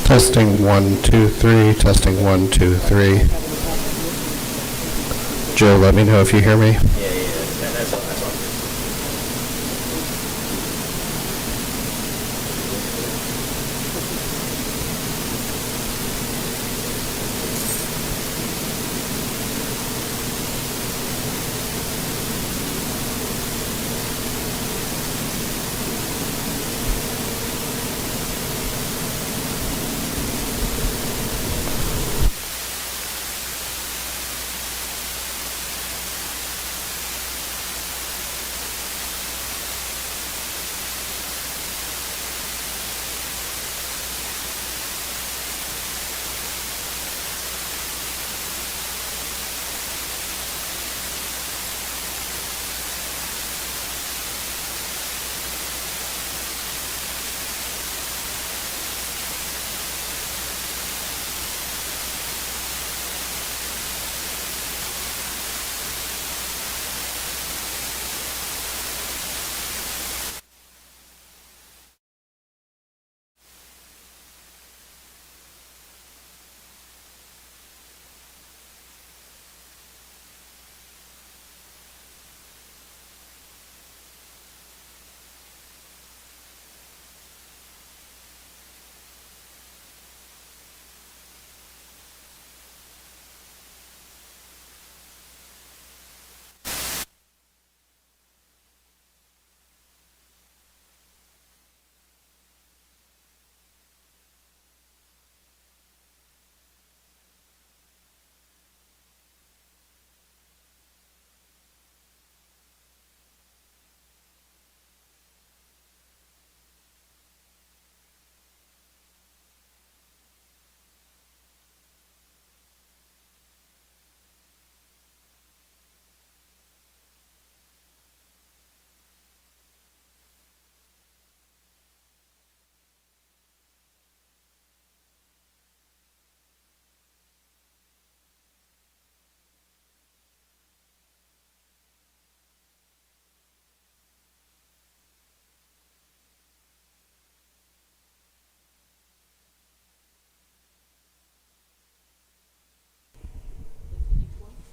Testing 1, 2, 3. Testing 1, 2, 3. Joe, let me know if you hear me. Yeah, that's all.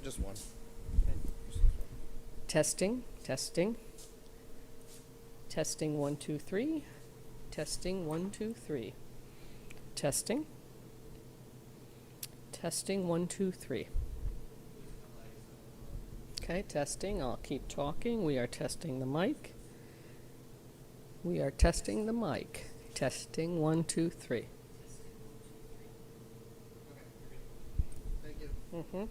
Just one. Testing. Testing 1, 2, 3. Testing 1, 2, 3. Testing. Testing 1, 2, 3. Okay, testing. I'll keep talking. We are testing the mic. We are testing the mic. Testing 1, 2, 3. Thank you. Mm-hmm.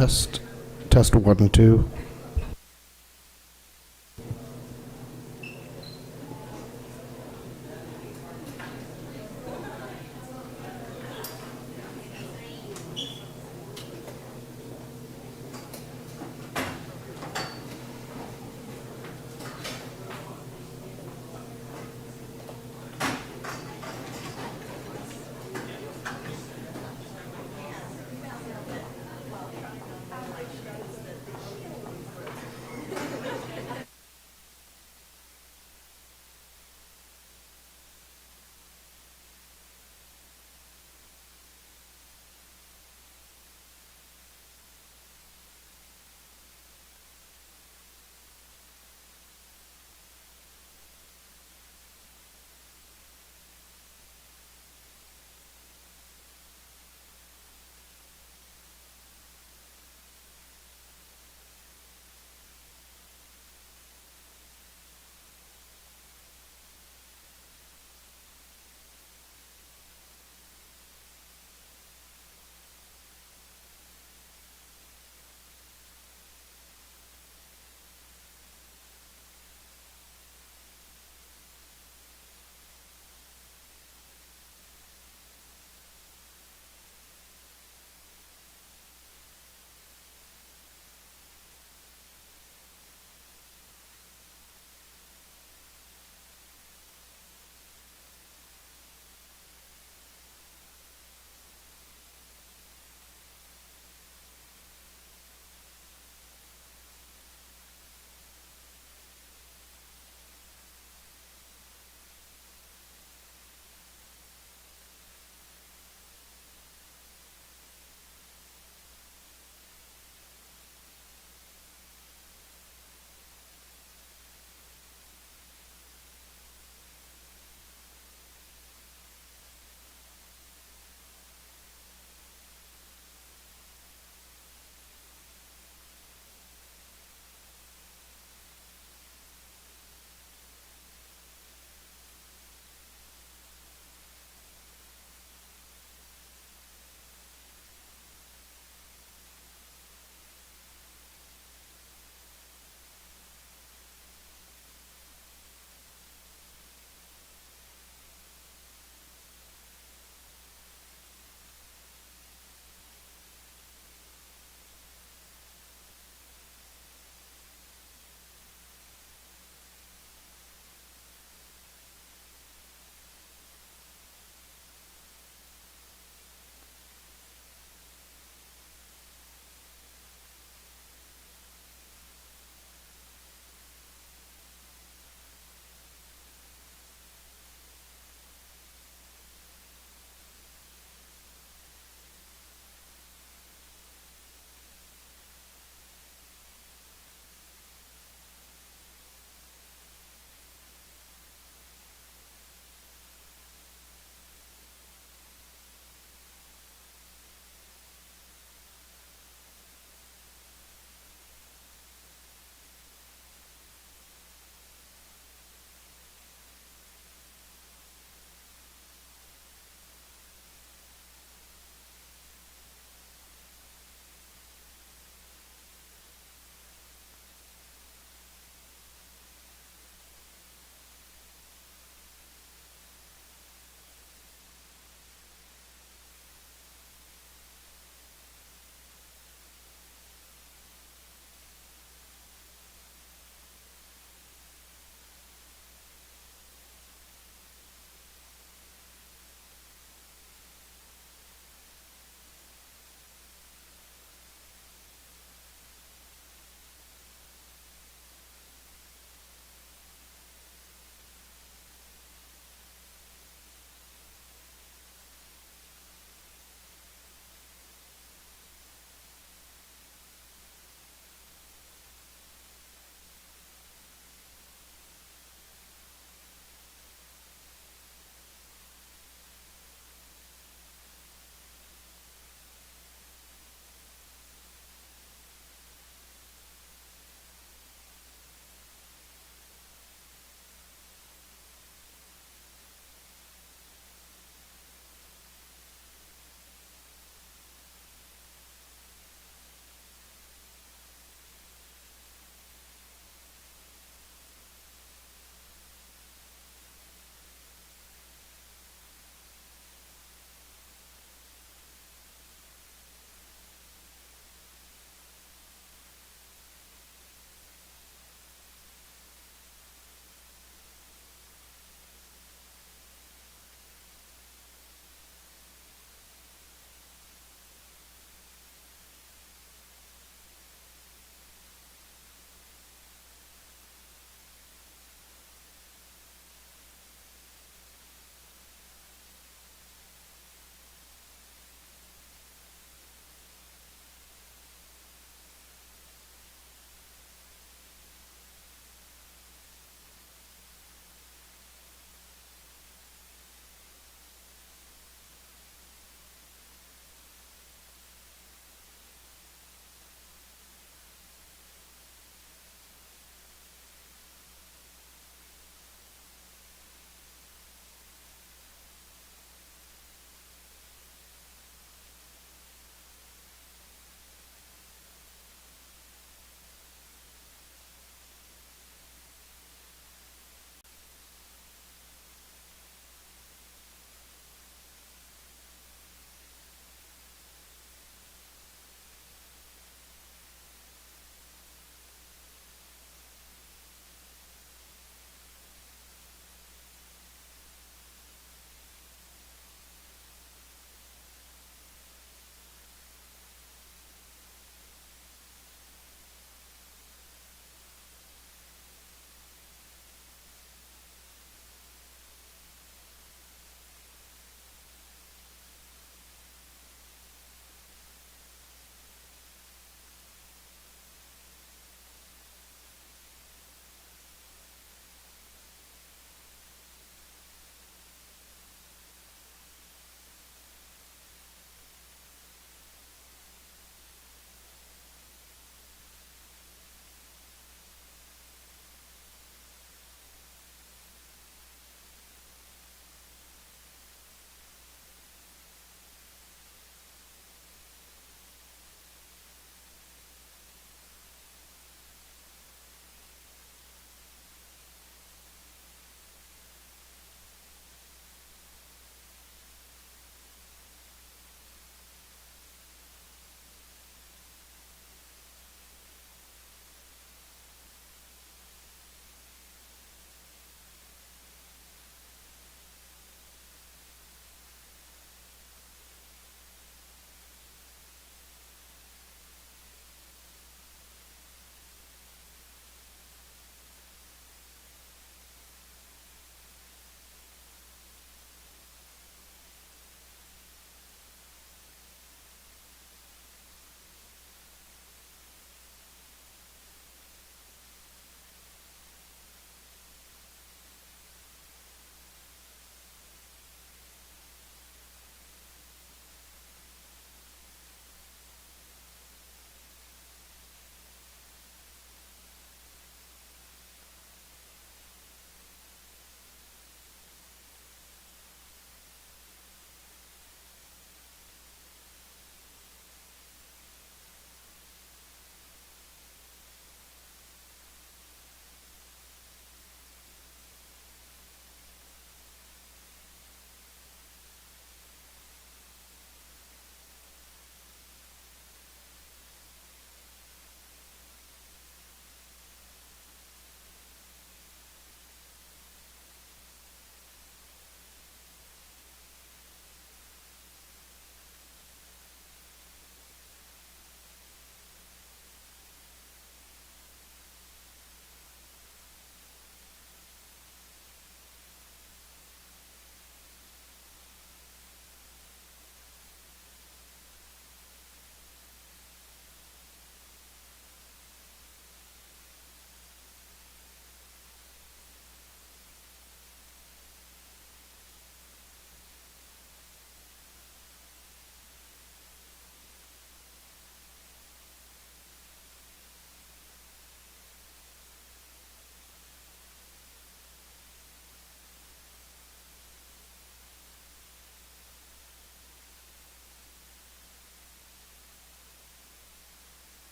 Test 1, 2.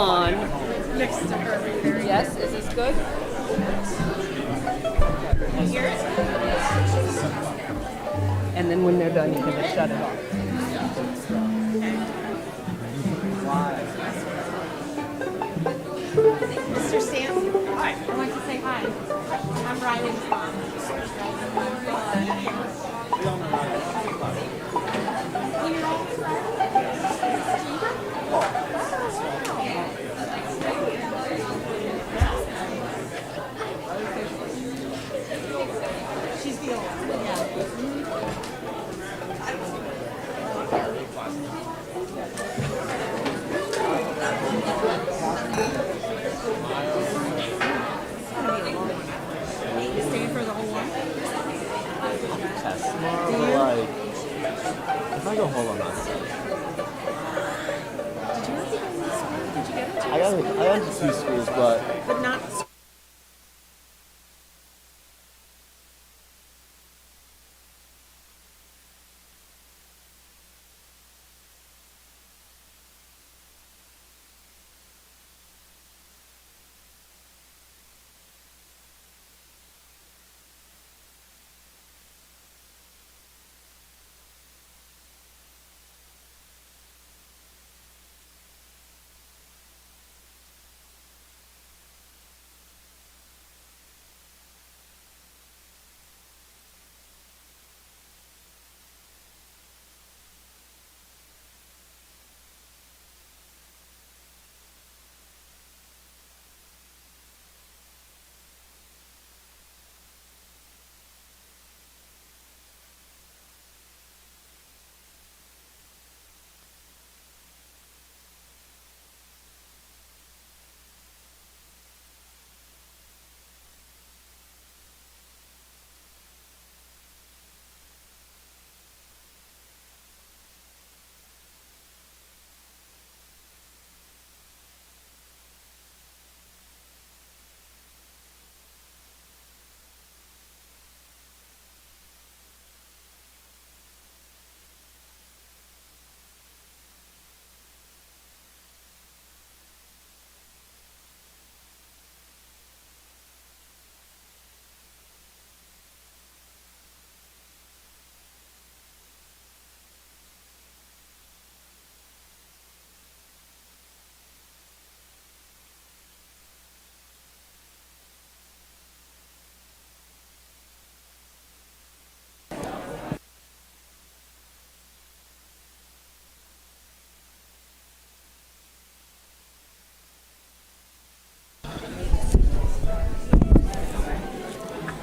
On. Yes, is this good? And then when they're done, you can just shut it off. Mr. Sam? Hi. I want to say hi. I'm Ryan's mom. She's the old one. Stay for the whole one? If I go hold on that. Did you have to go to this school? Did you get into I went to 2 schools, but not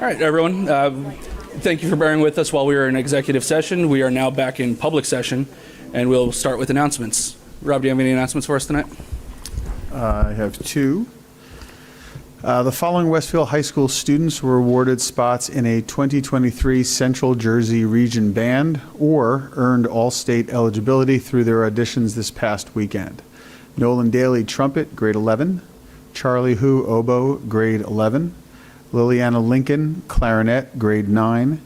All right, everyone. Thank you for bearing with us while we were in executive session. We are now back in public session, and we'll start with announcements. Rob, do you have any announcements for us tonight? I have 2. The following Westfield High School students were awarded spots in a 2023 Central Jersey Region Band or earned all-state eligibility through their auditions this past weekend. Nolan Daly, trumpet, grade 11. Charlie Hu, oboe, grade 11. Liliana Lincoln, clarinet, grade 9.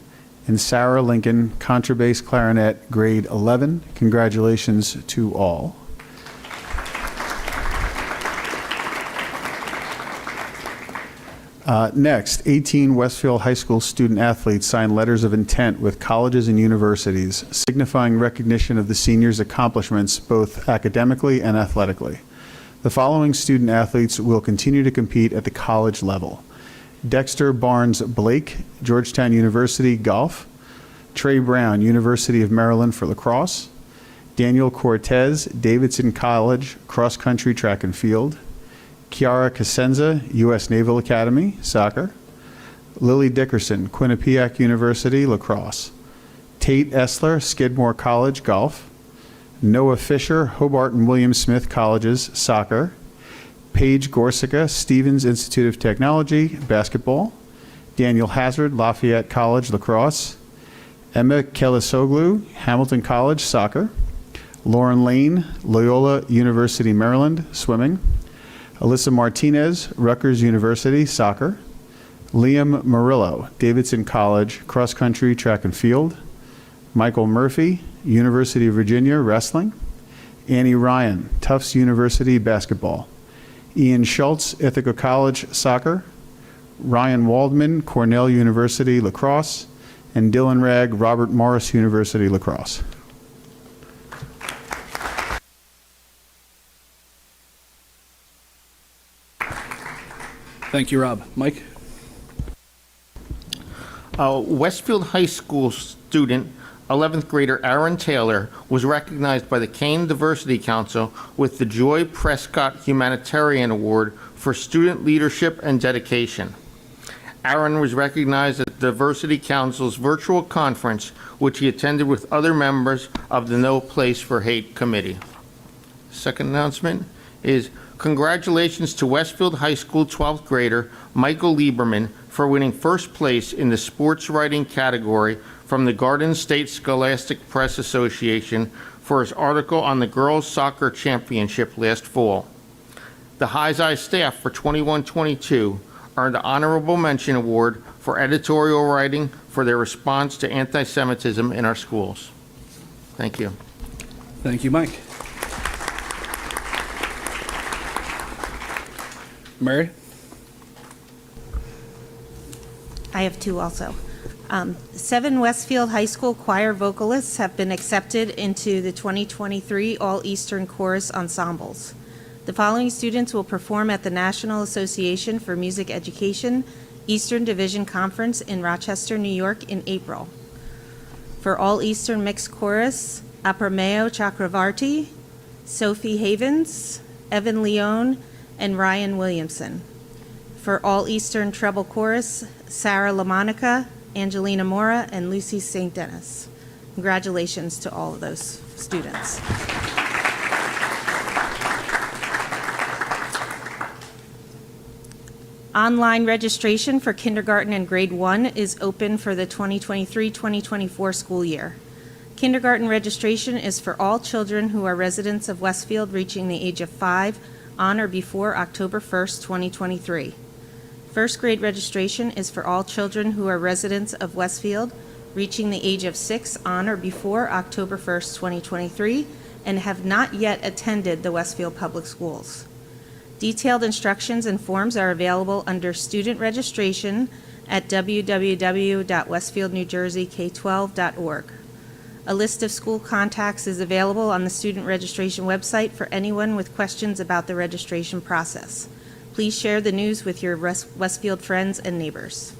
And Sarah Lincoln, contrabass clarinet, grade 11. Congratulations to all. Next, 18 Westfield High School student athletes signed letters of intent with colleges and universities, signifying recognition of the seniors' accomplishments both academically and athletically. The following student athletes will continue to compete at the college level: Dexter Barnes Blake, Georgetown University, golf; Trey Brown, University of Maryland, for lacrosse; Daniel Cortez, Davidson College, cross country, track and field; Kiara Casenza, U.S. Naval Academy, soccer; Lily Dickerson, Quinnipiac University, lacrosse; Tate Essler, Skidmore College, golf; Noah Fisher, Hobart and William Smith Colleges, soccer; Paige Gorsica, Stevens Institute of Technology, basketball; Daniel Hazard, Lafayette College, lacrosse; Emma Kelisoglu, Hamilton College, soccer; Lauren Lane, Loyola University, Maryland, swimming; Alyssa Martinez, Rutgers University, soccer; Liam Murillo, Davidson College, cross country, track and field; Michael Murphy, University of Virginia, wrestling; Annie Ryan, Tufts University, basketball; Ian Schultz, Ithaca College Soccer, Ryan Waldman, Cornell University Lacrosse, and Dylan Ragg, Robert Morris University Lacrosse. Thank you, Rob. Mike? Westfield High School student, 11th grader Aaron Taylor, was recognized by the Kane Diversity Council with the Joy Prescott Humanitarian Award for student leadership and dedication. Aaron was recognized at the Diversity Council's virtual conference, which he attended with other members of the No Place for Hate Committee. Second announcement is congratulations to Westfield High School 12th grader Michael Lieberman for winning first place in the sports writing category from the Garden State Scholastic Press Association for his article on the Girls Soccer Championship last fall. The High staff for 21-22 earned the Honorable Mention Award for editorial writing for their response to anti-Semitism in our schools. Thank you. Thank you, Mike. Mary? I have two also. 7 Westfield High School choir vocalists have been accepted into the 2023 All-Eastern Chorus Ensembles. The following students will perform at the National Association for Music Education Eastern Division Conference in Rochester, New York in April. For All-Eastern Mixed Chorus, Aprameo Chakravarti, Sophie Havens, Evan Leone, and Ryan Williamson. For All-Eastern Treble Chorus, Sarah LaMonica, Angelina Mora, and Lucy St. Dennis. Congratulations to all of those students. Online registration for kindergarten and grade 1 is open for the 2023-2024 school year. Kindergarten registration is for all children who are residents of Westfield reaching the age of 5 on or before October 1st, 2023. First grade registration is for all children who are residents of Westfield reaching the age of 6 on or before October 1st, 2023, and have not yet attended the Westfield Public Schools. Detailed instructions and forms are available under student registration at www.westfieldnewjerseyk12.org. A list of school contacts is available on the student registration website for anyone with questions about the registration process. Please share the news with your Westfield friends and neighbors.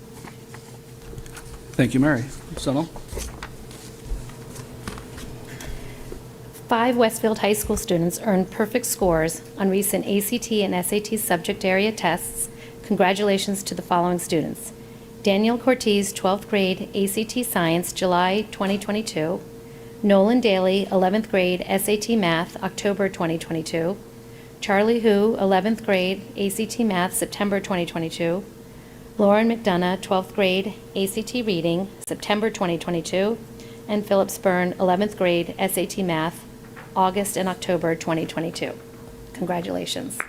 Thank you, Mary. Sonal? 5 Westfield High School students earned perfect scores on recent ACT and SAT subject area tests. Congratulations to the following students: Daniel Cortez, 12th grade, ACT Science, July 2022. Nolan Daly, 11th grade, SAT Math, October 2022. Charlie Hu, 11th grade, ACT Math, September 2022. Lauren McDonough, 12th grade, ACT Reading, September 2022. And Philip Spurn, 11th grade, SAT Math, August and October 2022. Congratulations.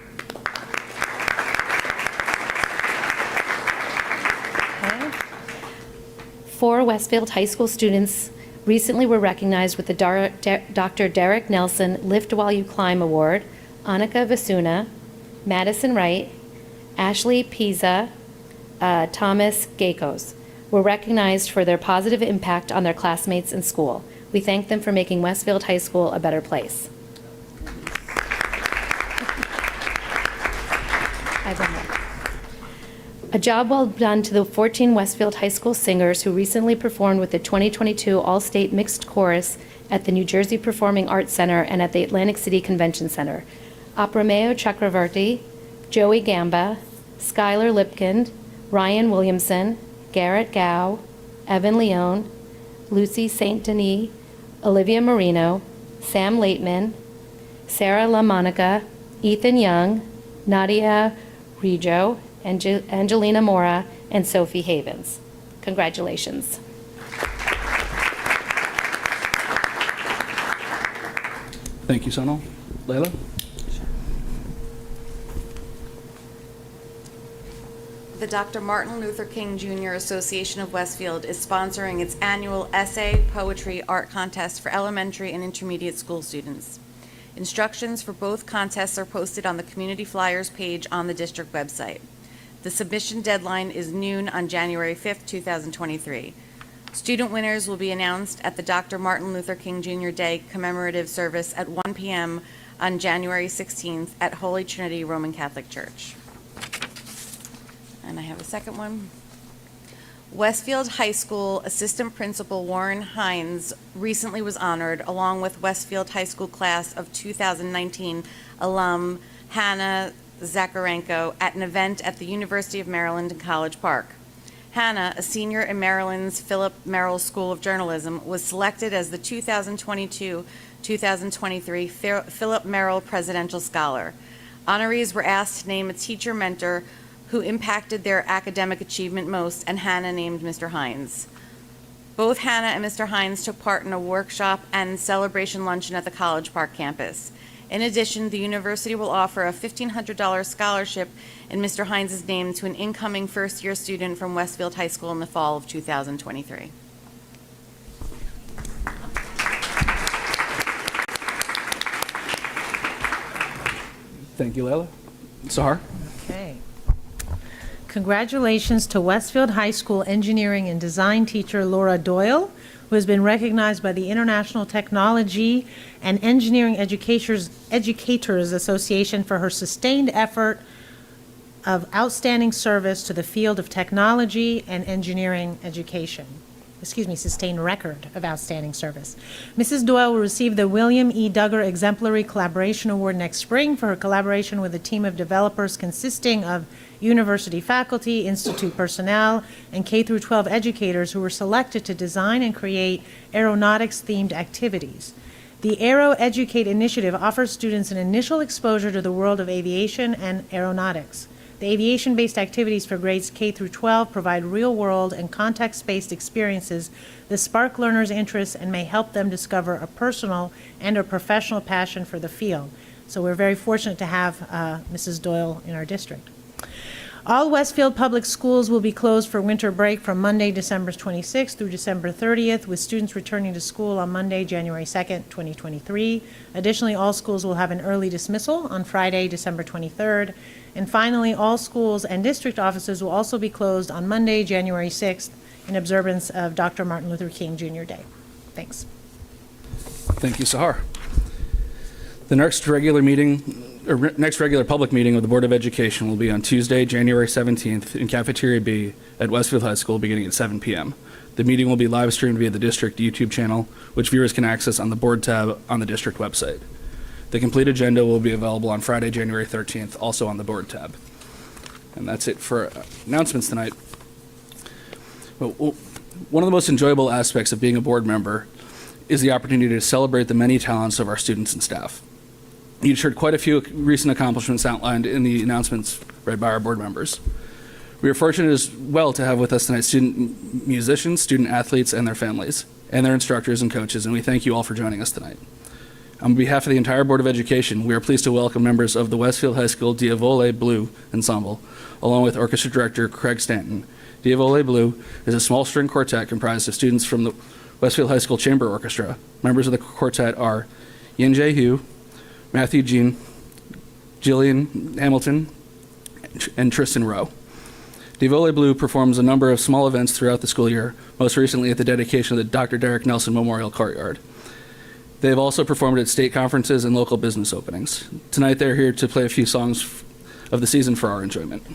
Okay. 4 Westfield High School students recently were recognized with the Dr. Derek Nelson Lift While You Climb Award. Annika Vasuna, Madison Wright, Ashley Pisa, Thomas Gakos were recognized for their positive impact on their classmates and school. We thank them for making Westfield High School a better place. A job well done to the 14 Westfield High School singers who recently performed with the 2022 All-State Mixed Chorus at the New Jersey Performing Arts Center and at the Atlantic City Convention Center. Aprameo Chakravarti, Joey Gamba, Skylar Lipkind, Ryan Williamson, Garrett Gow, Evan Leone, Lucy St. Denis, Olivia Marino, Sam Laitman, Sarah LaMonica, Ethan Young, Nadia Rijo, Angelina Mora, and Sophie Havens. Congratulations. Thank you, Sonal. Layla? The Dr. Martin Luther King Jr. Association of Westfield is sponsoring its annual essay, poetry, art contest for elementary and intermediate school students. Instructions for both contests are posted on the community flyers page on the district website. The submission deadline is noon on January 5th, 2023. Student winners will be announced at the Dr. Martin Luther King Jr. Day commemorative service at 1 p.m. on January 16th at Holy Trinity Roman Catholic Church. And I have a second one. Westfield High School Assistant Principal Warren Hines recently was honored, along with Westfield High School class of 2019 alum Hannah Zakharenko, at an event at the University of Maryland in College Park. Hannah, a senior in Maryland's Philip Merrill School of Journalism, was selected as the 2022-2023 Philip Merrill Presidential Scholar. Honorees were asked to name a teacher mentor who impacted their academic achievement most, and Hannah named Mr. Hines. Both Hannah and Mr. Hines took part in a workshop and celebration luncheon at the College Park campus. In addition, the university will offer a $1,500 scholarship in Mr. Hines' name to an incoming first-year student from Westfield High School in the fall of 2023. Thank you, Layla. Sahar? Okay. Congratulations to Westfield High School engineering and design teacher Laura Doyle, who has been recognized by the International Technology and Engineering Educators Association for her sustained effort of outstanding service to the field of technology and engineering education. Sustained record of outstanding service. Mrs. Doyle will receive the William E. Duggar Exemplary Collaboration Award next spring for her collaboration with a team of developers consisting of university faculty, institute personnel, and K-12 educators who were selected to design and create aeronautics-themed activities. The Aero Educate initiative offers students an initial exposure to the world of aviation and aeronautics. The aviation-based activities for grades K through 12 provide real-world and context-based experiences that spark learners' interests and may help them discover a personal and a professional passion for the field. So we're very fortunate to have Mrs. Doyle in our district. All Westfield public schools will be closed for winter break from Monday, December 26th through December 30th, with students returning to school on Monday, January 2nd, 2023. Additionally, all schools will have an early dismissal on Friday, December 23rd. And finally, all schools and district offices will also be closed on Monday, January 6th, in observance of Dr. Martin Luther King Jr. Day. Thanks. Thank you, Sahar. The next regular public meeting of the Board of Education will be on Tuesday, January 17th in Cafeteria B at Westfield High School beginning at 7 p.m. The meeting will be live streamed via the district YouTube channel, which viewers can access on the board tab on the district website. The complete agenda will be available on Friday, January 13th, also on the board tab. And that's it for announcements tonight. One of the most enjoyable aspects of being a board member is the opportunity to celebrate the many talents of our students and staff. You heard quite a few recent accomplishments outlined in the announcements read by our board members. We are fortunate as well to have with us tonight student musicians, student athletes, and their families, and their instructors and coaches, and we thank you all for joining us tonight. On behalf of the entire Board of Education, we are pleased to welcome members of the Westfield High School Diavole Blue Ensemble, along with Orchestra Director Craig Stanton. Diavole Blue is a small string quartet comprised of students from the Westfield High School Chamber Orchestra. Members of the quartet are Yin Jae Hugh, Matthew Jean, Jillian Hamilton, and Tristan Rowe. Diavole Blue performs a number of small events throughout the school year, most recently at the dedication of the Dr. Derek Nelson Memorial Courtyard. They have also performed at state conferences and local business openings. Tonight they're here to play a few songs of the season for our enjoyment.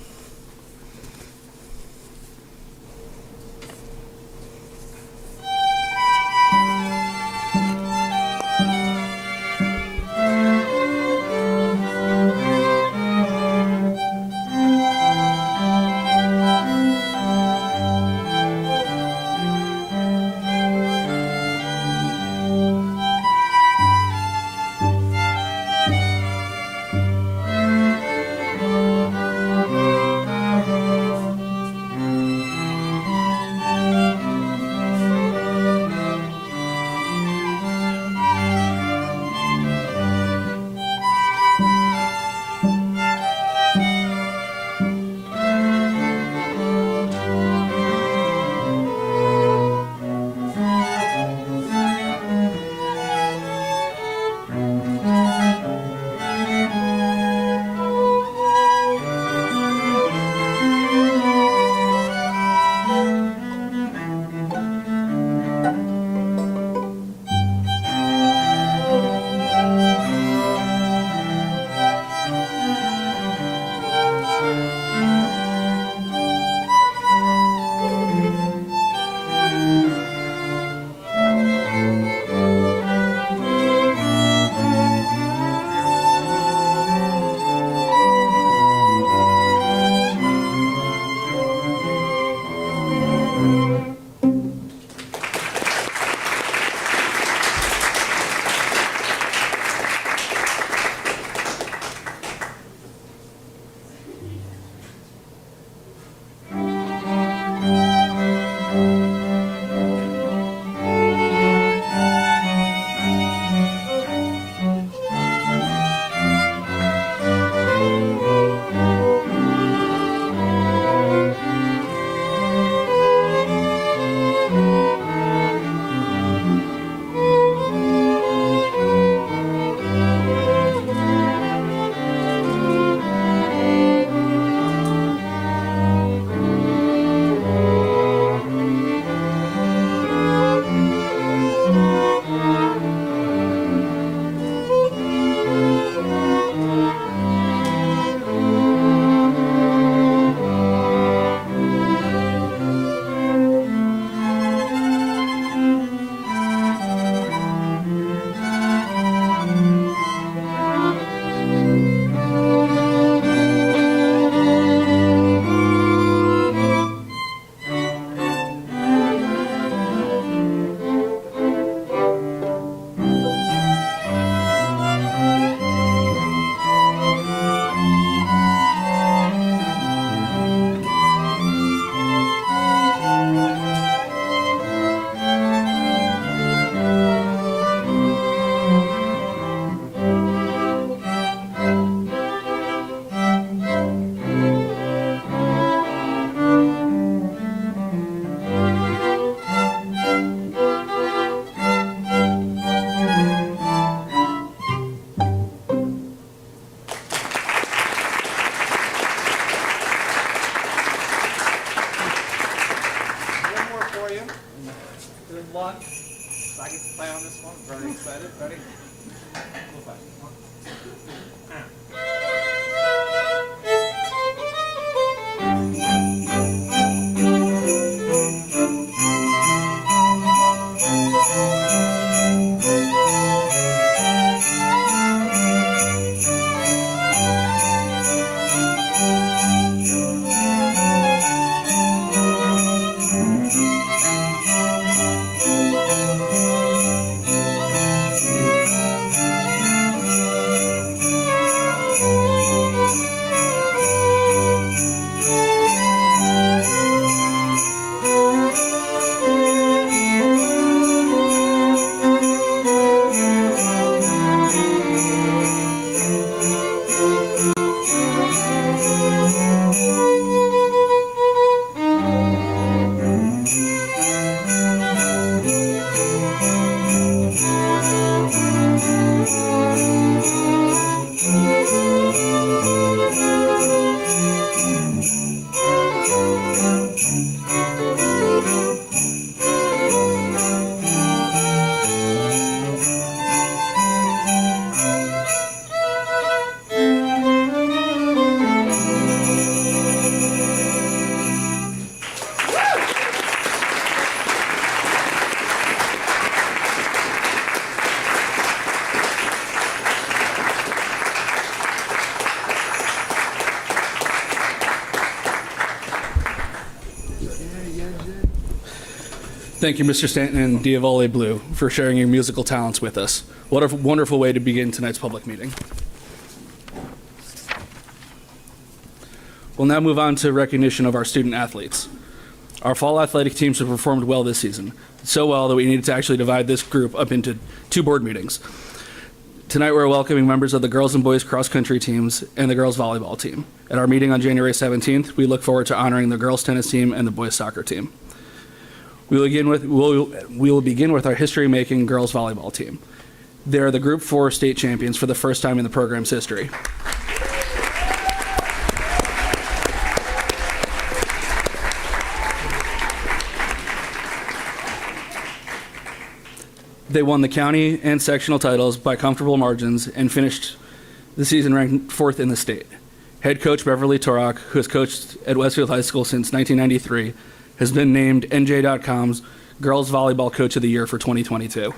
Play on this one. Very excited. Ready? Thank you, Mr. Stanton and Diavole Blue, for sharing your musical talents with us. What a wonderful way to begin tonight's public meeting. We'll now move on to recognition of our student athletes. Our fall athletic teams have performed well this season, so well that we needed to actually divide this group up into 2 board meetings. Tonight we're welcoming members of the girls and boys cross-country teams and the girls volleyball team. At our meeting on January 17th, we look forward to honoring the girls tennis team and the boys soccer team. We will begin with our history-making girls volleyball team. They are the Group 4 state champions for the first time in the program's history. They won the county and sectional titles by comfortable margins and finished the season ranked 4th in the state. Head coach Beverly Torok, who has coached at Westfield High School since 1993, has been named NJ.com's Girls Volleyball Coach of the Year for 2022.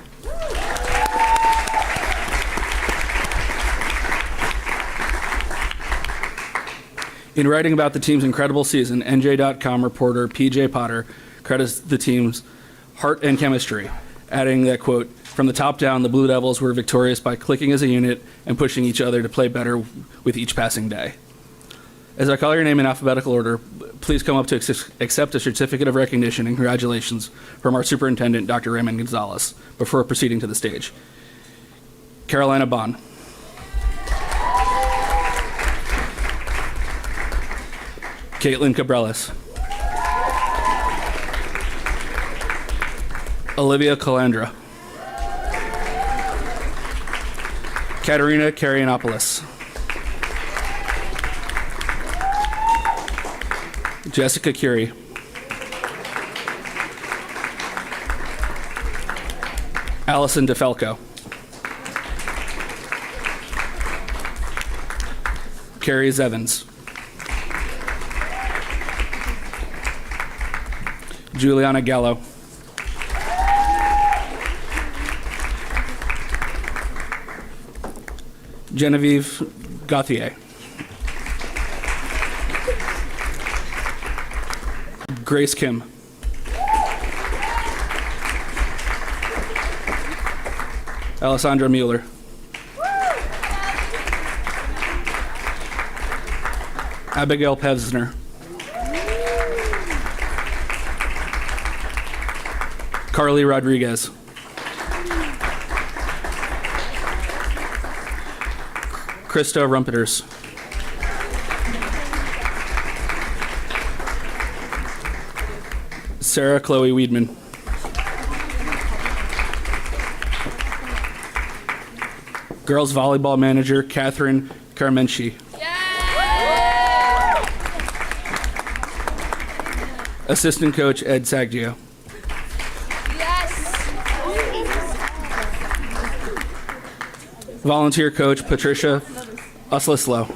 In writing about the team's incredible season, NJ.com reporter PJ Potter credits the team's heart and chemistry, adding that, quote, "From the top down, the Blue Devils were victorious by clicking as a unit and pushing each other to play better with each passing day." As I call your name in alphabetical order, please come up to accept a certificate of recognition and congratulations from our superintendent, Dr. Raymond Gonzalez, before proceeding to the stage. Carolina Bond. Caitlin Cabrelas. Olivia Calandra. Katerina Karianopoulos. Jessica Curie. Allison DeFalco. Carrie Evans. Juliana Gallo. Genevieve Gauthier. Grace Kim. Alessandra Mueller. Abigail Pevsner. Carly Rodriguez. Krista Rumpeters. Sarah Chloe Weedman. Girls volleyball manager Catherine Carmenci. Assistant coach Ed Saggio. Volunteer coach Patricia Uslislow.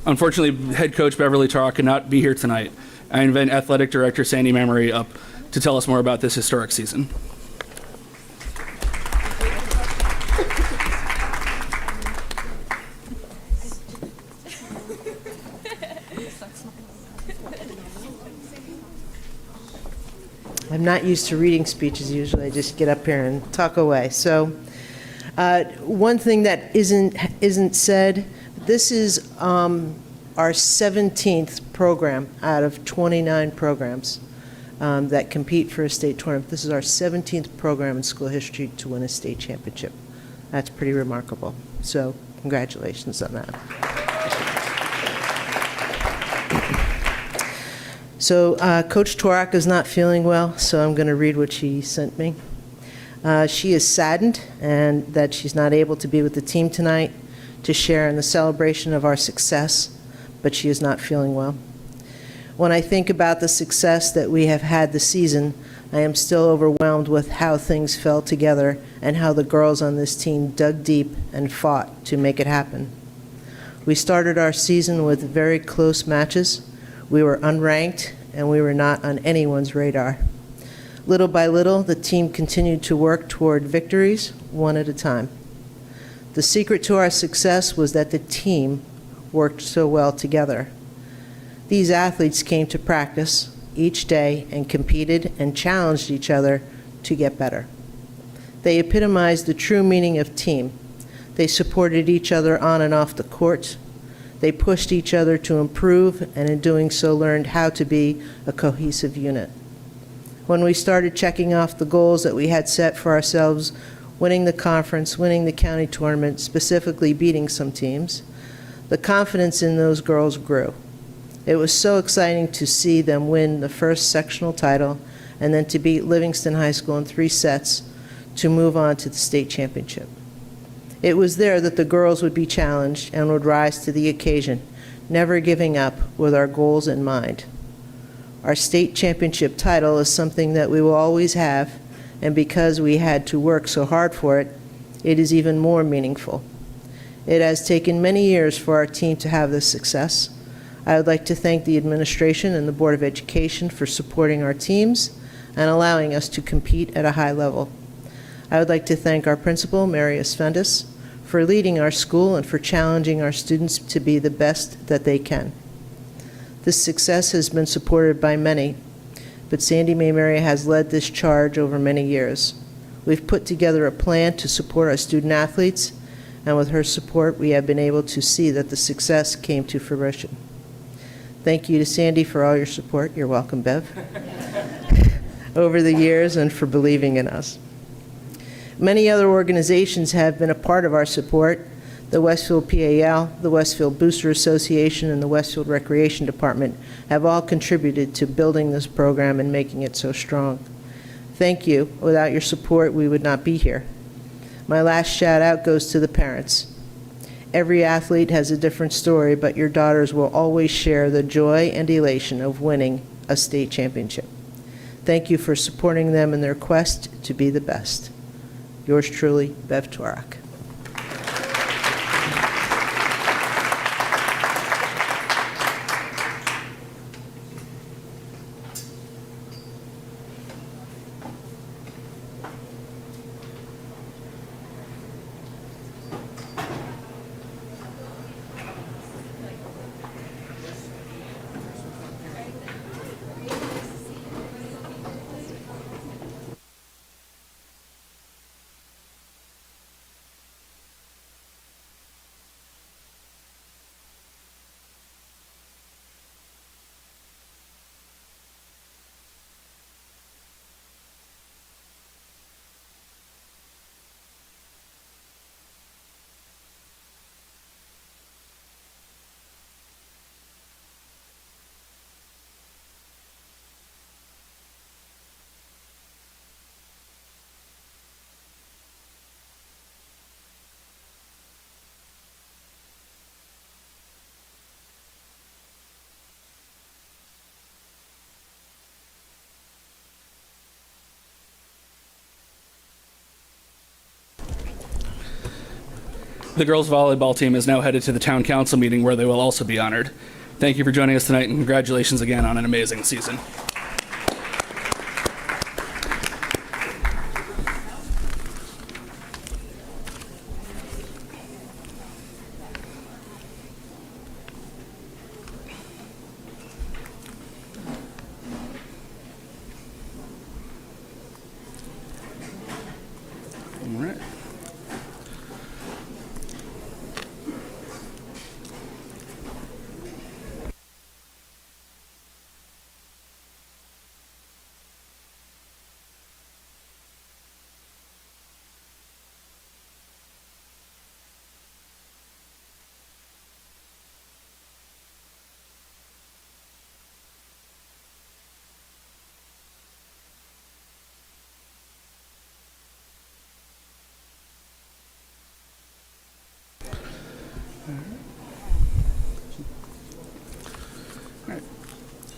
Unfortunately, head coach Beverly Tarr could not be here tonight. I invite athletic director Sandy Memory up to tell us more about this historic season. I'm not used to reading speeches usually. I just get up here and talk away. So one thing that isn't said, this is our 17th program out of 29 programs that compete for a state tournament. This is our 17th program in school history to win a state championship. That's pretty remarkable. So congratulations on that. So Coach Torak is not feeling well, so I'm going to read what she sent me. She is saddened and that she's not able to be with the team tonight to share in the celebration of our success, but she is not feeling well. When I think about the success that we have had this season, I am still overwhelmed with how things fell together and how the girls on this team dug deep and fought to make it happen. We started our season with very close matches. We were unranked, and we were not on anyone's radar. Little by little, the team continued to work toward victories, one at a time. The secret to our success was that the team worked so well together. These athletes came to practice each day and competed and challenged each other to get better. They epitomized the true meaning of team. They supported each other on and off the court. They pushed each other to improve, and in doing so learned how to be a cohesive unit. When we started checking off the goals that we had set for ourselves, winning the conference, winning the county tournament, specifically beating some teams, the confidence in those girls grew. It was so exciting to see them win the first sectional title and then to beat Livingston High School in 3 sets to move on to the state championship. It was there that the girls would be challenged and would rise to the occasion, never giving up with our goals in mind. Our state championship title is something that we will always have, and because we had to work so hard for it, it is even more meaningful. It has taken many years for our team to have this success. I would like to thank the administration and the Board of Education for supporting our teams and allowing us to compete at a high level. I would like to thank our principal, Mary Asfendis, for leading our school and for challenging our students to be the best that they can. This success has been supported by many, but Sandy Mae Mary has led this charge over many years. We've put together a plan to support our student athletes, and with her support, we have been able to see that the success came to fruition. Thank you to Sandy for all your support. You're welcome, Bev. Over the years and for believing in us. Many other organizations have been a part of our support. The Westfield PAL, the Westfield Booster Association, and the Westfield Recreation Department have all contributed to building this program and making it so strong. Thank you. Without your support, we would not be here. My last shout out goes to the parents. Every athlete has a different story, but your daughters will always share the joy and elation of winning a state championship. Thank you for supporting them in their quest to be the best. Yours truly, Bev Torak. The girls volleyball team is now headed to the town council meeting where they will also be honored. Thank you for joining us tonight, and congratulations again on an amazing season. All right.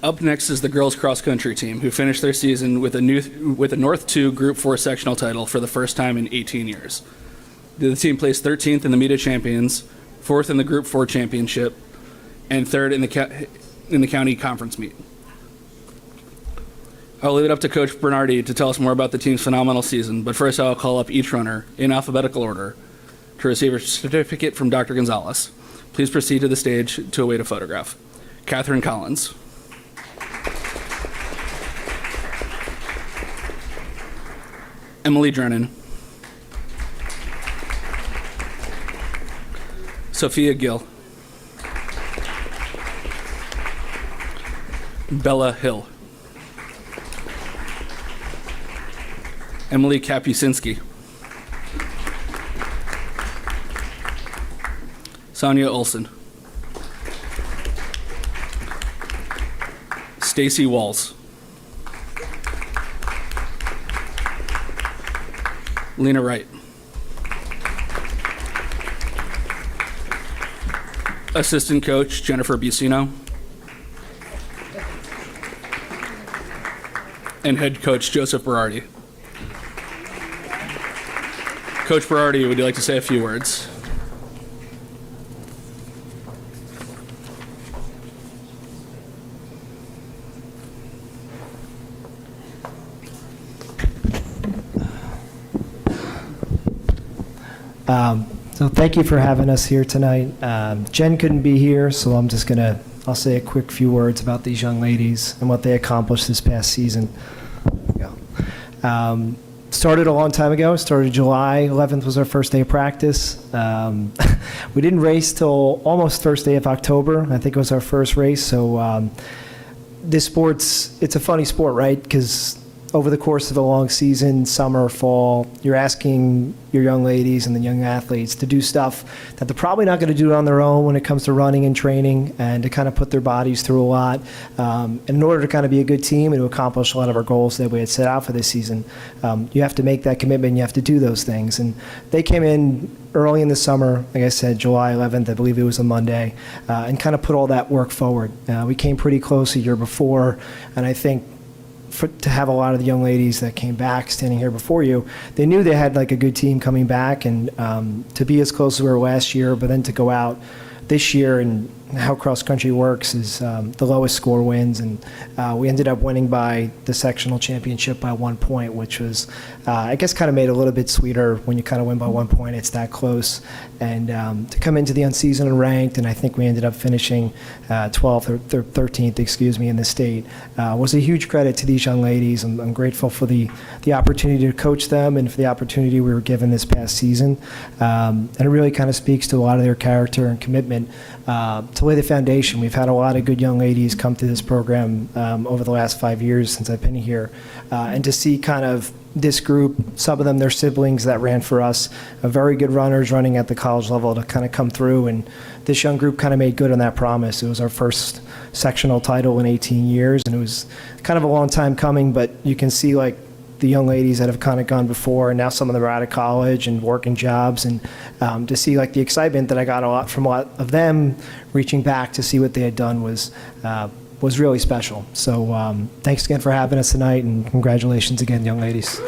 Up next is the girls cross country team, who finished their season with a North 2 Group 4 sectional title for the first time in 18 years. The team placed 13th in the meet of champions, 4th in the Group 4 championship, and 3rd in the county conference meet. I'll leave it up to Coach Bernardi to tell us more about the team's phenomenal season, but first I'll call up each runner in alphabetical order to receive a certificate from Dr. Gonzalez. Please proceed to the stage to await a photograph. Catherine Collins. Emily Drennan. Sophia Gill. Bella Hill. Emily Kapusinski. Sonia Olson. Stacy Walls. Lena Wright. Assistant coach Jennifer Busino. And head coach Joseph Berardi. Coach Berardi, would you like to say a few words? So thank you for having us here tonight. Jen couldn't be here, so I'll say a quick few words about these young ladies and what they accomplished this past season. Started a long time ago. Started July 11th was our first day of practice. We didn't race till almost first day of October. I think it was our first race. So this it's a funny sport, right? Because over the course of a long season, summer, fall, you're asking your young ladies and the young athletes to do stuff that they're probably not going to do on their own when it comes to running and training, and to kind of put their bodies through a lot. And in order to kind of be a good team and to accomplish a lot of our goals that we had set out for this season, you have to make that commitment, and you have to do those things. And they came in early in the summer, like I said, July 11th, I believe it was a Monday, and kind of put all that work forward. We came pretty close a year before, and I think to have a lot of the young ladies that came back standing here before you, they knew they had like a good team coming back, and to be as close as we were last year, but then to go out this year, and how cross country works is the lowest score wins, and we ended up winning by the sectional championship by 1 point, which was, I guess, kind of made it a little bit sweeter when you kind of win by 1 point. It's that close, and to come into the unseasoned ranked, and I think we ended up finishing 12th or 13th, excuse me, in the state, was a huge credit to these young ladies. I'm grateful for the opportunity to coach them and for the opportunity we were given this past season, and it really kind of speaks to a lot of their character and commitment to lay the foundation. We've had a lot of good young ladies come to this program over the last 5 years since I've been here, and to see kind of this group, some of them their siblings that ran for us, very good runners running at the college level, to kind of come through, and this young group kind of made good on that promise. It was our first sectional title in 18 years, and it was kind of a long time coming, but you can see like the young ladies that have kind of gone before, and now some of them are out of college and working jobs, and to see like the excitement that I got from a lot of them reaching back to see what they had done was really special. So thanks again for having us tonight, and congratulations again, young ladies.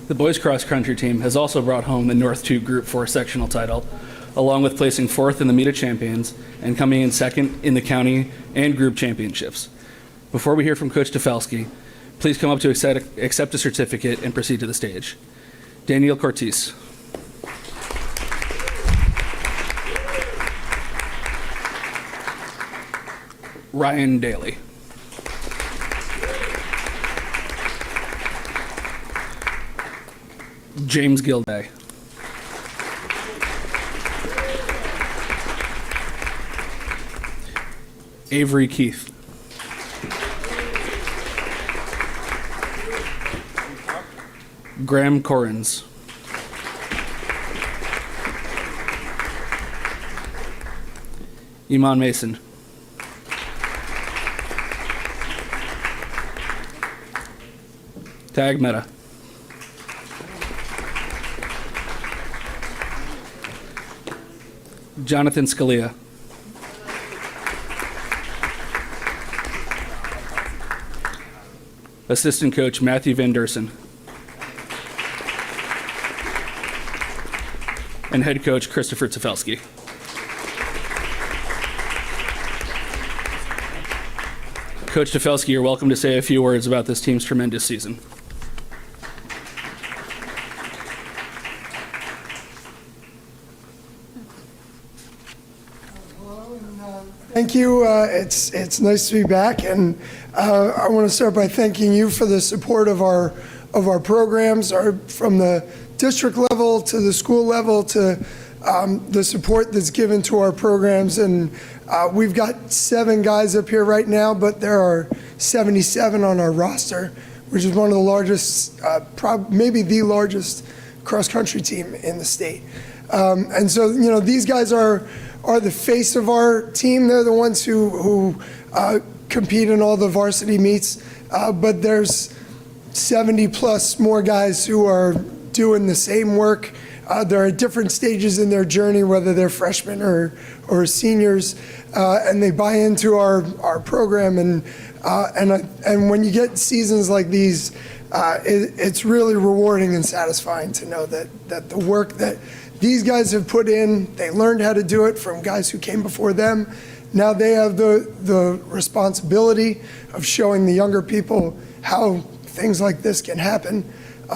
The boys cross country team has also brought home the North 2 Group 4 sectional title, along with placing 4th in the Meet of Champions and coming in 2nd in the county and group championships. Before we hear from Coach Tefelsky, please come up to accept a certificate and proceed to the stage. Daniel Cortez. Ryan Daly. James Gilday. Avery Keith. Graham Corrins. Iman Mason. Tag Meta. Jonathan Scalia. Assistant coach Matthew Van Dersen. And head coach Christopher Tefelsky. Coach Tefelsky, you're welcome to say a few words about this team's tremendous season. Thank you. It's nice to be back, and I want to start by thanking you for the support of our programs, from the district level to the school level to the support that's given to our programs. And we've got 7 guys up here right now, but there are 77 on our roster, which is one of the largest, maybe the largest cross-country team in the state. And so, you know, these guys are the face of our team. They're the ones who compete in all the varsity meets. But there's 70 plus more guys who are doing the same work. They're at different stages in their journey, whether they're freshmen or seniors, and they buy into our program. And when you get seasons like these, it's really rewarding and satisfying to know that the work that these guys have put in, they learned how to do it from guys who came before them. Now they have the responsibility of showing the younger people how things like this can happen.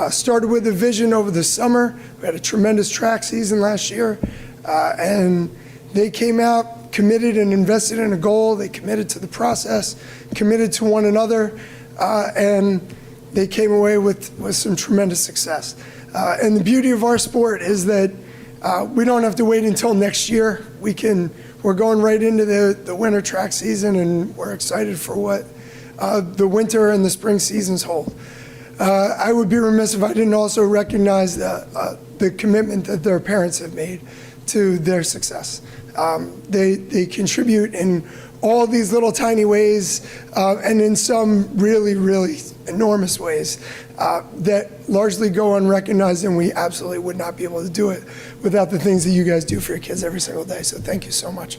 Started with a vision over the summer. We had a tremendous track season last year, and they came out committed and invested in a goal. They committed to the process, committed to one another, and they came away with some tremendous success. And the beauty of our sport is that we don't have to wait until next year. We're going right into the winter track season, and we're excited for what the winter and the spring seasons hold. I would be remiss if I didn't also recognize the commitment that their parents have made to their success. They contribute in all these little tiny ways, and in some really, really enormous ways that largely go unrecognized, and we absolutely would not be able to do it without the things that you guys do for your kids every single day. So thank you so much.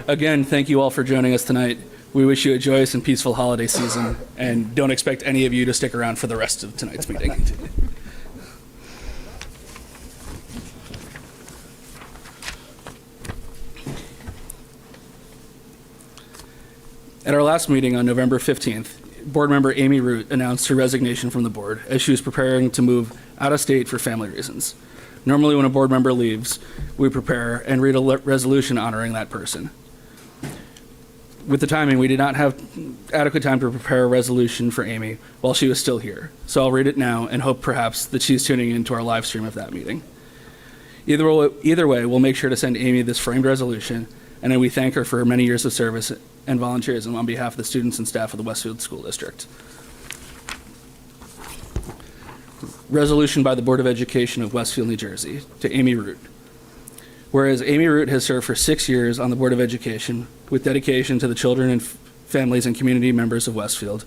Again, thank you all for joining us tonight. We wish you a joyous and peaceful holiday season, and don't expect any of you to stick around for the rest of tonight's meeting. At our last meeting on November 15th, board member Amy Root announced her resignation from the board as she was preparing to move out of state for family reasons. Normally, when a board member leaves, we prepare and read a resolution honoring that person. With the timing, we did not have adequate time to prepare a resolution for Amy while she was still here. So I'll read it now and hope perhaps that she's tuning into our live stream of that meeting. Either way, we'll make sure to send Amy this framed resolution, and then we thank her for her many years of service and volunteerism on behalf of the students and staff of the Westfield School District. Resolution by the Board of Education of Westfield, New Jersey, to Amy Root. Whereas Amy Root has served for 6 years on the Board of Education with dedication to the children and families and community members of Westfield,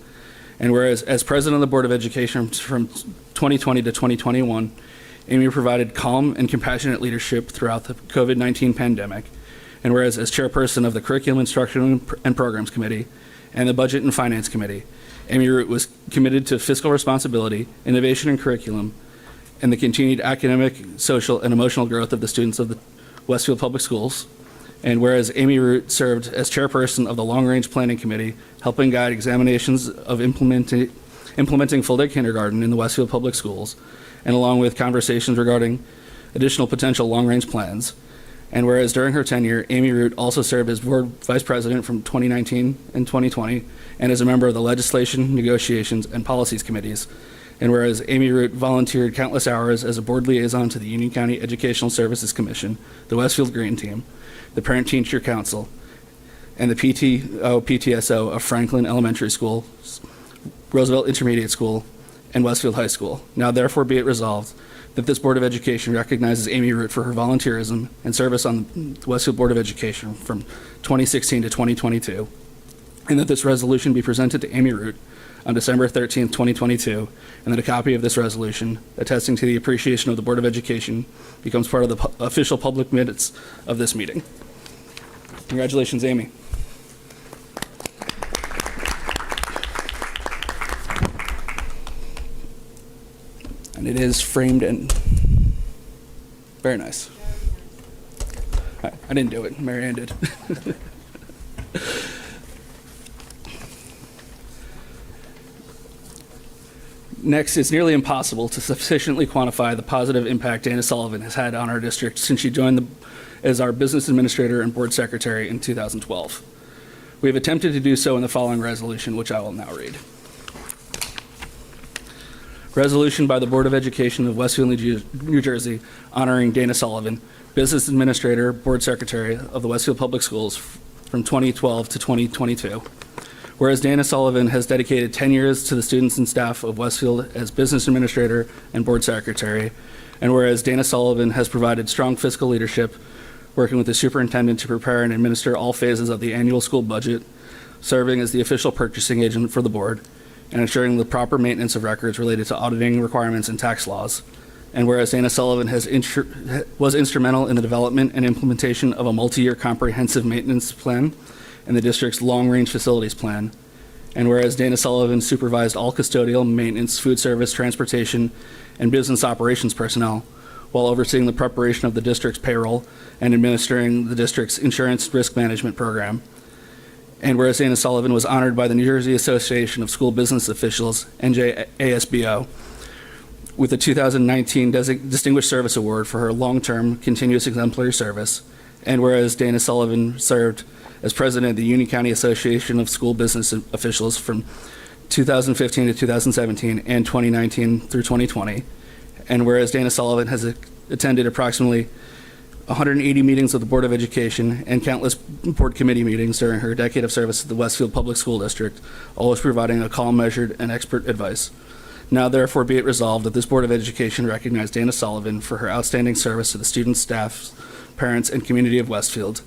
and whereas as president of the Board of Education from 2020 to 2021, Amy provided calm and compassionate leadership throughout the COVID-19 pandemic, and whereas as chairperson of the Curriculum Instruction and Programs Committee and the Budget and Finance Committee, Amy Root was committed to fiscal responsibility, innovation in curriculum, and the continued academic, social, and emotional growth of the students of the Westfield Public Schools. And whereas Amy Root served as chairperson of the Long Range Planning Committee, helping guide examinations of implementing full-day kindergarten in the Westfield Public Schools, and along with conversations regarding additional potential long-range plans. And whereas during her tenure, Amy Root also served as board vice president from 2019 and 2020, and as a member of the Legislation, Negotiations, and Policies Committees. And whereas Amy Root volunteered countless hours as a board liaison to the Union County Educational Services Commission, the Westfield Green Team, the Parent Teacher Council, and the PTSO of Franklin Elementary School, Roosevelt Intermediate School, and Westfield High School. Now therefore be it resolved that this Board of Education recognizes Amy Root for her volunteerism and service on the Westfield Board of Education from 2016 to 2022, and that this resolution be presented to Amy Root on December 13th, 2022, and that a copy of this resolution attesting to the appreciation of the Board of Education becomes part of the official public minutes of this meeting. Congratulations, Amy. And it is framed and very nice. I didn't do it, Mary Ann did. Next, it's nearly impossible to sufficiently quantify the positive impact Dana Sullivan has had on our district since she joined as our business administrator and board secretary in 2012. We have attempted to do so in the following resolution, which I will now read. Resolution by the Board of Education of Westfield, New Jersey, honoring Dana Sullivan, business administrator, board secretary of the Westfield Public Schools from 2012 to 2022. Whereas Dana Sullivan has dedicated 10 years to the students and staff of Westfield as business administrator and board secretary, and whereas Dana Sullivan has provided strong fiscal leadership, working with the superintendent to prepare and administer all phases of the annual school budget, serving as the official purchasing agent for the board, and ensuring the proper maintenance of records related to auditing requirements and tax laws. And whereas Dana Sullivan was instrumental in the development and implementation of a multi-year comprehensive maintenance plan and the district's long-range facilities plan. And whereas Dana Sullivan supervised all custodial, maintenance, food service, transportation, and business operations personnel while overseeing the preparation of the district's payroll and administering the district's insurance risk management program. And whereas Dana Sullivan was honored by the New Jersey Association of School Business Officials, NJASBO, with the 2019 Distinguished Service Award for her long-term continuous exemplary service. And whereas Dana Sullivan served as president of the Union County Association of School Business Officials from 2015 to 2017 and 2019 through 2020. And whereas Dana Sullivan has attended approximately 180 meetings of the Board of Education and countless board committee meetings during her decade of service at the Westfield Public School District, always providing a calm, measured, and expert advice. Now, therefore, be it resolved that this Board of Education recognize Dana Sullivan for her outstanding service to the students, staff, parents, and community of Westfield,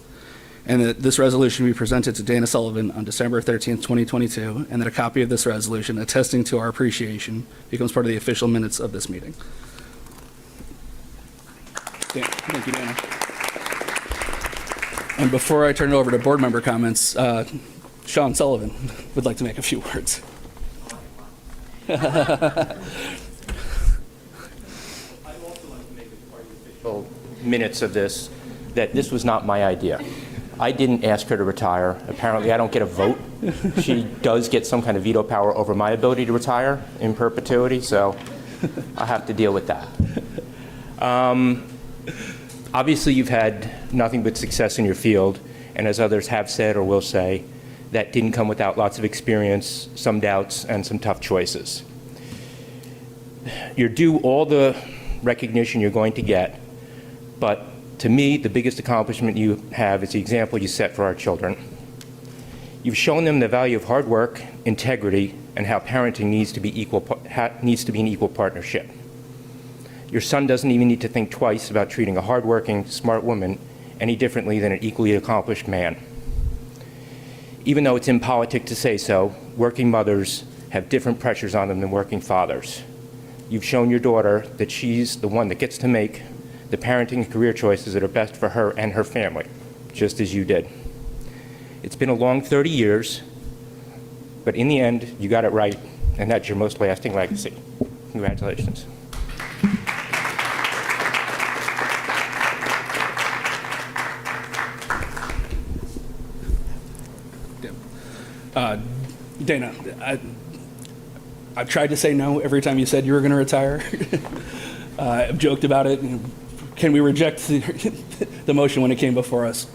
and that this resolution be presented to Dana Sullivan on December 13th, 2022, and that a copy of this resolution attesting to our appreciation becomes part of the official minutes of this meeting. Thank you, Dana. And before I turn it over to board member comments, Sean Sullivan would like to make a few words. Minutes of this, that this was not my idea. I didn't ask her to retire. Apparently, I don't get a vote. She does get some kind of veto power over my ability to retire in perpetuity, so I have to deal with that. Obviously, you've had nothing but success in your field, and as others have said or will say, that didn't come without lots of experience, some doubts, and some tough choices. You're due all the recognition you're going to get, but to me, the biggest accomplishment you have is the example you set for our children. You've shown them the value of hard work, integrity, and how parenting needs to be an equal partnership. Your son doesn't even need to think twice about treating a hardworking, smart woman any differently than an equally accomplished man. Even though it's impolitic to say so, working mothers have different pressures on them than working fathers. You've shown your daughter that she's the one that gets to make the parenting and career choices that are best for her and her family, just as you did. It's been a long 30 years, but in the end, you got it right, and that's your most lasting legacy. Congratulations. Dana, I've tried to say no every time you said you were going to retire. I've joked about it. Can we reject the motion when it came before us?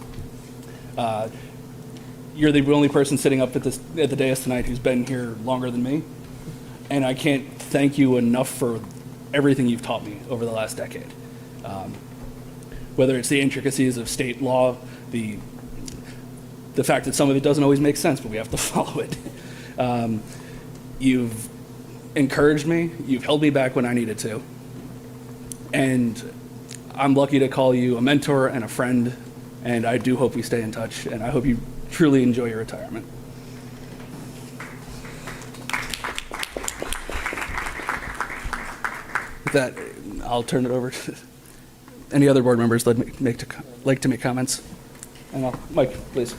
You're the only person sitting up at the dais tonight who's been here longer than me, and I can't thank you enough for everything you've taught me over the last decade. Whether it's the intricacies of state law, the fact that some of it doesn't always make sense, but we have to follow it. You've encouraged me. You've held me back when I needed to. And I'm lucky to call you a mentor and a friend, and I do hope we stay in touch, and I hope you truly enjoy your retirement. With that, I'll turn it over to any other board members like to make comments. And Mike, please.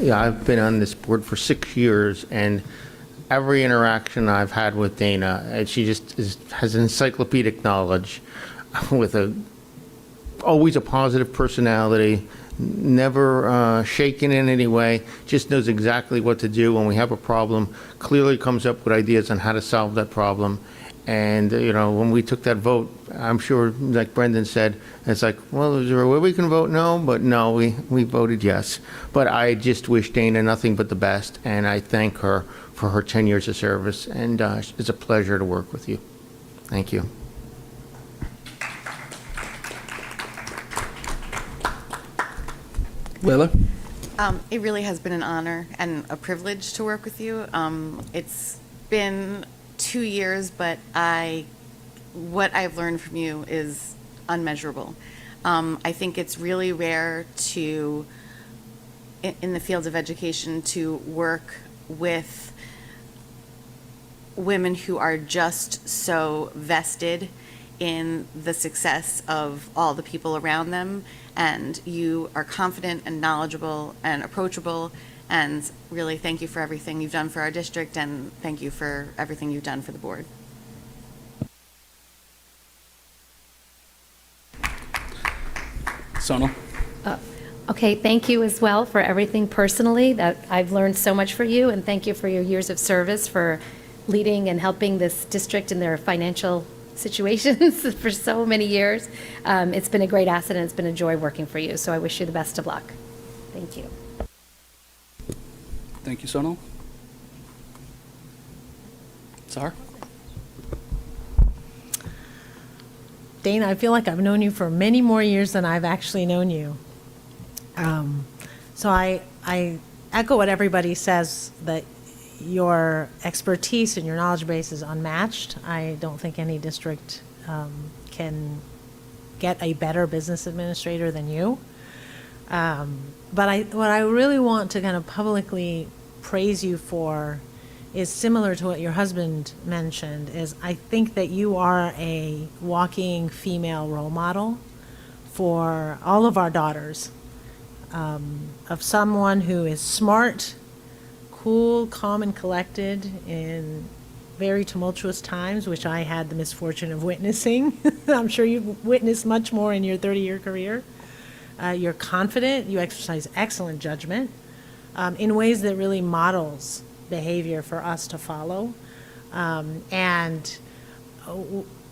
Yeah, I've been on this board for 6 years, and every interaction I've had with Dana, she just has encyclopedic knowledge with always a positive personality, never shaken in any way, just knows exactly what to do when we have a problem, clearly comes up with ideas on how to solve that problem. And, when we took that vote, I'm sure, like Brendan said, it's like, well, is there a way we can vote no? But no, we voted yes. But I just wish Dana nothing but the best, and I thank her for her 10 years of service, and it's a pleasure to work with you. Thank you. Layla? It really has been an honor and a privilege to work with you. It's been 2 years, but what I've learned from you is unmeasurable. I think it's really rare in the field of education to work with women who are just so vested in the success of all the people around them, and you are confident and knowledgeable and approachable, and really thank you for everything you've done for our district, and thank you for everything you've done for the board. Sonal? Okay, thank you as well for everything personally. That I've learned so much for you, and thank you for your years of service for leading and helping this district in their financial situations for so many years. It's been a great asset, and it's been a joy working for you, so I wish you the best of luck. Thank you. Thank you, Sonal. Sahar? Dana, I feel like I've known you for many more years than I've actually known you. So I echo what everybody says, that your expertise and your knowledge base is unmatched. I don't think any district can get a better business administrator than you. But what I really want to kind of publicly praise you for is similar to what your husband mentioned, is I think that you are a walking female role model for all of our daughters. of someone who is smart, cool, calm, and collected in very tumultuous times, which I had the misfortune of witnessing. I'm sure you've witnessed much more in your 30-year career. You're confident, you exercise excellent judgment in ways that really models behavior for us to follow.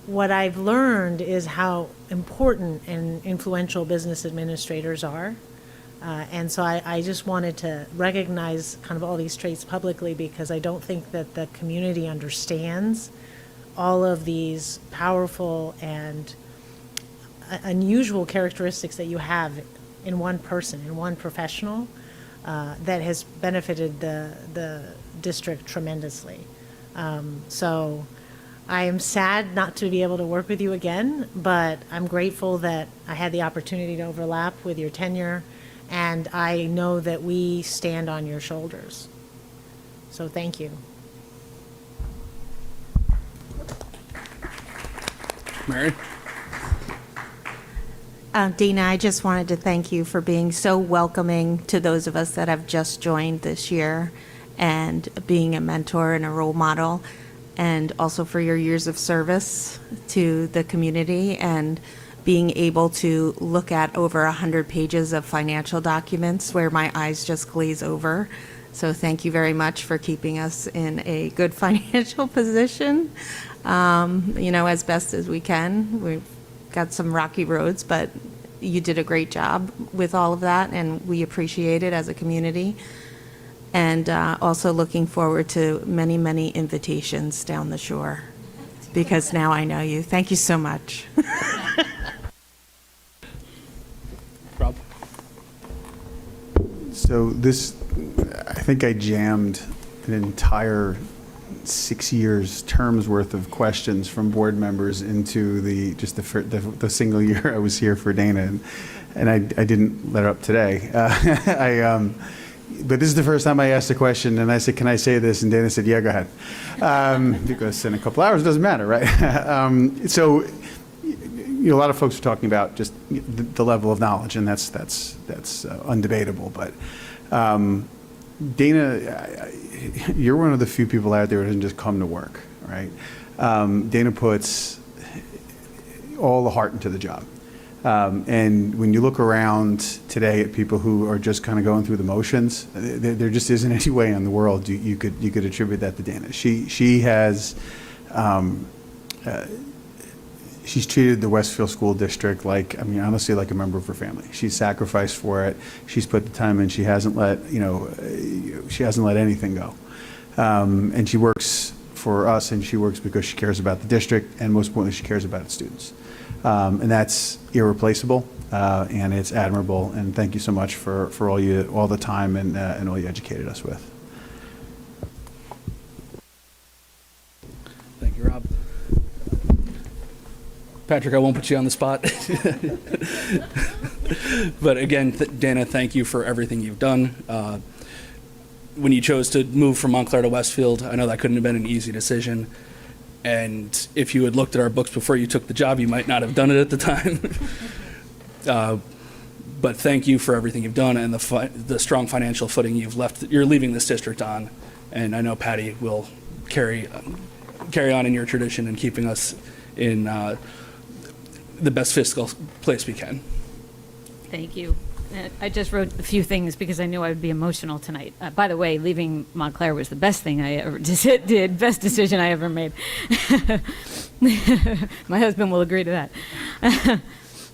What I've learned is how important and influential business administrators are. And so I just wanted to recognize kind of all these traits publicly, because I don't think that the community understands all of these powerful and unusual characteristics that you have in one person, in one professional, that has benefited the district tremendously. So I am sad not to be able to work with you again, but I'm grateful that I had the opportunity to overlap with your tenure, and I know that we stand on your shoulders. So thank you. Mary? Dana, I just wanted to thank you for being so welcoming to those of us that have just joined this year, and being a mentor and a role model, and also for your years of service to the community, and being able to look at over 100 pages of financial documents where my eyes just glaze over. So thank you very much for keeping us in a good financial position, as best as we can. We've got some rocky roads, but you did a great job with all of that, and we appreciate it as a community. And also looking forward to many, many invitations down the shore, because now I know you. Thank you so much. Rob? So I think I jammed an entire 6 years terms worth of questions from board members into the single year I was here for Dana, and I didn't let her up today. But this is the first time I asked a question, and I said, "Can I say this?" And Dana said, "Yeah, go ahead," because in a couple hours it doesn't matter, right? So a lot of folks are talking about just the level of knowledge, and that's undebatable. But Dana, you're one of the few people out there who doesn't just come to work, right? Dana puts all the heart into the job. And when you look around today at people who are just kind of going through the motions, there just isn't any way in the world you could attribute that to Dana. She has she's treated the Westfield School District honestly like a member of her family. She's sacrificed for it. She's put the time in. She hasn't let anything go. And she works for us, and she works because she cares about the district, and most importantly, she cares about its students. And that's irreplaceable, and it's admirable. And thank you so much for all the time and all you educated us with. Thank you, Rob. Patrick, I won't put you on the spot. But again, Dana, thank you for everything you've done. When you chose to move from Montclair to Westfield, I know that couldn't have been an easy decision. And if you had looked at our books before you took the job, you might not have done it at the time. But thank you for everything you've done and the strong financial footing you're leaving this district on. And I know Patty will carry on in your tradition and keeping us in the best fiscal place we can. Thank you. I just wrote a few things because I knew I would be emotional tonight. By the way, leaving Montclair was the best thing I ever did, best decision I ever made. My husband will agree to that.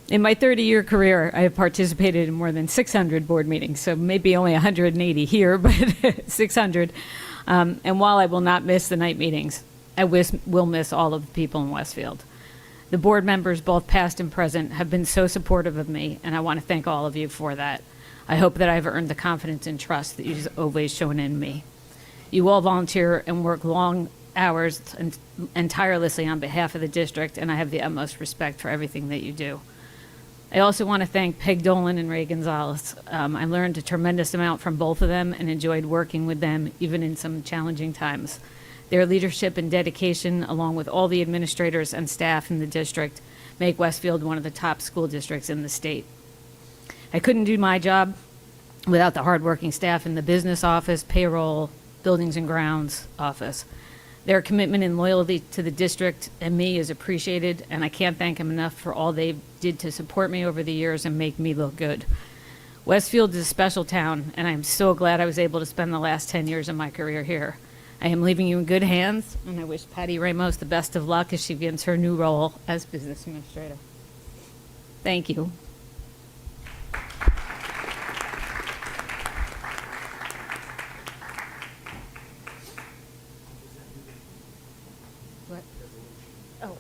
In my 30-year career, I have participated in more than 600 board meetings, so maybe only 180 here, but 600. And while I will not miss the night meetings, I will miss all of the people in Westfield. The board members, both past and present, have been so supportive of me, and I want to thank all of you for that. I hope that I've earned the confidence and trust that you've always shown in me. You all volunteer and work long hours and tirelessly on behalf of the district, and I have the utmost respect for everything that you do. I also want to thank Peg Dolan and Ray Gonzalez. I learned a tremendous amount from both of them and enjoyed working with them, even in some challenging times. Their leadership and dedication, along with all the administrators and staff in the district, make Westfield one of the top school districts in the state. I couldn't do my job without the hardworking staff in the business office, payroll, buildings and grounds office. Their commitment and loyalty to the district and me is appreciated, and I can't thank them enough for all they did to support me over the years and make me look good. Westfield is a special town, and I'm so glad I was able to spend the last 10 years of my career here. I am leaving you in good hands, and I wish Patty Ramos the best of luck as she begins her new role as business administrator. Thank you. What? Oh.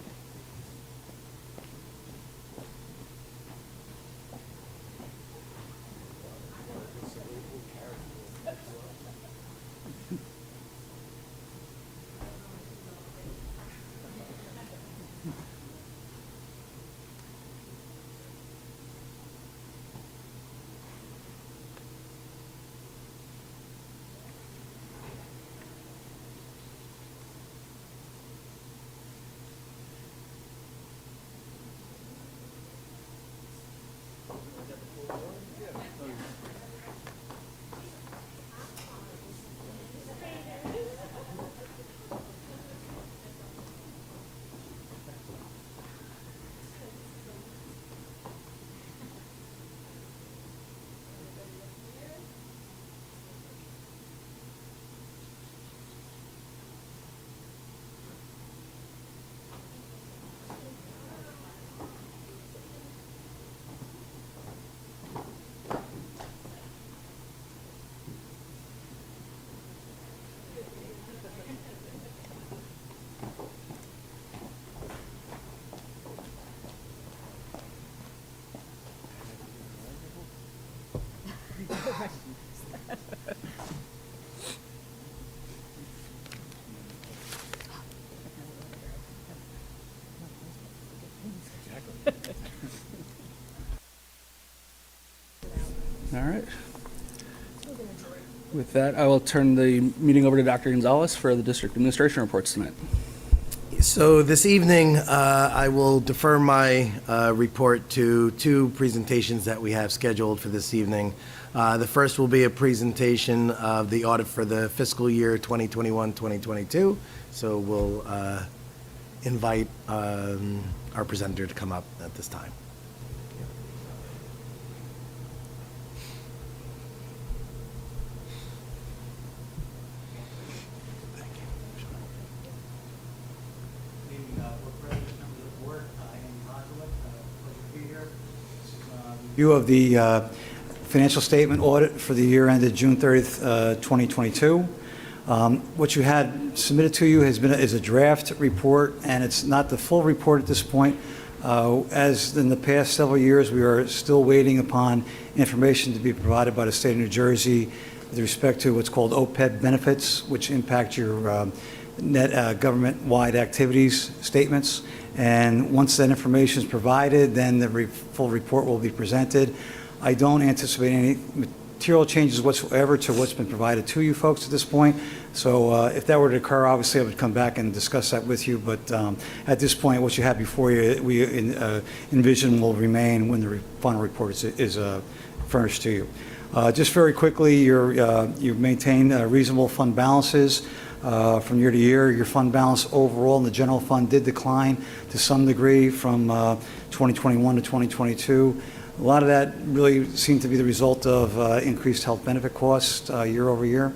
All right. With that, I will turn the meeting over to Dr. Gonzalez for the district administration reports tonight. So this evening, I will defer my report to two presentations that we have scheduled for this evening. The first will be a presentation of the audit for the fiscal year 2021-2022. So we'll invite our presenter to come up at this time. Review of the financial statement audit for the year ended June 30th, 2022. What you had submitted to you is a draft report, and it's not the full report at this point. As in the past several years, we are still waiting upon information to be provided by the state of New Jersey with respect to what's called OPEB benefits, which impact your net government-wide activities statements. And once that information is provided, then the full report will be presented. I don't anticipate any material changes whatsoever to what's been provided to you folks at this point. So if that were to occur, obviously I would come back and discuss that with you. But at this point, what you have before you, we envision will remain when the final report is furnished to you. Just very quickly, you've maintained reasonable fund balances. From year to year, your fund balance overall in the general fund did decline to some degree from 2021 to 2022. A lot of that really seemed to be the result of increased health benefit costs year over year.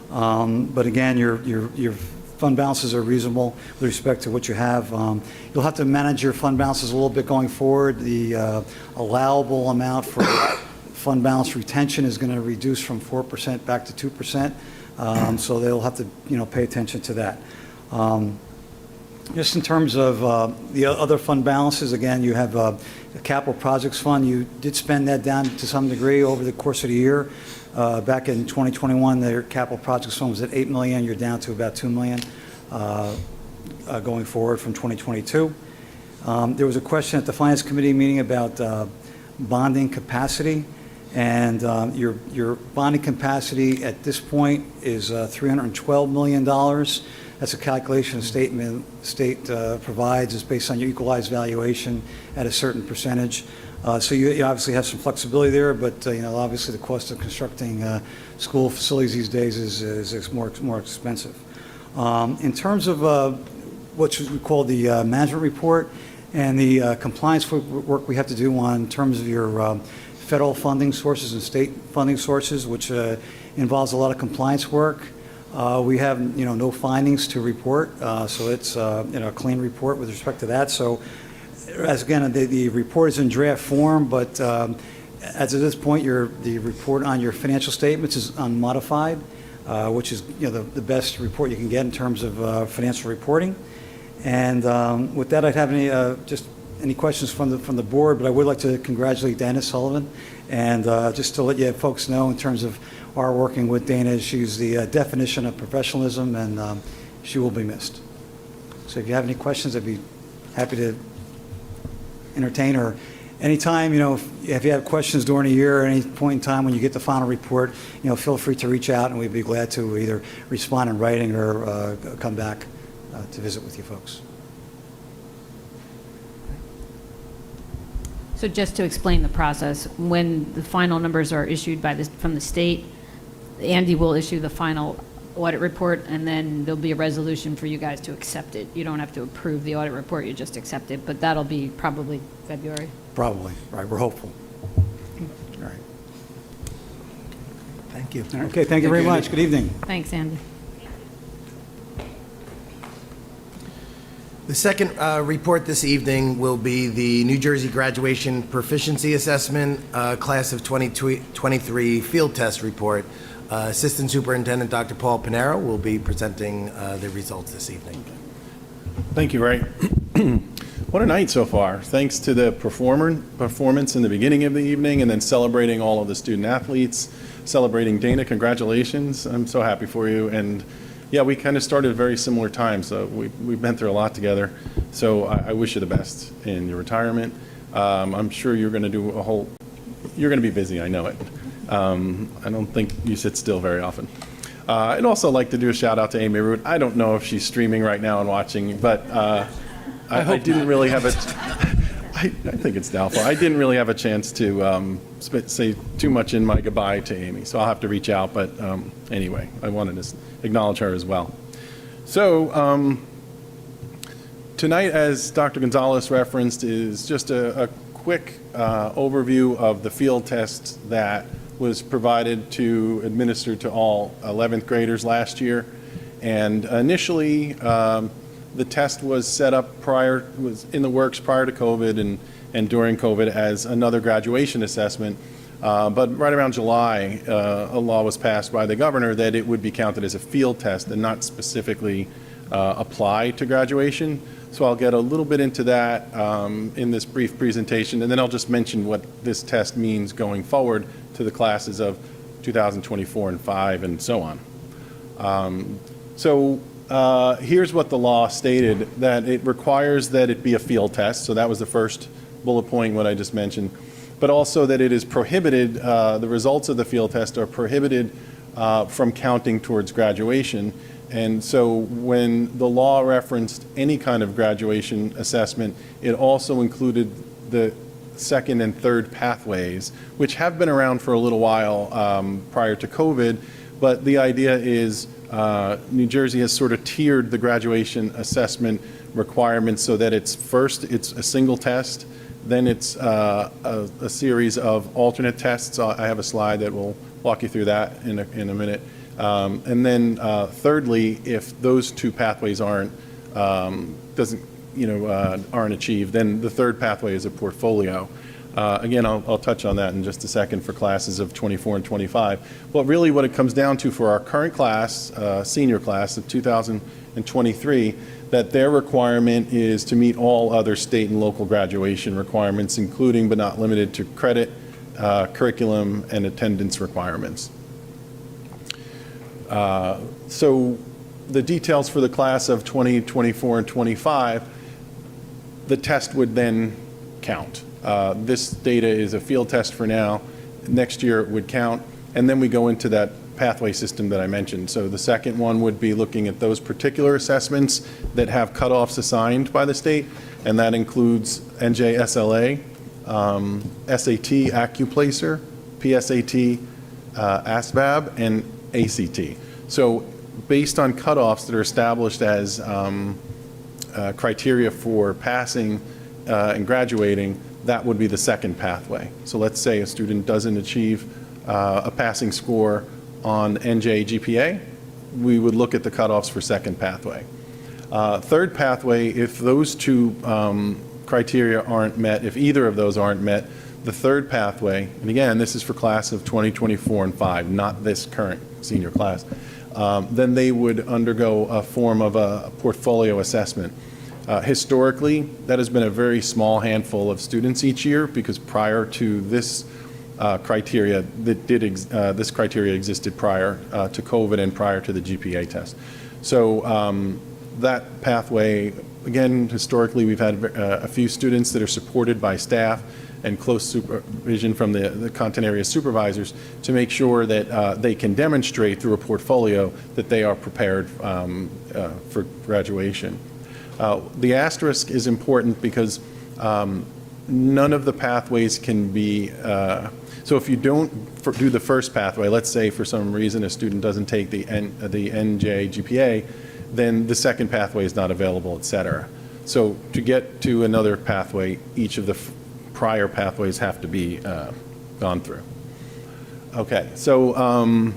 But again, your fund balances are reasonable with respect to what you have. You'll have to manage your fund balances a little bit going forward. The allowable amount for fund balance retention is going to reduce from 4% back to 2%. So they'll have to, pay attention to that. Just in terms of the other fund balances, again, you have a capital projects fund. You did spend that down to some degree over the course of the year. Back in 2021, their capital projects fund was at $8 million. You're down to about $2 million going forward from 2022. There was a question at the Finance Committee meeting about bonding capacity. And your bonding capacity at this point is $312 million. That's a calculation the state provides. It's based on your equalized valuation at a certain percentage. So you obviously have some flexibility there, but obviously the cost of constructing school facilities these days is more expensive. In terms of what we call the management report and the compliance work we have to do in terms of your federal funding sources and state funding sources, which involves a lot of compliance work. We have no findings to report, so it's a clean report with respect to that. So as again, the report is in draft form, but as of this point, the report on your financial statements is unmodified, which is the best report you can get in terms of financial reporting. And with that, I'd have any questions from the board, but I would like to congratulate Dana Sullivan, and just to let you folks know in terms of our working with Dana, she's the definition of professionalism, and she will be missed. So if you have any questions, I'd be happy to entertain her. Anytime, if you have questions during the year or any point in time when you get the final report, feel free to reach out, and we'd be glad to either respond in writing or come back to visit with you folks. So just to explain the process, when the final numbers are issued from the state, Andy will issue the final audit report, and then there'll be a resolution for you guys to accept it. You don't have to approve the audit report, you just accept it, but that'll be probably February. Probably, right, we're hopeful. All right. Thank you. Okay, thank you very much. Good evening. Thanks, Andy. The second report this evening will be the New Jersey Graduation Proficiency Assessment Class of 2023 Field Test Report. Assistant Superintendent Dr. Paul Panero will be presenting the results this evening. Thank you, Ray. What a night so far. Thanks to the performance in the beginning of the evening, and then celebrating all of the student athletes, celebrating Dana. Congratulations. I'm so happy for you. And yeah, we kind of started at a very similar time, so we've been through a lot together. So I wish you the best in your retirement. I'm sure you're going to do you're going to be busy, I know it. I don't think you sit still very often. I'd also like to do a shout out to Amy Root. I don't know if she's streaming right now and watching, but I didn't really have I think it's doubtful. I didn't really have a chance to say too much in my goodbye to Amy, so I'll have to reach out. But anyway, I wanted to acknowledge her as well. So tonight, as Dr. Gonzalez referenced, is just a quick overview of the field test that was provided to administer to all 11th graders last year. And initially, the test was set up was in the works prior to COVID and during COVID as another graduation assessment. But right around July, a law was passed by the governor that it would be counted as a field test and not specifically apply to graduation. So I'll get a little bit into that in this brief presentation, and then I'll just mention what this test means going forward to the classes of 2024 and 5 and so on. Here's what the law stated, that it requires that it be a field test. So that was the first bullet point, what I just mentioned. But also that it is prohibited, the results of the field test are prohibited from counting towards graduation. And so when the law referenced any kind of graduation assessment, it also included the second and third pathways, which have been around for a little while prior to COVID. But the idea is New Jersey has sort of tiered the graduation assessment requirements so that it's a single test, then it's a series of alternate tests. I have a slide that will walk you through that in a minute. And then thirdly, if those two pathways aren't achieved, then the third pathway is a portfolio. Again, I'll touch on that in just a second for classes of 24 and 25. But really what it comes down to for our current class, senior class of 2023, that their requirement is to meet all other state and local graduation requirements, including but not limited to credit, curriculum, and attendance requirements. So the details for the class of 2024 and 25, the test would then count. This data is a field test for now. Next year it would count, and then we go into that pathway system that I mentioned. So the second one would be looking at those particular assessments that have cutoffs assigned by the state, and that includes NJSLA, SAT AccuPlacer, PSAT ASVAB, and ACT. So based on cutoffs that are established as criteria for passing and graduating, that would be the second pathway. So let's say a student doesn't achieve a passing score on NJ GPA, we would look at the cutoffs for second pathway. Third pathway, if those two criteria aren't met, if either of those aren't met, the third pathway, and again, this is for class of 2024 and 5, not this current senior class, then they would undergo a form of a portfolio assessment. Historically, that has been a very small handful of students each year, because prior to this criteria, this criteria existed prior to COVID and prior to the GPA test. So that pathway, again, historically, we've had a few students that are supported by staff and close supervision from the content area supervisors to make sure that they can demonstrate through a portfolio that they are prepared for graduation. The asterisk is important because none of the pathways can be, so if you don't do the first pathway, let's say for some reason a student doesn't take the NJ GPA, then the second pathway is not available, et cetera. So to get to another pathway, each of the prior pathways have to be gone through. Okay, so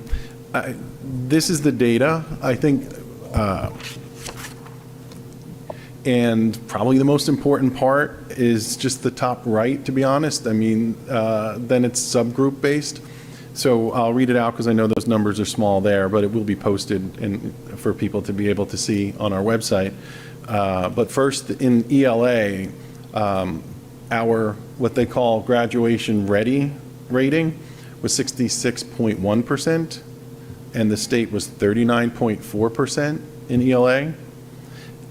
this is the data, I think, and probably the most important part is just the top right, to be honest. I mean, then it's subgroup based. So I'll read it out because I know those numbers are small there, but it will be posted for people to be able to see on our website. But first, in ELA, our what they call graduation ready rating was 66.1%, and the state was 39.4% in ELA.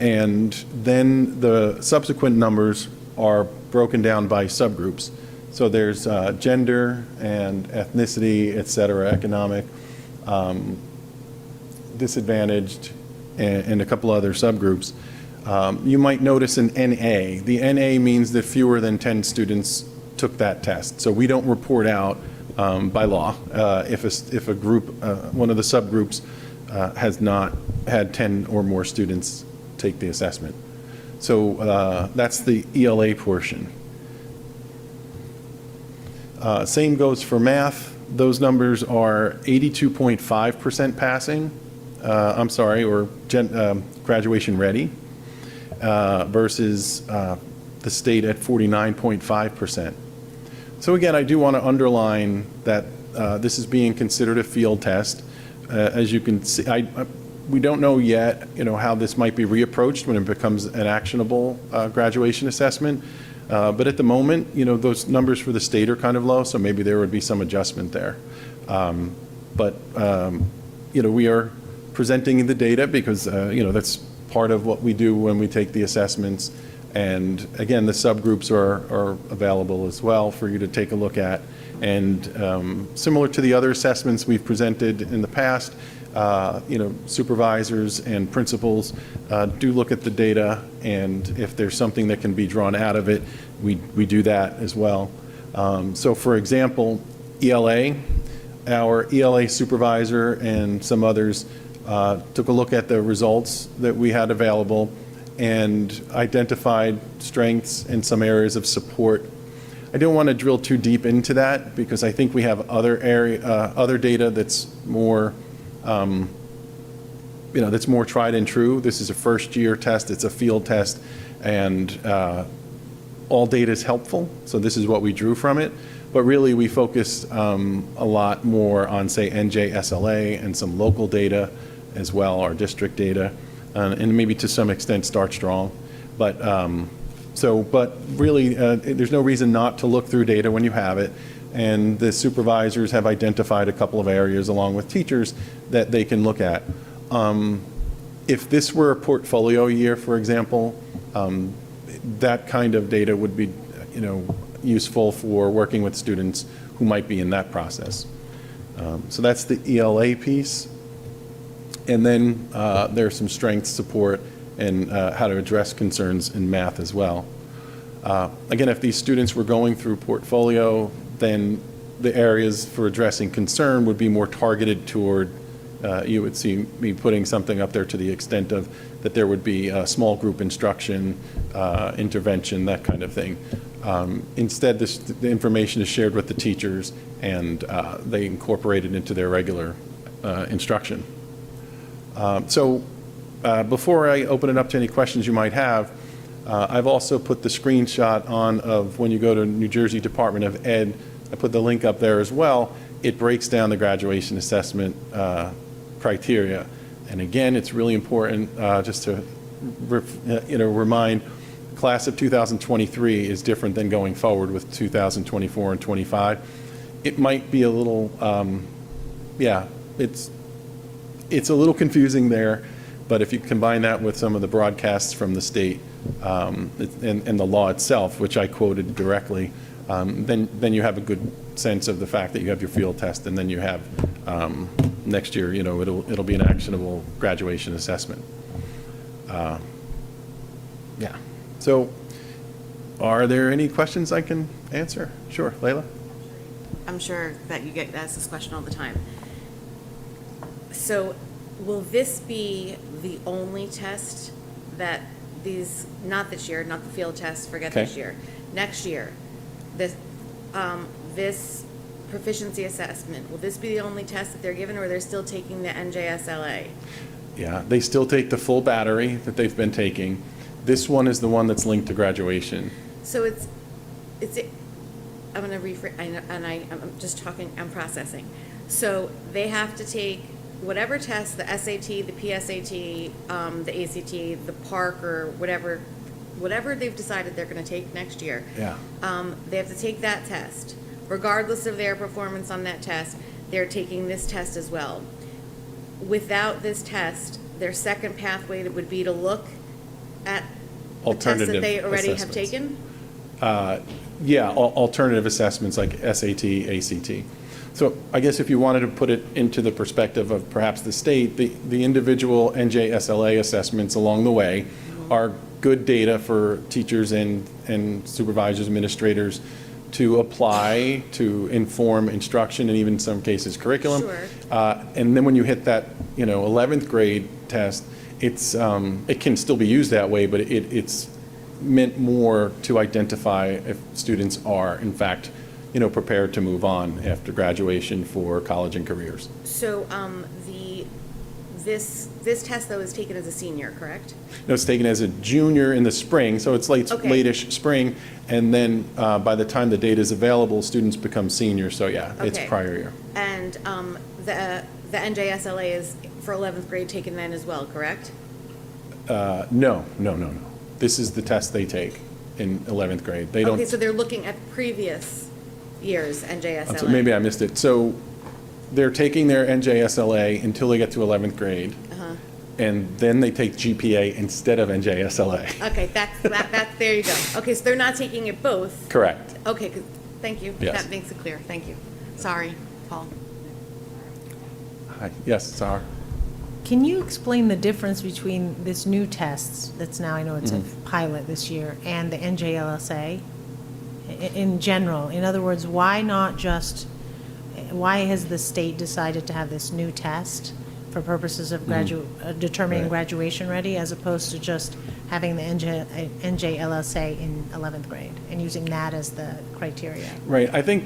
And then the subsequent numbers are broken down by subgroups. So there's gender and ethnicity, et cetera, economic, disadvantaged, and a couple other subgroups. You might notice an NA. The NA means that fewer than 10 students took that test. So we don't report out by law if a group, one of the subgroups has not had 10 or more students take the assessment. So that's the ELA portion. Same goes for math. Those numbers are 82.5% passing, or graduation ready, versus the state at 49.5%. So again, I do want to underline that this is being considered a field test. As you can see, we don't know yet, how this might be reapproached when it becomes an actionable graduation assessment. But at the moment, those numbers for the state are kind of low, so maybe there would be some adjustment there. We are presenting the data because, that's part of what we do when we take the assessments. And again, the subgroups are available as well for you to take a look at. And similar to the other assessments we've presented in the past, supervisors and principals do look at the data, and if there's something that can be drawn out of it, we do that as well. So for example, ELA, our ELA supervisor and some others took a look at the results that we had available and identified strengths and some areas of support. I don't want to drill too deep into that because I think we have other data that's more that's more tried and true. This is a first-year test. It's a field test, and all data is helpful. So this is what we drew from it. But really, we focused a lot more on, say, NJ SLA and some local data as well, our district data, and maybe to some extent Start Strong. But really, there's no reason not to look through data when you have it. And the supervisors have identified a couple of areas along with teachers that they can look at. If this were a portfolio year, for example, that kind of data would be, useful for working with students who might be in that process. So that's the ELA piece. And then there's some strength support and how to address concerns in math as well. Again, if these students were going through portfolio, then the areas for addressing concern would be more targeted toward, you would see me putting something up there to the extent of that there would be small group instruction, intervention, that kind of thing. Instead, the information is shared with the teachers, and they incorporate it into their regular instruction. Before I open it up to any questions you might have, I've also put the screenshot on of when you go to New Jersey Department of Ed. I put the link up there as well. It breaks down the graduation assessment criteria. And again, it's really important just to remind, class of 2023 is different than going forward with 2024 and 25. It might be a little, it's a little confusing there, but if you combine that with some of the broadcasts from the state and the law itself, which I quoted directly, then you have a good sense of the fact that you have your field test, and then you have next year, it'll be an actionable graduation assessment. So, are there any questions I can answer? Sure, Layla. I'm sure that you get asked this question all the time. So, will this be the only test that these, not this year, not the field test, forget Okay. this year, next year, this proficiency assessment, will this be the only test that they're given, or they're still taking the NJSLA? Yeah, they still take the full battery that they've been taking. This one is the one that's linked to graduation. So I'm going to rephrase, I'm just talking, I'm processing. So they have to take whatever test, the SAT, the PSAT, the ACT, the PARC, or whatever they've decided they're going to take next year. Yeah. They have to take that test. Regardless of their performance on that test, they're taking this test as well. Without this test, their second pathway would be to look at the tests that they already have taken? Alternative assessments like SAT, ACT. So I guess if you wanted to put it into the perspective of perhaps the state, the individual NJSLA assessments along the way are good data for teachers and supervisors, administrators to apply to inform instruction and even in some cases curriculum. Sure. And then when you hit that 11th grade test, it can still be used that way, but it's meant more to identify if students are in fact prepared to move on after graduation for college and careers. So this test though is taken as a senior, correct? No, it's taken as a junior in the spring, so it's Okay. late-ish spring, and then by the time the data is available, students become seniors, so yeah, it's Okay. prior year. And the NJSLA is for 11th grade taken then as well, correct? No. This is the test they take in 11th grade. They don't. Okay, so they're looking at previous years NJSLA. So maybe I missed it. So they're taking their NJSLA until they get to 11th grade, and then they take GPA instead of NJSLA. Okay, that's there you go. Okay, so they're not taking it both. Correct. Okay, thank you. Yes. That makes it clear. Thank you. Sorry, Paul. Hi. Yes, Sarah. Can you explain the difference between this new test that's now, I know it's a pilot this year, and the NJLSA in general? In other words, why has the state decided to have this new test for purposes of determining Right. graduation ready, as opposed to just having the NJLSA in 11th grade and using that as the criteria? Right. I think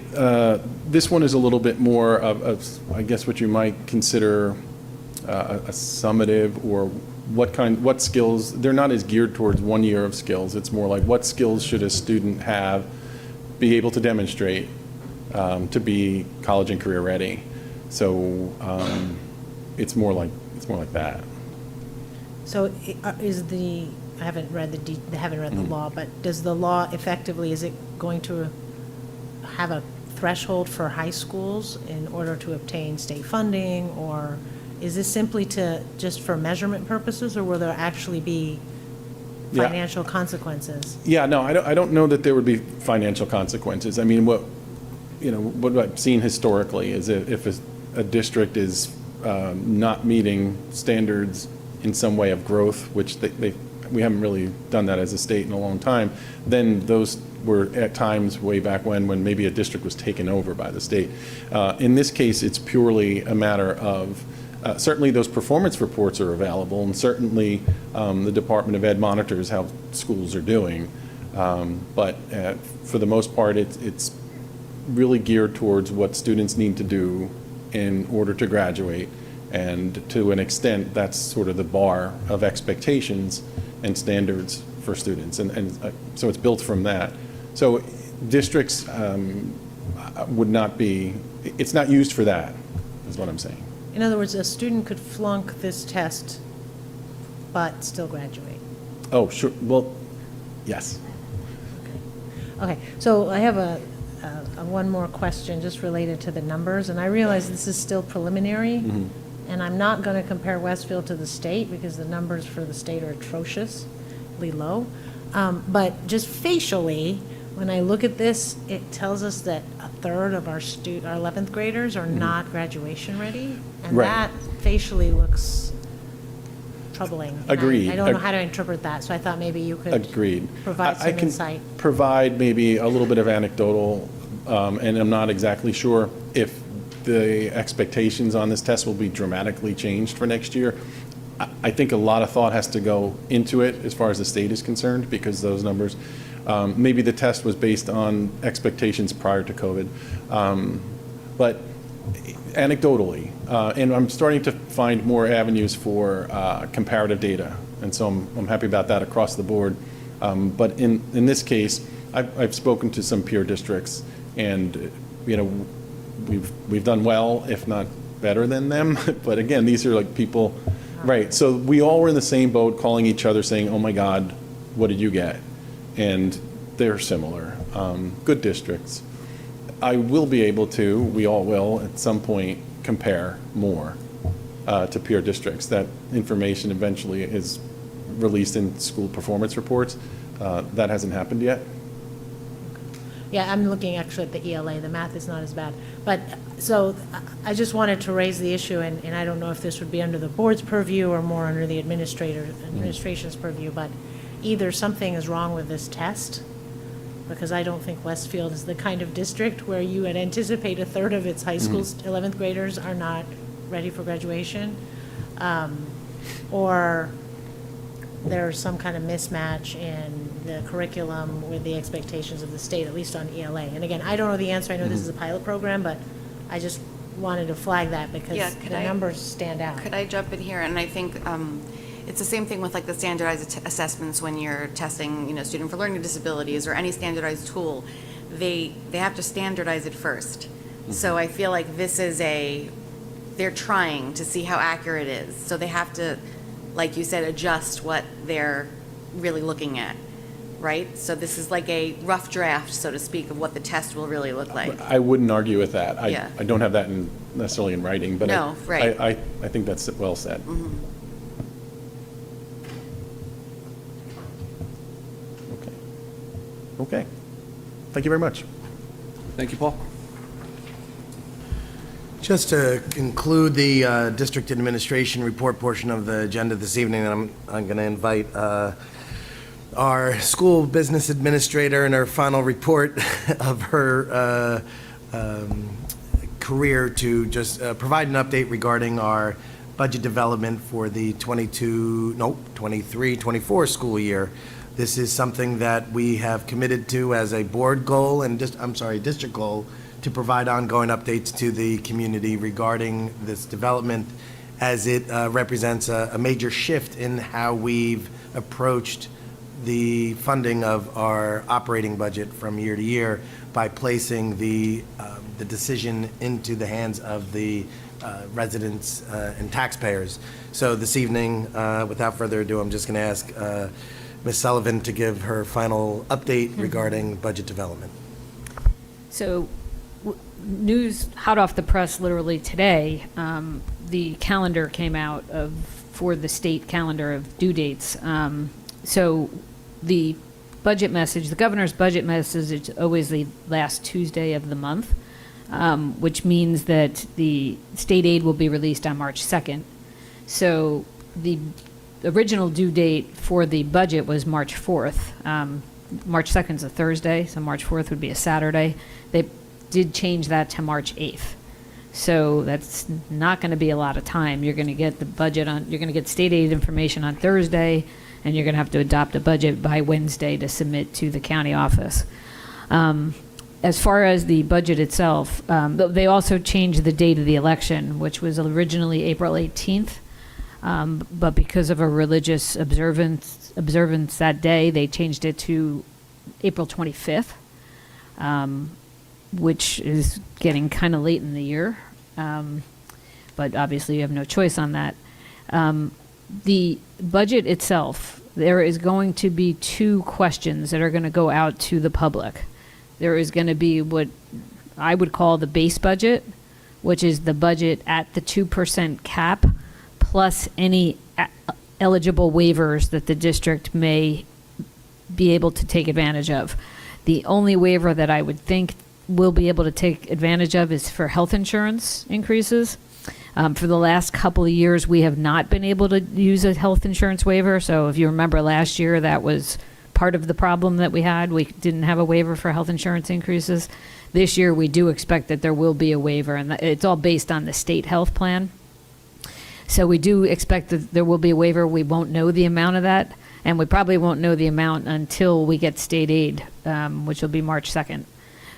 this one is a little bit more of, I guess, what you might consider a summative, or what skills. They're not as geared towards 1 year of skills. It's more like what skills should a student be able to demonstrate to be college and career ready. So it's more like that. So I haven't read the law, but does the law effectively, is it going to have a threshold for high schools in order to obtain state funding, or is this simply just for measurement purposes, or will there actually be Yeah. financial consequences? Yeah, no, I don't know that there would be financial consequences. I mean, what I've seen historically is if a district is not meeting standards in some way of growth, which we haven't really done that as a state in a long time. Then those were at times way back when maybe a district was taken over by the state. In this case, it's purely a matter of certainly those performance reports are available, and certainly the Department of Ed monitors how schools are doing. But for the most part, it's really geared towards what students need to do in order to graduate. And to an extent, that's sort of the bar of expectations and standards for students. And so it's built from that. So districts would not be, it's not used for that, is what I'm saying. In other words, a student could flunk this test, but still graduate. Oh, sure. Well, yes. Okay, so I have a one more question just related to the numbers, and I realize this is still preliminary, and I'm not going to compare Westfield to the state because the numbers for the state are atrociously low. But just facially, when I look at this, it tells us that a third of our 11th graders are not graduation ready, and Right. that facially looks troubling. And Agreed. I don't know how to interpret that, so I thought maybe you could Agreed. provide some I can insight. provide maybe a little bit of anecdotal, and I'm not exactly sure if the expectations on this test will be dramatically changed for next year. I think a lot of thought has to go into it as far as the state is concerned, because those numbers, maybe the test was based on expectations prior to COVID. But anecdotally, and I'm starting to find more avenues for comparative data, and so I'm happy about that across the board. But in this case, I've spoken to some peer districts, and we've done well, if not better than them. But again, these are like people, right? So we all were in the same boat, calling each other, saying, "Oh my God, what did you get?" And they're similar, good districts. I will be able to, we all will, at some point, compare more to peer districts. That information eventually is released in school performance reports. That hasn't happened yet. Yeah, I'm looking actually at the ELA, the math is not as bad. But, so, I just wanted to raise the issue, and I don't know if this would be under the board's purview or more under the administration's purview, but either something is wrong with this test, because I don't think Westfield is the kind of district where you would anticipate a third of its high school 11th graders are not ready for graduation, or there's some kind of mismatch in the curriculum with the expectations of the state, at least on ELA. And again, I don't know the answer. I know this is a pilot program, but I just wanted to flag that because the numbers stand out. Could I jump in here? And I think it's the same thing with like the standardized assessments when you're testing, student for learning disabilities or any standardized tool. They have to standardize it first. So I feel like this is they're trying to see how accurate it is. So they have to, like you said, adjust what they're really looking at, right? So this is like a rough draft, so to speak, of what the test will really look like. I wouldn't argue with that. Yeah. I don't have that necessarily in writing, but No, right. I think that's well said. Mhm. Okay. Thank you very much. Thank you, Paul. Just to conclude the district administration report portion of the agenda this evening, I'm going to invite our school business administrator in her final report of her career to just provide an update regarding our budget development for the 23-24 school year. This is something that we have committed to as a board goal and district goal to provide ongoing updates to the community regarding this development, as it represents a major shift in how we've approached the funding of our operating budget from year to year by placing the decision into the hands of the residents and taxpayers. So this evening, without further ado, I'm just going to ask Ms. Sullivan to give her final update regarding budget development. So, news hot off the press literally today, the calendar came out for the state calendar of due dates. So the budget message, the governor's budget message, is always the last Tuesday of the month, which means that the state aid will be released on March 2nd. So the original due date for the budget was March 4th. March 2nd is a Thursday, so March 4th would be a Saturday. They did change that to March 8th. So that's not going to be a lot of time. You're going to get the budget on, you're going to get state aid information on Thursday, and you're going to have to adopt a budget by Wednesday to submit to the county office. As far as the budget itself, they also changed the date of the election, which was originally April 18th. But because of a religious observance that day, they changed it to April 25th, which is getting kind of late in the year. But obviously you have no choice on that. The budget itself, there is going to be 2 questions that are going to go out to the public. There is going to be what I would call the base budget, which is the budget at the 2% cap, plus any eligible waivers that the district may be able to take advantage of. The only waiver that I would think we'll be able to take advantage of is for health insurance increases. For the last couple of years, we have not been able to use a health insurance waiver. So if you remember last year, that was part of the problem that we had. We didn't have a waiver for health insurance increases. This year, we do expect that there will be a waiver, and it's all based on the state health plan. So we do expect that there will be a waiver. We won't know the amount of that, and we probably won't know the amount until we get state aid, which will be March 2nd.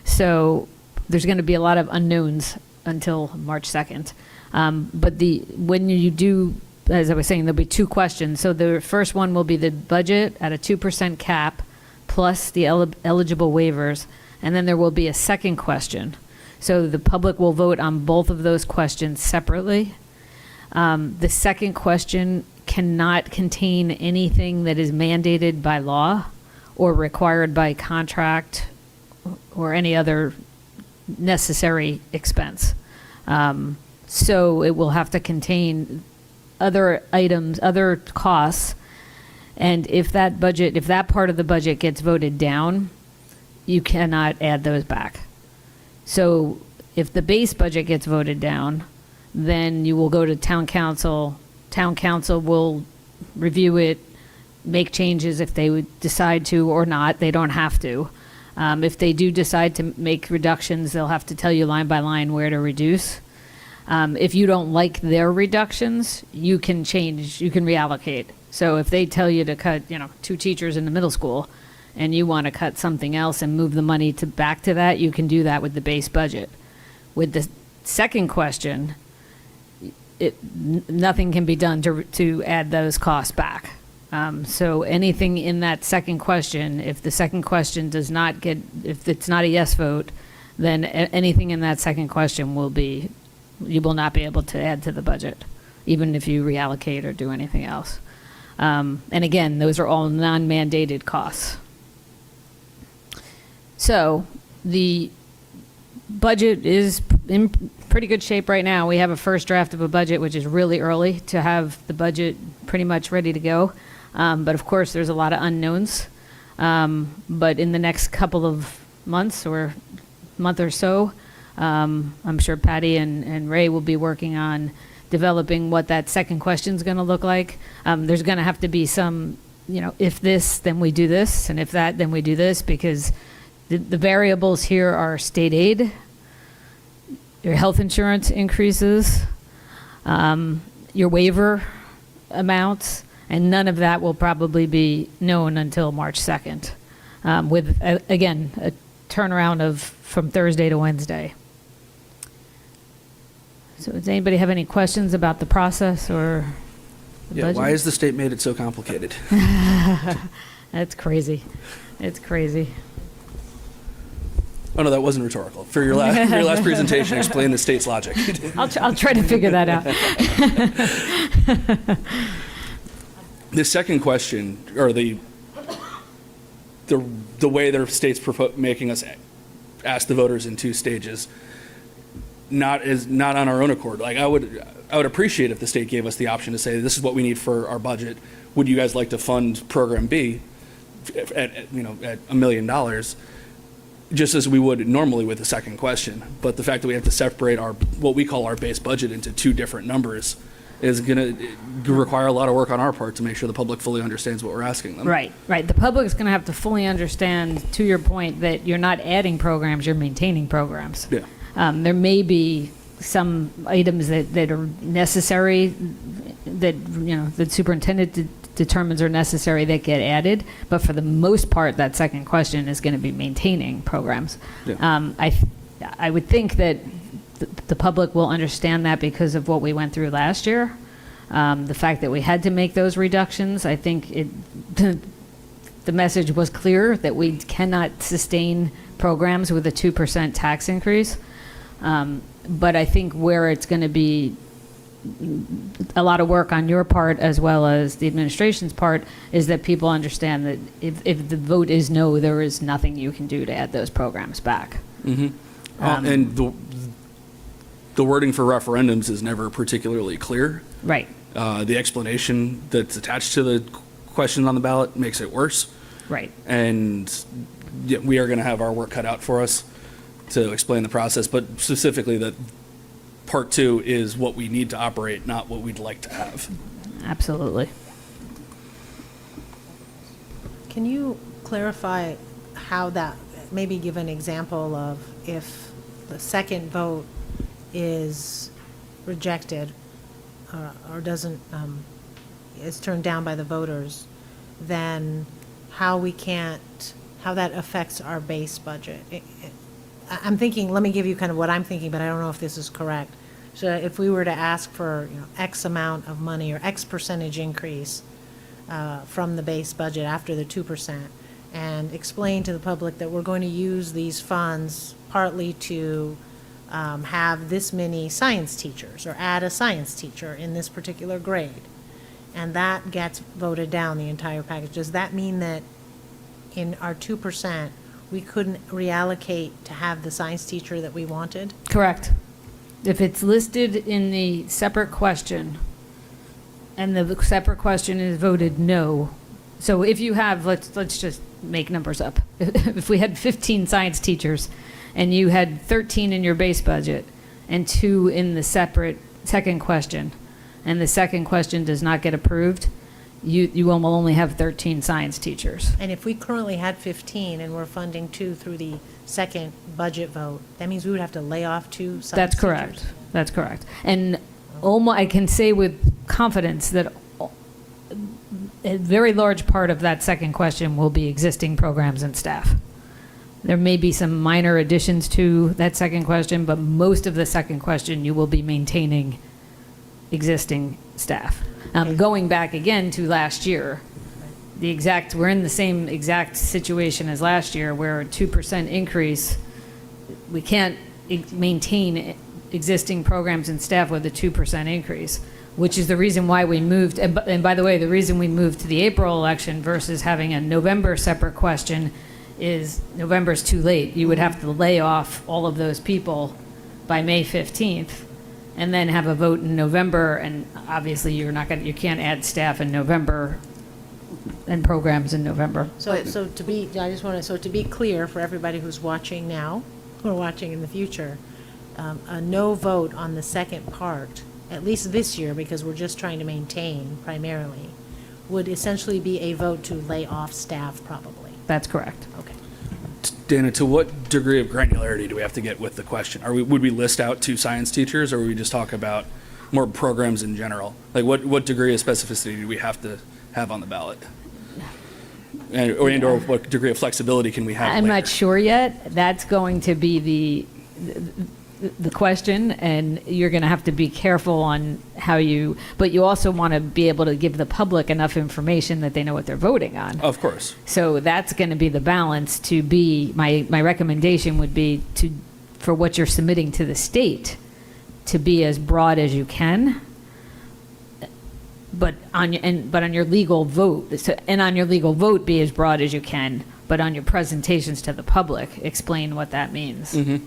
So there's going to be a lot of unknowns until March 2nd. But when you do, as I was saying, there'll be 2 questions. So the first one will be the budget at a 2% cap plus the eligible waivers. And then there will be a second question. So the public will vote on both of those questions separately. The second question cannot contain anything that is mandated by law or required by contract or any other necessary expense. So it will have to contain other items, other costs, and if that part of the budget gets voted down, you cannot add those back. So if the base budget gets voted down, then you will go to town council. Town council will review it, make changes if they would decide to or not. They don't have to. If they do decide to make reductions, they'll have to tell you line by line where to reduce. If you don't like their reductions, you can change, you can reallocate. So if they tell you to cut, 2 teachers in the middle school, and you want to cut something else and move the money back to that, you can do that with the base budget. With the second question, nothing can be done to add those costs back. So anything in that second question, if the second question if it's not a yes vote, then anything in that second question you will not be able to add to the budget, even if you reallocate or do anything else. And again, those are all non-mandated costs. So the budget is in pretty good shape right now. We have a first draft of a budget, which is really early to have the budget pretty much ready to go. But of course, there's a lot of unknowns. But in the next couple of months or month or so, I'm sure Patty and Ray will be working on developing what that second question is going to look like. There's going to have to be some, if this, then we do this, and if that, then we do this, because the variables here are state aid, your health insurance increases, your waiver amounts, and none of that will probably be known until March 2nd, with, again, a turnaround from Thursday to Wednesday. So does anybody have any questions about the process or the budget? Why has the state made it so complicated? That's crazy. It's crazy. Oh, no, that wasn't rhetorical. For your last presentation, explain the state's logic. I'll try to figure that out. The second question, or the way the state's making us ask the voters in 2 stages, not on our own accord. Like I would appreciate if the state gave us the option to say, this is what we need for our budget. Would you guys like to fund Program B at $1 million, just as we would normally with the second question? But the fact that we have to separate what we call our base budget into 2 different numbers is going to require a lot of work on our part to make sure the public fully understands what we're asking them. Right. The public's going to have to fully understand, to your point, that you're not adding programs, you're maintaining programs. Yeah. There may be some items that are necessary, that, the superintendent determines are necessary that get added, but for the most part, that second question is going to be maintaining programs. Yeah. I would think that the public will understand that because of what we went through last year. The fact that we had to make those reductions, I think the message was clear that we cannot sustain programs with a 2% tax increase. But I think where it's going to be a lot of work on your part as well as the administration's part is that people understand that if the vote is no, there is nothing you can do to add those programs back. Mm-hmm. And the wording for referendums is never particularly clear. Right. The explanation that's attached to the question on the ballot makes it worse. Right. And yeah, we are going to have our work cut out for us to explain the process, but specifically that part 2 is what we need to operate, not what we'd like to have. Absolutely. Can you clarify how that, maybe give an example of if the second vote is rejected or doesn't, is turned down by the voters, then how that affects our base budget? I'm thinking, let me give you kind of what I'm thinking, but I don't know if this is correct. So if we were to ask for, X amount of money or X percentage increase from the base budget after the 2%, and explain to the public that we're going to use these funds partly to have this many science teachers or add a science teacher in this particular grade, and that gets voted down, the entire package, does that mean that in our 2%, we couldn't reallocate to have the science teacher that we wanted? Correct. If it's listed in the separate question and the separate question is voted no, so if you have, let's just make numbers up. If we had 15 science teachers and you had 13 in your base budget and 2 in the separate second question, and the second question does not get approved, you will only have 13 science teachers. And if we currently had 15 and we're funding 2 through the second budget vote, that means we would have to lay off 2 science That's correct. teachers. That's correct. And I can say with confidence that a very large part of that second question will be existing programs and staff. There may be some minor additions to that second question, but most of the second question you will be maintaining existing staff. Going back again to last year, we're in the same exact situation as last year where a 2% increase, we can't maintain existing programs and staff with a 2% increase, which is the reason why we moved. And by the way, the reason we moved to the April election versus having a November separate question is November's too late. You would have to lay off all of those people by May 15th. And then have a vote in November, and obviously you can't add staff in November and programs in November. So to be clear for everybody who's watching now, or watching in the future, a no vote on the second part, at least this year, because we're just trying to maintain primarily, would essentially be a vote to lay off staff probably. That's correct. Okay. Dana, to what degree of granularity do we have to get with the question? Would we list out 2 science teachers, or would we just talk about more programs in general? Like what degree of specificity do we have to have on the ballot? Or what degree of flexibility can we have I'm later? not sure yet. That's going to be the question, and you're going to have to be careful on but you also want to be able to give the public enough information that they know what they're voting on. Of course. So that's going to be the balance to be, my recommendation would be for what you're submitting to the state, to be as broad as you can, but on your legal vote, be as broad as you can, but on your presentations to the public, explain what that means. Mm-hmm.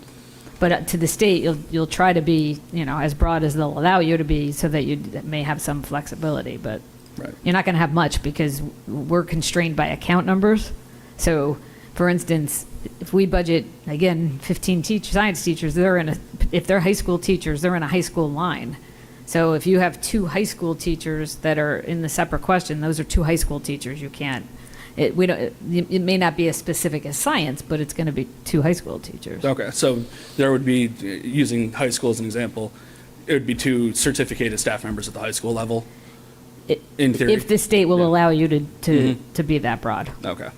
But to the state, you'll try to be, as broad as they'll allow you to be, so that you may have some flexibility. But right. You're not going to have much because we're constrained by account numbers. So, for instance, if we budget again 15 science teachers, if they're high school teachers, they're in a high school line. So if you have two high school teachers that are in the separate question, those are two high school teachers. You can't, it may not be as specific as science, but it's going to be two high school teachers. Okay, so there would be, using high school as an example, it would be two certificated staff members at the high school level, in theory. If the state will allow you to be that broad. Okay.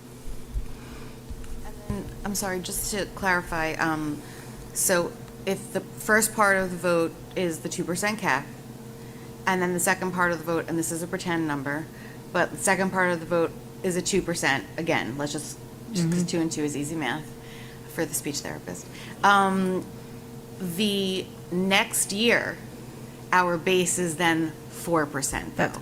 I'm sorry, just to clarify, so if the first part of the vote is the 2% cap, and then the second part of the vote, and this is a pretend number, but the second part of the vote is a 2%, again, let's just because 2 and 2 is easy math for the speech therapist. The next year, our base is then 4%, though,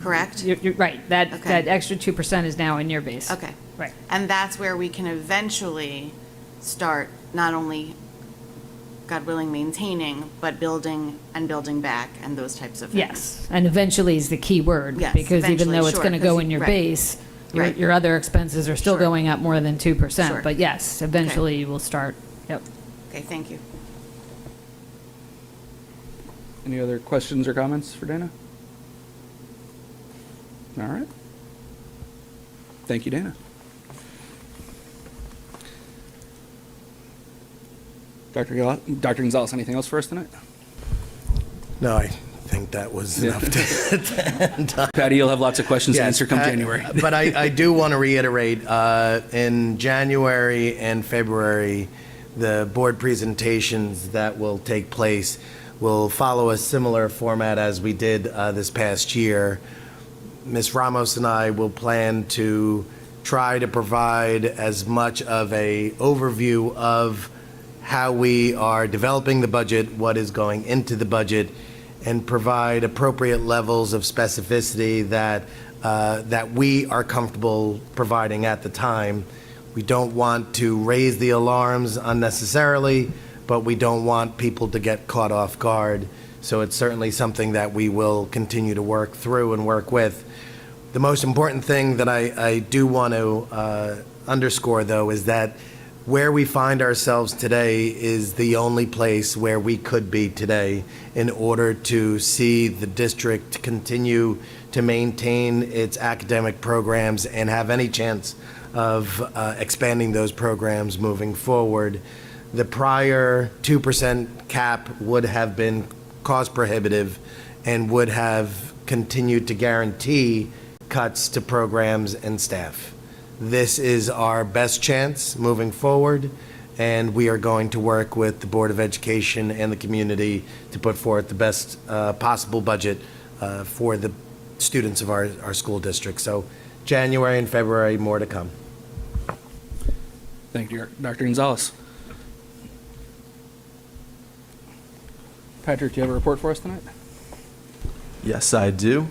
correct? You're right. That extra 2% is now in your base. Okay. Right. And that's where we can eventually start not only, God willing, maintaining, but building and building back and those types of things. Yes, and eventually is the key word. Yes, because even eventually, though it's sure, going to go 'cause in your right. base, Right. your other expenses are still Sure. going up more than 2%. Sure. But yes, eventually you will start. Yep. Okay, thank you. Any other questions or comments for Dana? All right. Thank you, Dana. Dr. Gonzalez, anything else for us tonight? No, I think that was enough to end on. Patty, you'll have lots of questions to Yes, answer come January. But I do want to reiterate, in January and February, the board presentations that will take place will follow a similar format as we did this past year. Ms. Ramos and I will plan to try to provide as much of a overview of how we are developing the budget, what is going into the budget, and provide appropriate levels of specificity that we are comfortable providing at the time. We don't want to raise the alarms unnecessarily, but we don't want people to get caught off guard. So it's certainly something that we will continue to work through and work with. The most important thing that I do want to underscore, though, is that where we find ourselves today is the only place where we could be today in order to see the district continue to maintain its academic programs and have any chance of expanding those programs moving forward. The prior 2% cap would have been cost prohibitive and would have continued to guarantee cuts to programs and staff. This is our best chance moving forward, and we are going to work with the Board of Education and the community to put forth the best possible budget for the students of our school district. So January and February, more to come. Thank you, Dr. Gonzalez. Patrick, do you have a report for us tonight? Yes, I do.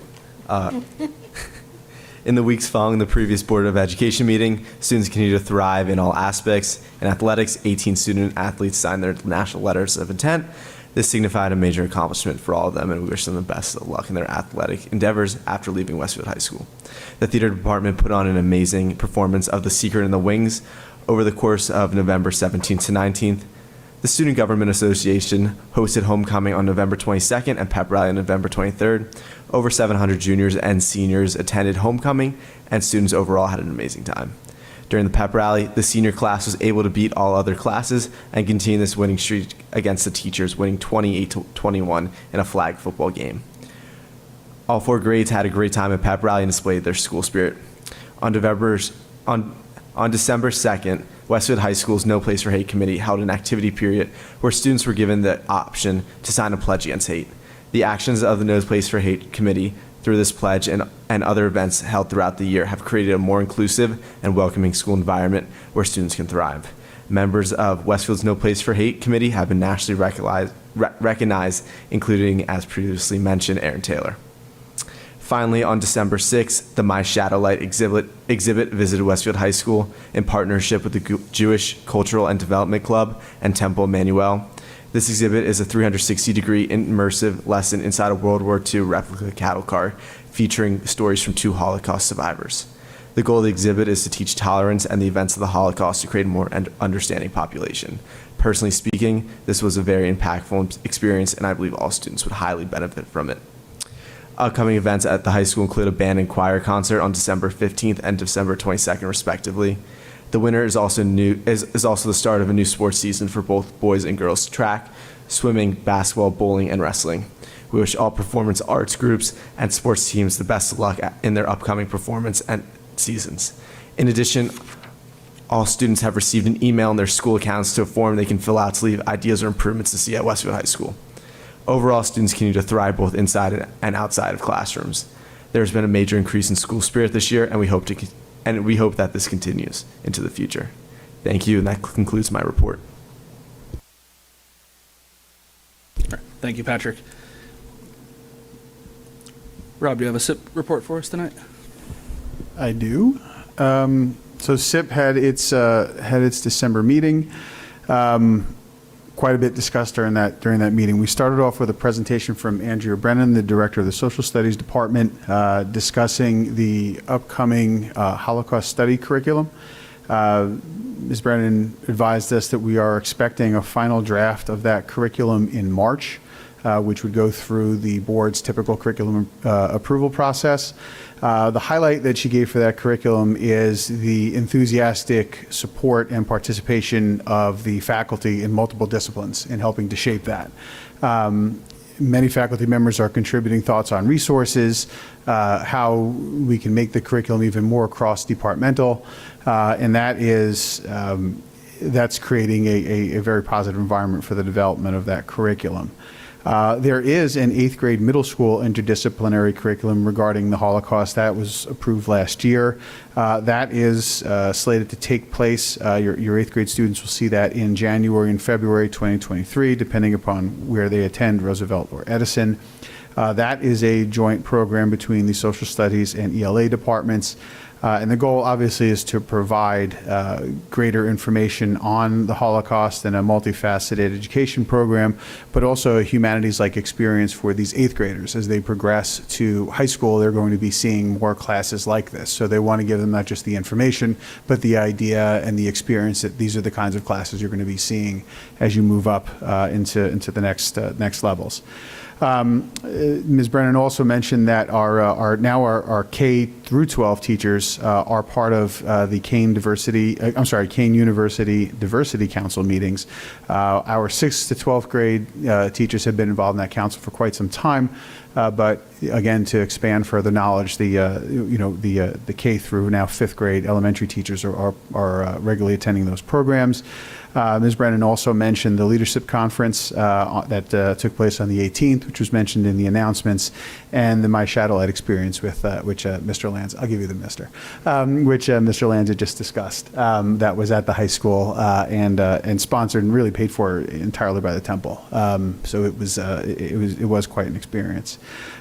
In the weeks following the previous Board of Education meeting, students continue to thrive in all aspects. In athletics, 18 student athletes signed their national letters of intent. This signified a major accomplishment for all of them, and we wish them the best of luck in their athletic endeavors after leaving Westfield High School. The theater department put on an amazing performance of The Secret in the Wings over the course of November 17th to 19th. The Student Government Association hosted homecoming on November 22nd and pep rally on November 23rd. Over 700 juniors and seniors attended homecoming, and students overall had an amazing time. During the pep rally, the senior class was able to beat all other classes and continue this winning streak against the teachers, winning 28-21 in a flag football game. All four grades had a great time at pep rally and displayed their school spirit. On December 2nd, Westfield High School's No Place for Hate committee held an activity period where students were given the option to sign a pledge against hate. The actions of the No Place for Hate committee through this pledge and other events held throughout the year have created a more inclusive and welcoming school environment where students can thrive. Members of Westfield's No Place for Hate committee have been nationally recognized, including, as previously mentioned, Aaron Taylor. Finally, on December 6th, the My Shadowlight exhibit visited Westfield High School in partnership with the Jewish Cultural and Development Club and Temple Emmanuel. This exhibit is a 360-degree immersive lesson inside a World War II replica cattle car featuring stories from 2 Holocaust survivors. The goal of the exhibit is to teach tolerance and the events of the Holocaust to create a more understanding population. Personally speaking, this was a very impactful experience, and I believe all students would highly benefit from it. Upcoming events at the high school include a band and choir concert on December 15th and December 22nd, respectively. The winter is also the start of a new sports season for both boys and girls track, swimming, basketball, bowling, and wrestling. We wish all performance arts groups and sports teams the best of luck in their upcoming performance and seasons. In addition, all students have received an email in their school accounts to a form they can fill out to leave ideas or improvements to see at Westfield High School. Overall, students continue to thrive both inside and outside of classrooms. There's been a major increase in school spirit this year, and we hope that this continues into the future. Thank you, and that concludes my report. Thank you, Patrick. Rob, do you have a SIP report for us tonight? I do. So SIP had its December meeting. Quite a bit discussed during that meeting. We started off with a presentation from Andrea Brennan, the director of the Social Studies Department, discussing the upcoming Holocaust study curriculum. Ms. Brennan advised us that we are expecting a final draft of that curriculum in March, which would go through the board's typical curriculum approval process. The highlight that she gave for that curriculum is the enthusiastic support and participation of the faculty in multiple disciplines in helping to shape that. Many faculty members are contributing thoughts on resources, how we can make the curriculum even more cross-departmental, and that's creating a very positive environment for the development of that curriculum. There is an 8th grade middle school interdisciplinary curriculum regarding the Holocaust that was approved last year. That is slated to take place. Your 8th grade students will see that in January and February 2023, depending upon where they attend, Roosevelt or Edison. That is a joint program between the social studies and ELA departments. And the goal, obviously, is to provide greater information on the Holocaust and a multifaceted education program, but also a humanities-like experience for these 8th graders. As they progress to high school, they're going to be seeing more classes like this. So they want to give them not just the information, but the idea and the experience that these are the kinds of classes you're going to be seeing as you move up into the next levels. Ms. Brennan also mentioned that our K through 12 teachers are part of the Kane University Diversity Council meetings. Our 6th to 12th grade teachers have been involved in that council for quite some time, but again, to expand further knowledge, the K through now 5th grade elementary teachers are regularly attending those programs. Ms. Brennan also mentioned the leadership conference that took place on the 18th, which was mentioned in the announcements, and the My Shadow Ed experience with which Mr. Lanz, I'll give you the Mr., which Mr. Lanz had just discussed. That was at the high school and sponsored and really paid for entirely by the temple. So it was quite an experience.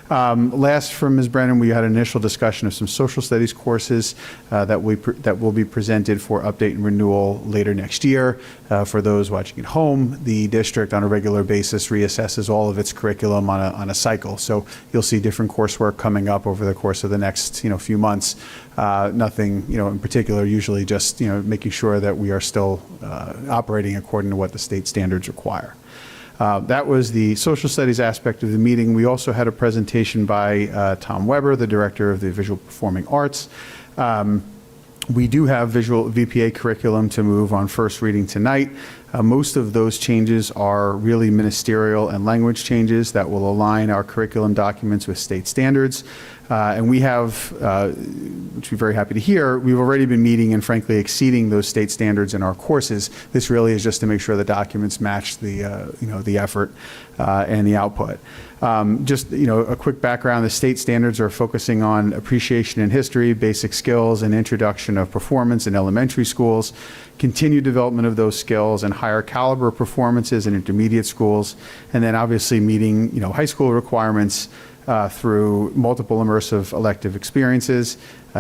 Last from Ms. Brennan, we had an initial discussion of some social studies courses that will be presented for update and renewal later next year. For those watching at home, the district on a regular basis reassesses all of its curriculum on a cycle. So you'll see different coursework coming up over the course of the next few months. Nothing in particular, usually just making sure that we are still operating according to what the state standards require. That was the social studies aspect of the meeting. We also had a presentation by Tom Weber, the director of the Visual Performing Arts. We do have visual VPA curriculum to move on first reading tonight. Most of those changes are really ministerial and language changes that will align our curriculum documents with state standards. And we have, which we're very happy to hear, we've already been meeting and frankly exceeding those state standards in our courses. This really is just to make sure the documents match the effort and the output. Just a quick background, the state standards are focusing on appreciation in history, basic skills, and introduction of performance in elementary schools, continued development of those skills, and higher caliber performances in intermediate schools, and then obviously meeting high school requirements through multiple immersive elective experiences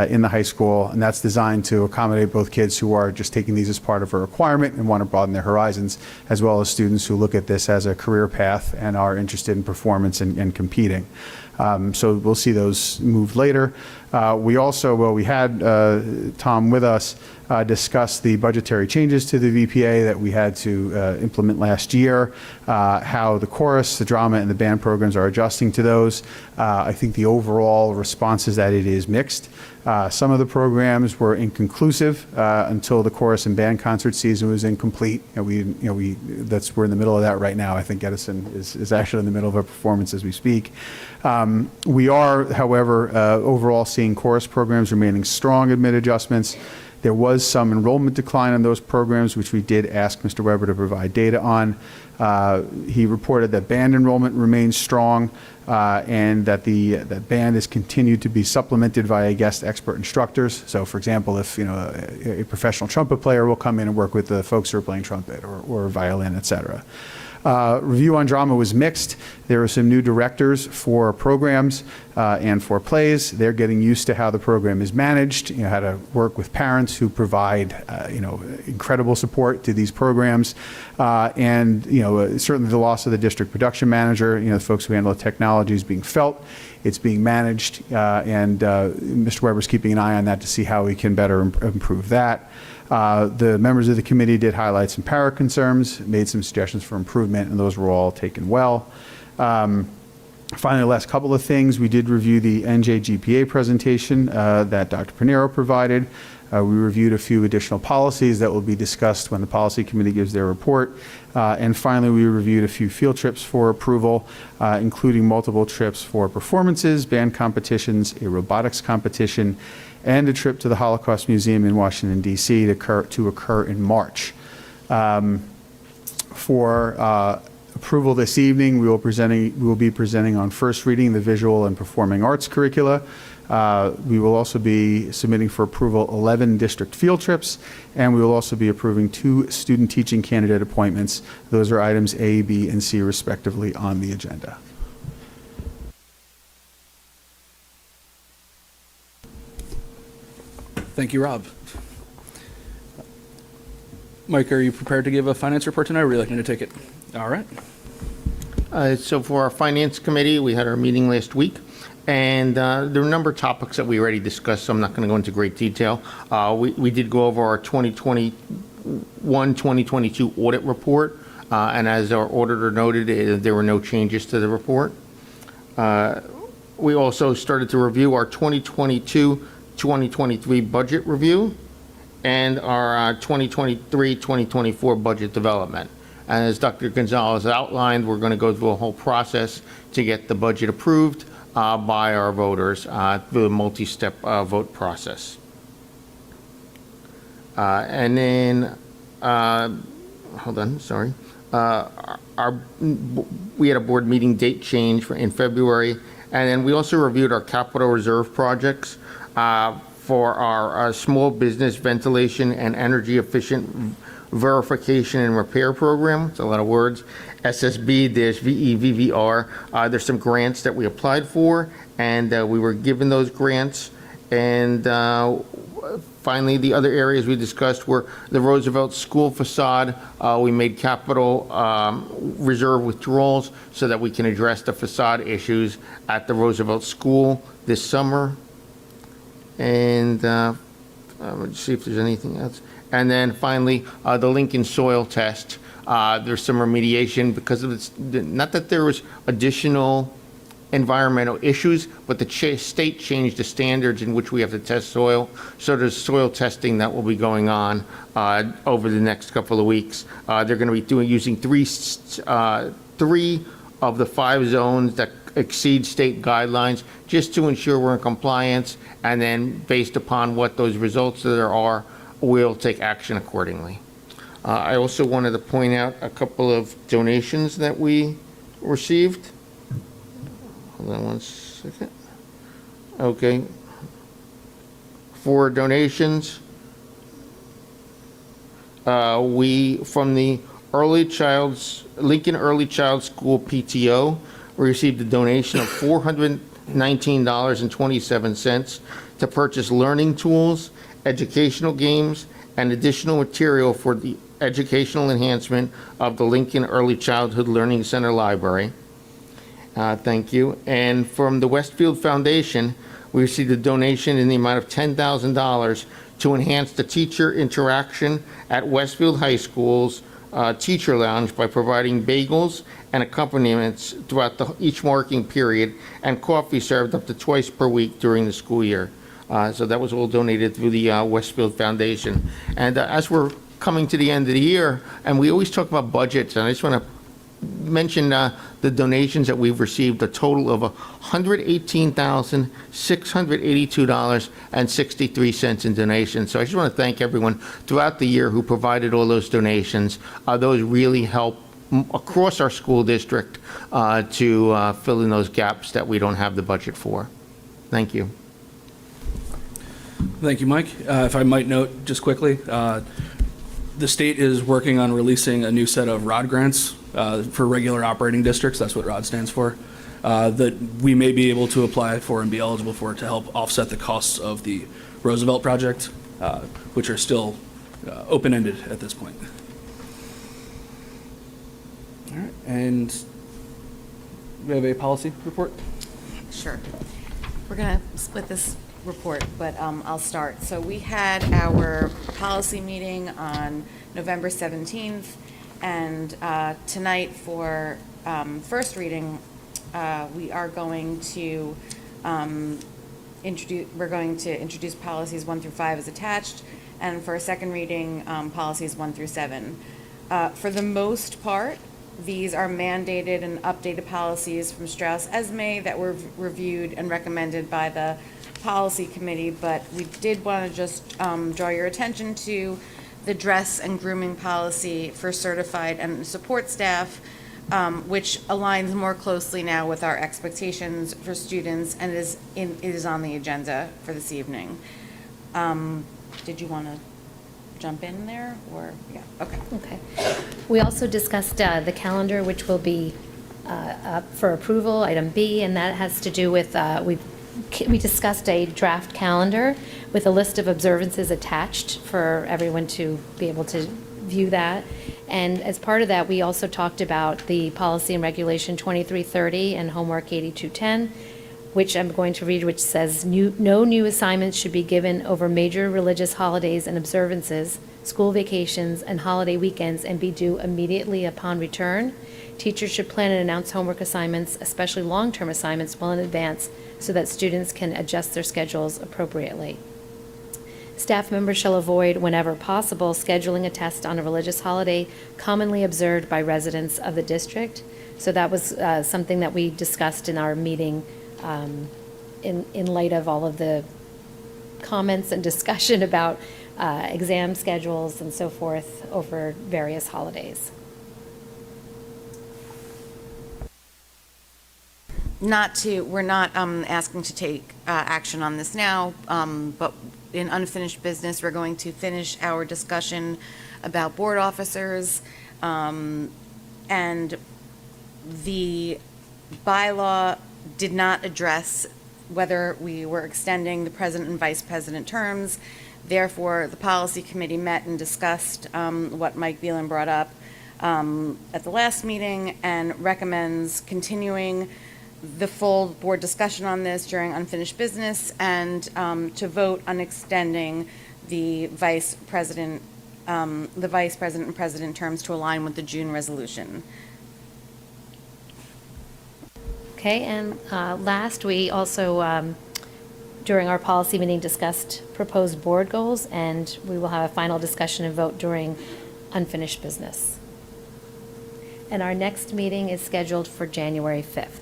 in the high school, and that's designed to accommodate both kids who are just taking these as part of a requirement and want to broaden their horizons, as well as students who look at this as a career path and are interested in performance and competing. So we'll see those move later. We also, we had Tom with us, discuss the budgetary changes to the VPA that we had to implement last year, how the chorus, the drama, and the band programs are adjusting to those. I think the overall response is that it is mixed. Some of the programs were inconclusive until the chorus and band concert season was incomplete. We're in the middle of that right now. I think Edison is actually in the middle of a performance as we speak. We are, however, overall seeing chorus programs remaining strong amid adjustments. There was some enrollment decline in those programs, which we did ask Mr. Weber to provide data on. He reported that band enrollment remains strong and that that band has continued to be supplemented via guest expert instructors. So, for example, if a professional trumpet player will come in and work with the folks who are playing trumpet or violin, et cetera. Review on drama was mixed. There are some new directors for programs and for plays. They're getting used to how the program is managed, how to work with parents who provide, incredible support to these programs. And certainly the loss of the district production manager, the folks who handle the technology is being felt. It's being managed, and Mr. Weber's keeping an eye on that to see how we can better improve that. The members of the committee did highlight some para concerns, made some suggestions for improvement, and those were all taken well. Finally, the last couple of things, we did review the NJGPA presentation that Dr. Pinero provided. We reviewed a few additional policies that will be discussed when the policy committee gives their report. And finally, we reviewed a few field trips for approval, including multiple trips for performances, band competitions, a robotics competition, and a trip to the Holocaust Museum in Washington, D.C. to occur in March. For approval this evening, we will be presenting on first reading the visual and performing arts curricula. We will also be submitting for approval 11 district field trips, and we will also be approving 2 student teaching candidate appointments. Those are items A, B, and C respectively on the agenda. Thank you, Rob. Mike, are you prepared to give a finance report tonight, or would you like me to take it? All right. So for our finance committee, we had our meeting last week, and there are a number of topics that we already discussed, so I'm not going to go into great detail. We did go over our 2021-2022 audit report, and as our auditor noted, there were no changes to the report. We also started to review our 2022-2023 budget review and our 2023-2024 budget development. And as Dr. Gonzalez outlined, we're going to go through a whole process to get the budget approved by our voters through a multi-step vote process. And then, hold on, sorry. We had a board meeting date change in February, and then we also reviewed our capital reserve projects for our small business ventilation and energy efficient verification and repair program. It's a lot of words. SSB-VEVVR. There's some grants that we applied for, and we were given those grants. And finally, the other areas we discussed were the Roosevelt School facade. We made capital reserve withdrawals so that we can address the facade issues at the Roosevelt School this summer. And let's see if there's anything else. And then finally, the Lincoln soil test. There's some remediation because of it's not that there was additional environmental issues, but the state changed the standards in which we have to test soil. So there's soil testing that will be going on over the next couple of weeks. They're going to be using three of the 5 zones that exceed state guidelines just to ensure we're in compliance. And then based upon what those results there are, we'll take action accordingly. I also wanted to point out a couple of donations that we received. Hold on one second. Okay. For donations, we, from the Lincoln Early Child School PTO, received a donation of $419.27 to purchase learning tools, educational games, and additional material for the educational enhancement of the Lincoln Early Childhood Learning Center library. Thank you. And from the Westfield Foundation, we received a donation in the amount of $10,000 to enhance the teacher interaction at Westfield High School's teacher lounge by providing bagels and accompaniments throughout each marking period, and coffee served up to twice per week during the school year. So that was all donated through the Westfield Foundation. And as we're coming to the end of the year, and we always talk about budgets, and I just want to mention the donations that we've received, a total of $118,682.63 in donations. So I just want to thank everyone throughout the year who provided all those donations. Those really help across our school district to fill in those gaps that we don't have the budget for. Thank you. Thank you, Mike. If I might note just quickly, the state is working on releasing a new set of ROD grants for regular operating districts. That's what ROD stands for. That we may be able to apply for and be eligible for to help offset the costs of the Roosevelt project, which are still open-ended at this point. All right, and we have a policy report. Sure. We're going to split this report, but I'll start. So we had our policy meeting on November 17th, and tonight for first reading, we are going to introduce policies 1 through 5 as attached, and for a second reading, policies 1 through 7. For the most part, these are mandated and updated policies from Strauss-Esme that were reviewed and recommended by the policy committee, but we did want to just draw your attention to the dress and grooming policy for certified and support staff, which aligns more closely now with our expectations for students, and it is on the agenda for this evening. Did you want to jump in there, or, yeah, okay. Okay. We also discussed the calendar, which will be up for approval, item B, and that has to do with, we discussed a draft calendar with a list of observances attached for everyone to be able to view that. And as part of that, we also talked about the policy and regulation 2330 and homework 8210, which I'm going to read, which says, no new assignments should be given over major religious holidays and observances, school vacations, and holiday weekends, and be due immediately upon return. Teachers should plan and announce homework assignments, especially long-term assignments, well in advance, so that students can adjust their schedules appropriately. Staff members shall avoid, whenever possible, scheduling a test on a religious holiday commonly observed by residents of the district. So that was something that we discussed in our meeting in light of all of the comments and discussion about exam schedules and so forth over various holidays. We're not asking to take action on this now, but in unfinished business, we're going to finish our discussion about board officers, and the bylaw did not address whether we were extending the president and vice president terms. Therefore, the policy committee met and discussed what Mike Beelan brought up at the last meeting, and recommends continuing the full board discussion on this during unfinished business, and to vote on extending the vice president and president terms to align with the June resolution. Okay, and last, we also, during our policy meeting, discussed proposed board goals, and we will have a final discussion and vote during unfinished business. And our next meeting is scheduled for January 5th.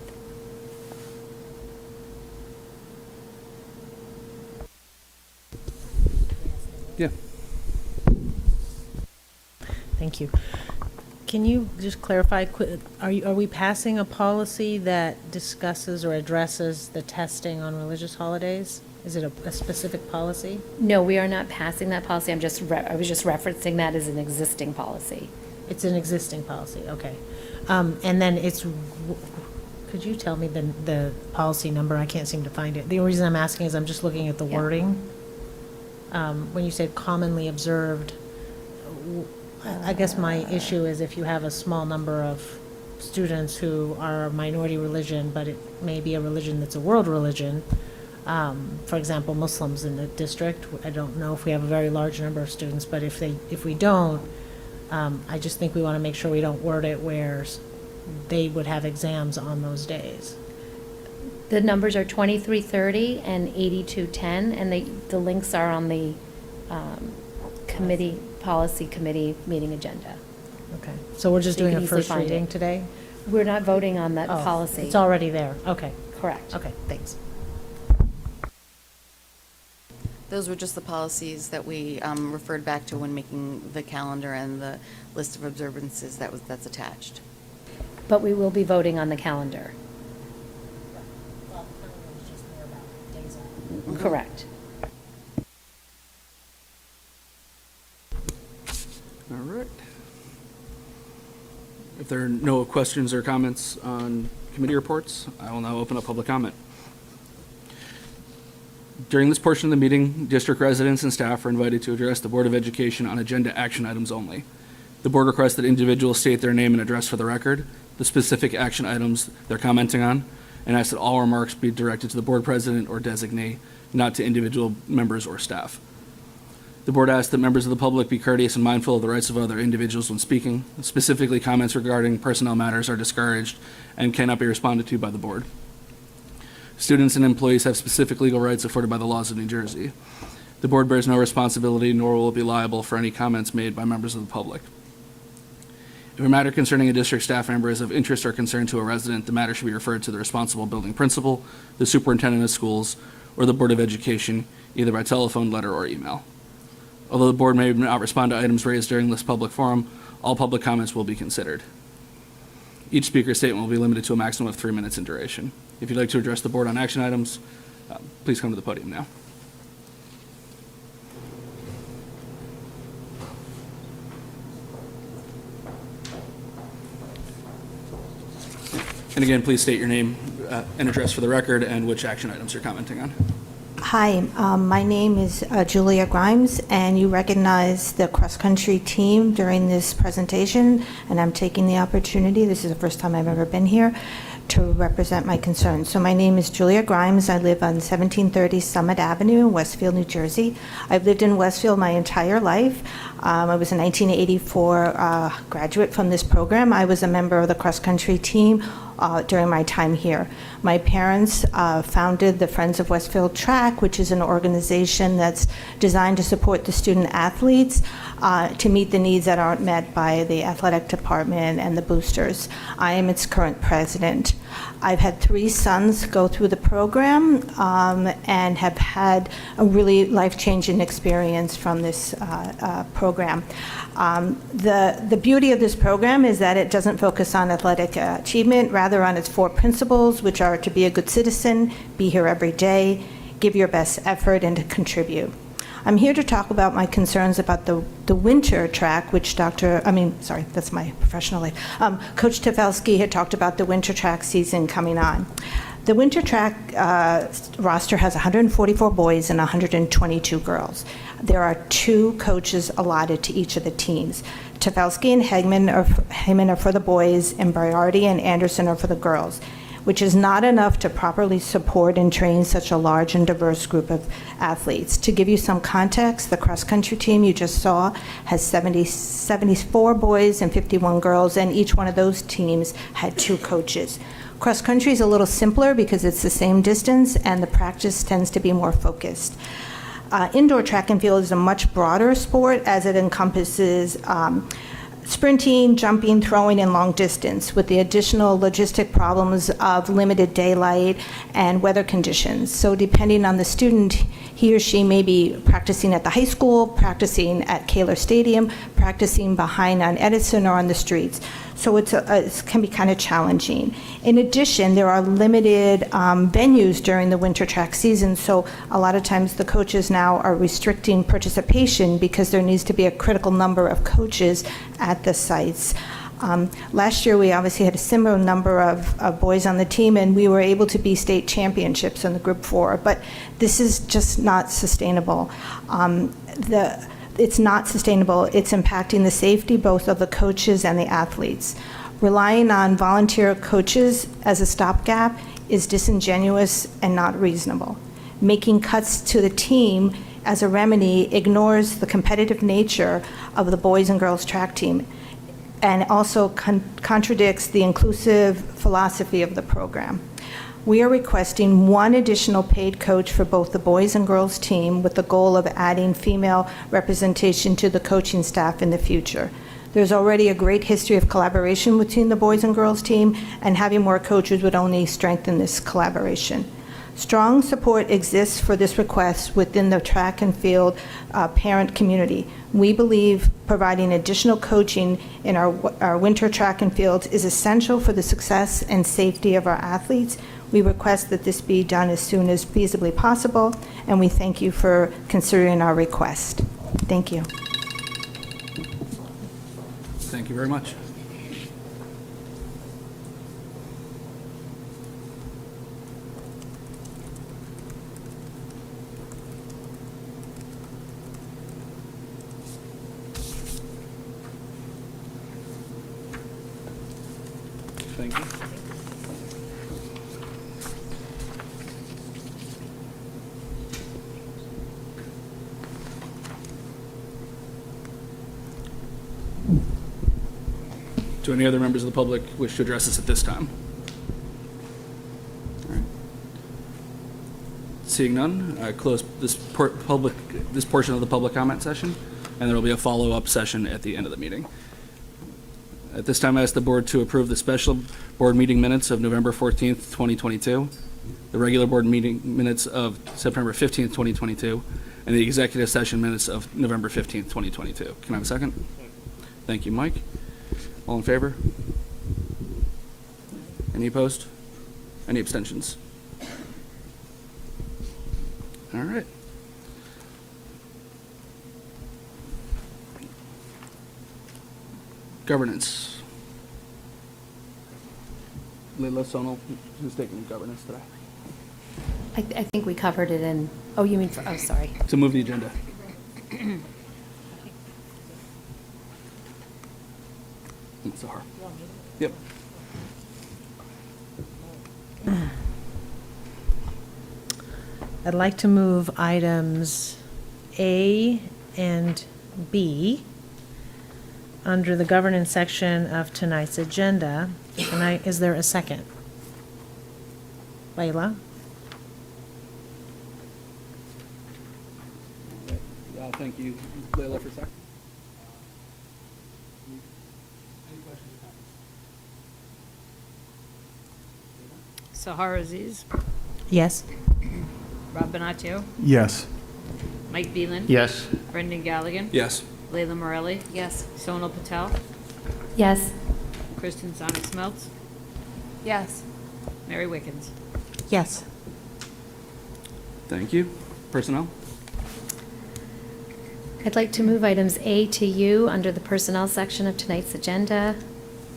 Yeah. Thank you. Can you just clarify, are we passing a policy that discusses or addresses the testing on religious holidays? Is it a specific policy? No, we are not passing that policy. I was just referencing that as an existing policy. It's an existing policy, okay. And then could you tell me the policy number? I can't seem to find it. The reason I'm asking is I'm just looking at the wording. When you said commonly observed, I guess my issue is if you have a small number of students who are a minority religion, but it may be a religion that's a world religion. For example, Muslims in the district. I don't know if we have a very large number of students, but if we don't, I just think we want to make sure we don't word it where they would have exams on those days. The numbers are 2330 and 8210, and the links are on the policy committee meeting agenda. Okay, so we're just So you doing can a easily first find reading it. today? We're not voting on that Oh, policy. It's already there, okay. Correct. Okay, thanks. Those were just the policies that we referred back to when making the calendar and the list of observances that's attached. But we will be voting on the calendar. Correct. All right. If there are no questions or comments on committee reports, I will now open up public comment. During this portion of the meeting, district residents and staff are invited to address the Board of Education on agenda action items only. The board requests that individuals state their name and address for the record, the specific action items they're commenting on, and asks that all remarks be directed to the board president or designee, not to individual members or staff. The board asks that members of the public be courteous and mindful of the rights of other individuals when speaking. Specifically, comments regarding personnel matters are discouraged and cannot be responded to by the board. Students and employees have specific legal rights afforded by the laws of New Jersey. The board bears no responsibility, nor will it be liable for any comments made by members of the public. If a matter concerning a district staff member is of interest or concern to a resident, the matter should be referred to the responsible building principal, the superintendent of schools, or the Board of Education, either by telephone, letter, or email. Although the board may not respond to items raised during this public forum, all public comments will be considered. Each speaker's statement will be limited to a maximum of 3 minutes in duration. If you'd like to address the board on action items, please come to the podium now. And again, please state your name and address for the record and which action items you're commenting on. Hi, my name is Julia Grimes, and you recognize the cross-country team during this presentation, and I'm taking the opportunity, this is the first time I've ever been here, to represent my concerns. So my name is Julia Grimes. I live on 1730 Summit Avenue in Westfield, New Jersey. I've lived in Westfield my entire life. I was a 1984 graduate from this program. I was a member of the cross-country team during my time here. My parents founded the Friends of Westfield Track, which is an organization that's designed to support the student athletes to meet the needs that aren't met by the athletic department and the boosters. I am its current president. I've had 3 sons go through the program and have had a really life-changing experience from this program. The beauty of this program is that it doesn't focus on athletic achievement, rather on its 4 principles, which are to be a good citizen, be here every day, give your best effort, and to contribute. I'm here to talk about my concerns about the winter track, which that's my professional life. Coach Tefelsky had talked about the winter track season coming on. The winter track roster has 144 boys and 122 girls. There are 2 coaches allotted to each of the teams. Tefelsky and Heyman are for the boys, and Briardi and Anderson are for the girls, which is not enough to properly support and train such a large and diverse group of athletes. To give you some context, the cross-country team you just saw has 74 boys and 51 girls, and each one of those teams had 2 coaches. Cross-country is a little simpler because it's the same distance, and the practice tends to be more focused. Indoor track and field is a much broader sport, as it encompasses sprinting, jumping, throwing, and long distance, with the additional logistic problems of limited daylight and weather conditions. So depending on the student, he or she may be practicing at the high school, practicing at Kaler Stadium, practicing behind on Edison or on the streets. So it can be kind of challenging. In addition, there are limited venues during the winter track season, so a lot of times the coaches now are restricting participation because there needs to be a critical number of coaches at the sites. Last year, we obviously had a similar number of boys on the team, and we were able to be state championships in the Group 4, but this is just not sustainable. It's not sustainable. It's impacting the safety both of the coaches and the athletes. Relying on volunteer coaches as a stopgap is disingenuous and not reasonable. Making cuts to the team as a remedy ignores the competitive nature of the boys and girls track team and also contradicts the inclusive philosophy of the program. We are requesting one additional paid coach for both the boys and girls team with the goal of adding female representation to the coaching staff in the future. There's already a great history of collaboration between the boys and girls team, and having more coaches would only strengthen this collaboration. Strong support exists for this request within the track and field parent community. We believe providing additional coaching in our winter track and fields is essential for the success and safety of our athletes. We request that this be done as soon as feasibly possible, and we thank you for considering our request. Thank you. Thank you very much. Thank you. Do any other members of the public wish to address us at this time? All right. Seeing none, I close this portion of the public comment session, and there will be a follow-up session at the end of the meeting. At this time, I ask the board to approve the special board meeting minutes of November 14th, 2022, the regular board meeting minutes of September 15th, 2022, and the executive session minutes of November 15th, 2022. Can I have a second? Thank you, Mike. All in favor? Any opposed? Any abstentions? All right. Governance. Leila Sonal, who's taking governance today? I think we covered it in, oh, you mean, oh, sorry. To move the agenda. Sahar. Yep. I'd like to move items A and B under the governance section of tonight's agenda. Is there a second? Layla? Thank you, Layla, for a second. Sahar Aziz, Yes. Rob Bonaccio, Yes. Mike Beelan. Yes. Brendan Galligan. Yes. Leila Morelli. Yes. Sonal Patel. Yes. Kristen Sonic Smeltz. Yes. Mary Wickens. Yes. Thank you. Personnel? I'd like to move items A to U under the personnel section of tonight's agenda.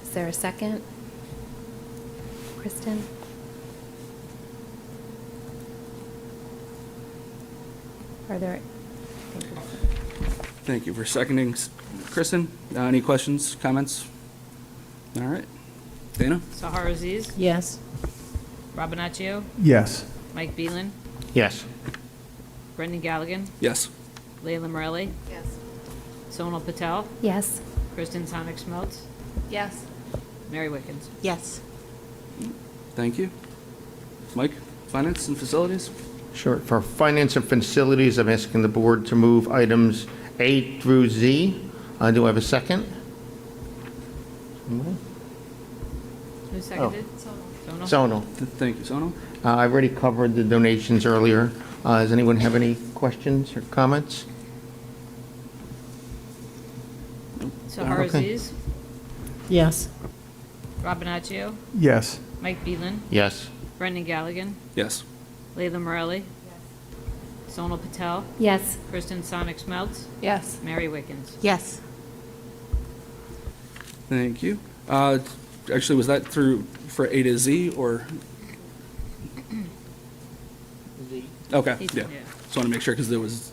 Is there a second? Kristen? Are there? Thank you for seconding, Kristen. Any questions, comments? All right. Dana? Sahar Aziz, Yes. Rob Bonaccio, Yes. Mike Beelan, Yes. Brendan Galligan, Yes. Leila Morelli. Yes. Sonal Patel, Yes. Kristen Sonic Smeltz, Yes. Mary Wickens. Yes. Thank you. Mike, finance and facilities? Sure. For finance and facilities, I'm asking the board to move items A through Z. Do I have a second? Who seconded? Sonal. Zonal. Thank you, Sonal. I've already covered the donations earlier. Does anyone have any questions or comments? Sahar Okay. Aziz, Yes. Rob Bonaccio, Yes. Mike Beelan, Yes. Brendan Galligan, Yes. Leila Morelli. Sonal Patel, Yes. Kristen Sonic Smeltz, Yes. Mary Wickens. Yes. Thank you. Actually, was that through for A to Z or? Z. Okay, He's- yeah. Just want to make sure because there was.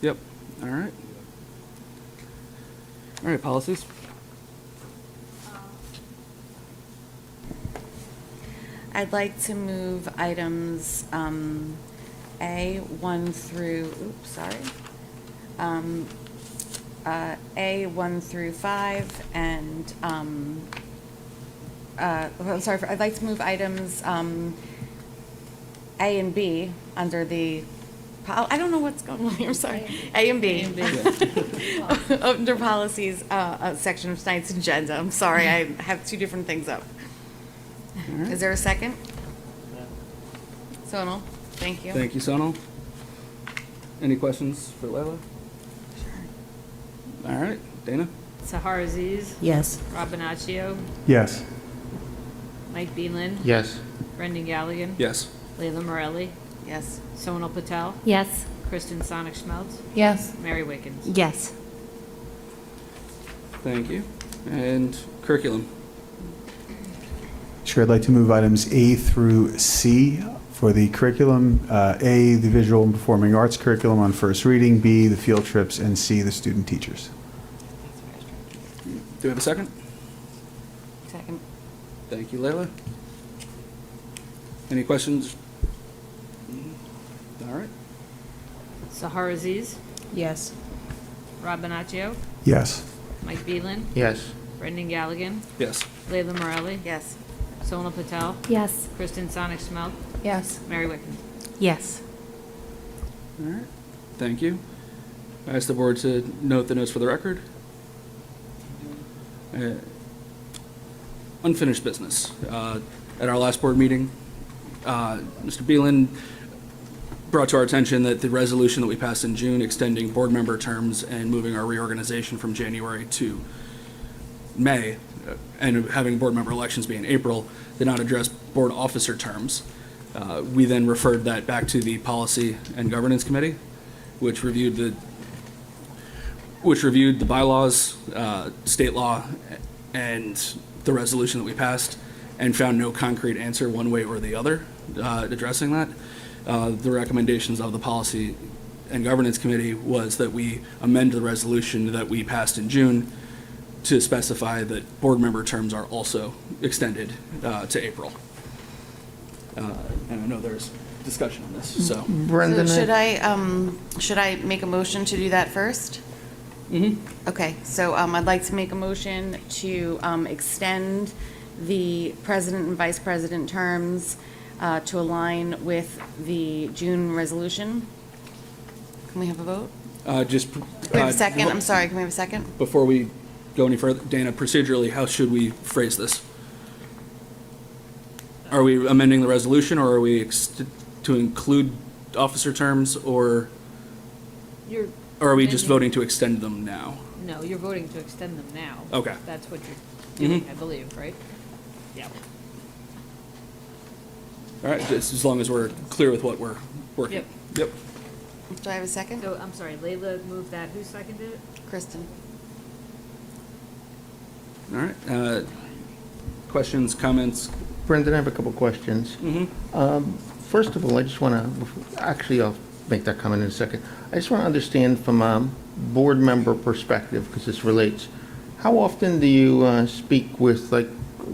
Yep. All right. All right, policies. I'd like to move items A1 through, A1 through 5, and, I'd like to move items A and B under the, I don't know what's going on here, I'm sorry. A and B. Under policies, section of tonight's agenda. I'm sorry, I have two different things up. Is there a second? Sonal, thank you. Thank you, Sonal. Any questions for Layla? All right, Dana? Sahar Aziz. Yes. Rob Bonaccio. Yes. Mike Beanland. Yes. Brendan Galligan. Yes. Layla Morelli. Yes. Sonal Patel. Yes. Kristen Sonic-Schmelz. Yes. Mary Wickens. Yes. Thank you. And curriculum? Chair, I'd like to move items A through C for the curriculum. A, the visual and performing arts curriculum on first reading. B, the field trips. And C, the student teachers. Do we have a second? Second. Thank you, Layla. Any questions? All right. Sahar Aziz. Yes. Rob Bonaccio. Yes. Mike Beanland. Yes. Brendan Galligan. Yes. Layla Morelli. Yes. Sonal Patel. Yes. Kristen Sonic-Schmelz. Yes. Mary Wickens. Yes. All right. Thank you. I ask the board to note the notes for the record. Unfinished business. At our last board meeting, Mr. Beelan brought to our attention that the resolution that we passed in June extending board member terms and moving our reorganization from January to May, and having board member elections be in April, did not address board officer terms. We then referred that back to the Policy and Governance Committee, which reviewed the bylaws, state law, and the resolution that we passed, and found no concrete answer one way or the other addressing that. The recommendations of the Policy and Governance Committee was that we amend the resolution that we passed in June to specify that board member terms are also extended to April. And I know there's discussion on this, so. Brendan, So should I make a motion to do that first? Mm-hmm. Okay, so I'd like to make a motion to extend the president and vice president terms to align with the June resolution. Can we have a vote? Just. Can we have a second? I'm sorry, can we have a second? Before we go any further, Dana, procedurally, how should we phrase this? Are we amending the resolution, or are we to include officer terms, or You're are we just amending- voting to extend them now? No, you're voting to extend them now. Okay. That's what you're doing, Mhm. I believe, right? Yeah. All right, just as long as we're clear with what we're working. Yep. Yep. Do I have a second? So, I'm sorry, Layla moved that. Who seconded it? Kristen. All right. Questions, comments? Brendan, I have a couple questions. First of all, I just want to, actually, I'll make that comment in a second. I just want to understand from a board member perspective, because this relates, how often do you speak with, like,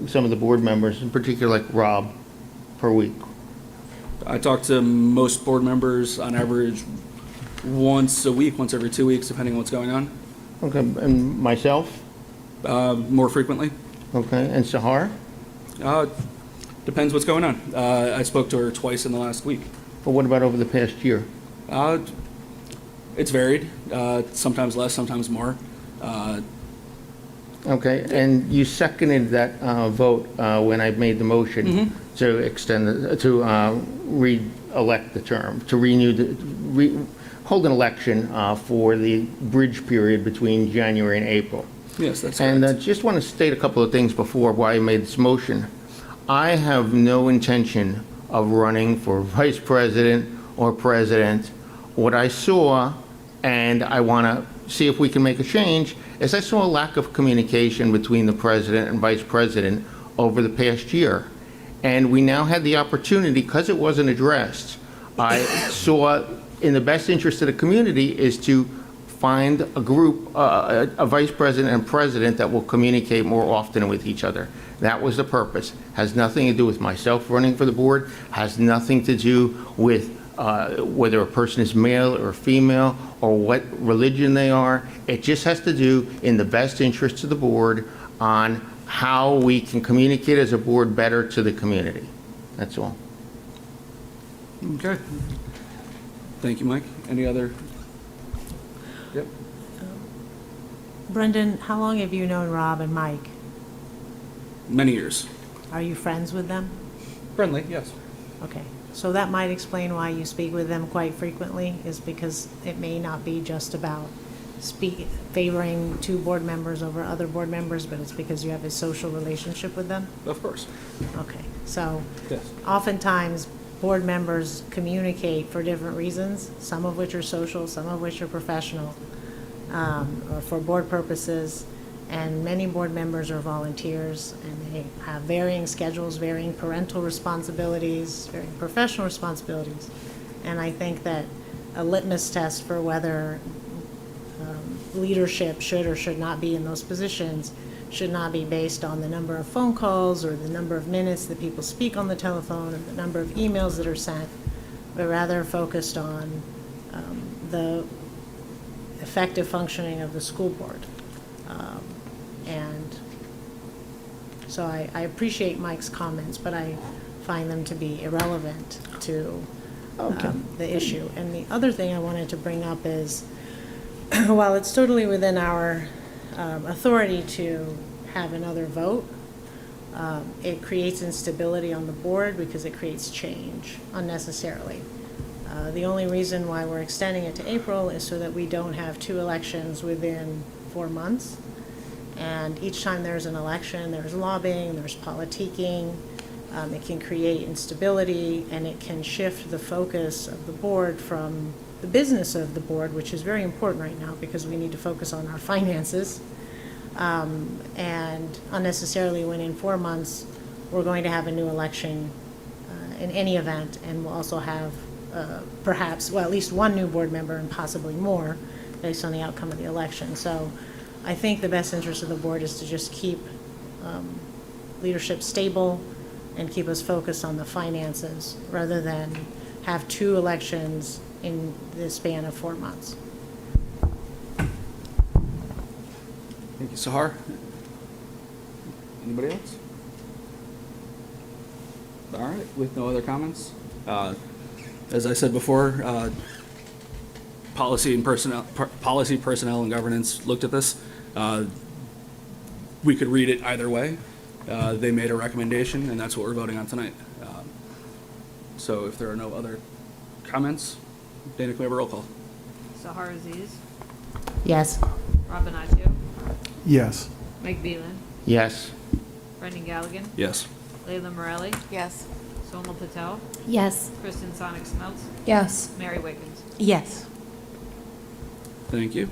some of the board members, in particular, like Rob, per week? I talk to most board members on average once a week, once every 2 weeks, depending on what's going on. Okay, and myself? More frequently. Okay, and Sahar? Depends what's going on. I spoke to her twice in the last week. But what about over the past year? It's varied. Sometimes less, sometimes more. Okay, and you seconded that vote when I made the motion to extend, to re-elect the term, to renew hold an election for the bridge period between January and April. Yes, that's correct. And just want to state a couple of things before why I made this motion. I have no intention of running for vice president or president. What I saw, and I want to see if we can make a change, is I saw a lack of communication between the president and vice president over the past year. And we now had the opportunity, because it wasn't addressed, I saw in the best interest of the community is to find a group, a vice president and president that will communicate more often with each other. That was the purpose. Has nothing to do with myself running for the board, has nothing to do with whether a person is male or female or what religion they are. It just has to do in the best interest of the board on how we can communicate as a board better to the community. That's all. Okay. Thank you, Mike. Any other? Yep. Brendan, how long have you known Rob and Mike? Many years. Are you friends with them? Friendly, yes. Okay, so that might explain why you speak with them quite frequently, is because it may not be just about favoring two board members over other board members, but it's because you have a social relationship with them? Of course. Okay, so Yes. oftentimes board members communicate for different reasons, some of which are social, some of which are professional, or for board purposes. And many board members are volunteers, and they have varying schedules, varying parental responsibilities, varying professional responsibilities. And I think that a litmus test for whether leadership should or should not be in those positions should not be based on the number of phone calls or the number of minutes that people speak on the telephone or the number of emails that are sent, but rather focused on the effective functioning of the school board. And so I appreciate Mike's comments, but I find them to be irrelevant to the issue. And the other thing I wanted to bring up is, while it's totally within our authority to have another vote, it creates instability on the board because it creates change unnecessarily. The only reason why we're extending it to April is so that we don't have two elections within 4 months. And each time there's an election, there's lobbying, there's politicking. It can create instability, and it can shift the focus of the board from the business of the board, which is very important right now because we need to focus on our finances. And unnecessarily, when in 4 months we're going to have a new election in any event, and we'll also have perhaps, well, at least one new board member and possibly more based on the outcome of the election. So I think the best interest of the board is to just keep leadership stable and keep us focused on the finances rather than have two elections in the span of 4 months. Thank you, Sahar. Anybody else? All right, with no other comments. As I said before, policy, personnel, and governance looked at this. We could read it either way. They made a recommendation, and that's what we're voting on tonight. So if there are no other comments, Dana, can we have a roll call? Sahar Aziz, Yes. Robin Atu, Yes. Mike Beelan, Yes. Brendan Galligan, Yes. Layla Morelli, Yes. Soma Patel, Yes. Kristen Sonic Smeltz, Yes. Mary Wiggins. Yes. Thank you.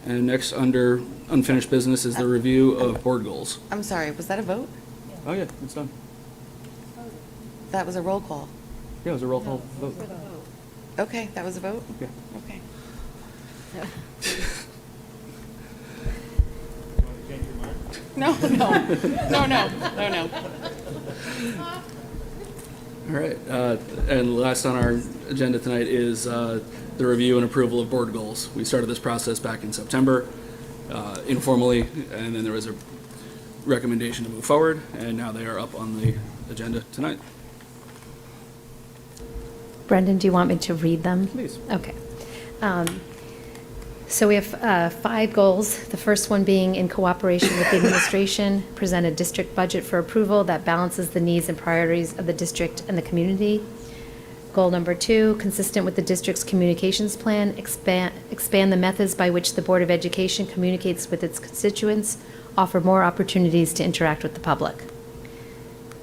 And next, under unfinished business, is the review of board goals. I'm sorry, was that a vote? Oh, yeah, it's done. That was a roll call. Yeah, it was a roll call vote. Okay, that was a vote? Okay. Okay. No, no. All right, and last on our agenda tonight is the review and approval of board goals. We started this process back in September informally, and then there was a recommendation to move forward, and now they are up on the agenda tonight. Brendan, do you want me to read them? Please. Okay. So we have 5 goals. The first one being, in cooperation with the administration, present a district budget for approval that balances the needs and priorities of the district and the community. Goal number 2, consistent with the district's communications plan, expand the methods by which the Board of Education communicates with its constituents, offer more opportunities to interact with the public.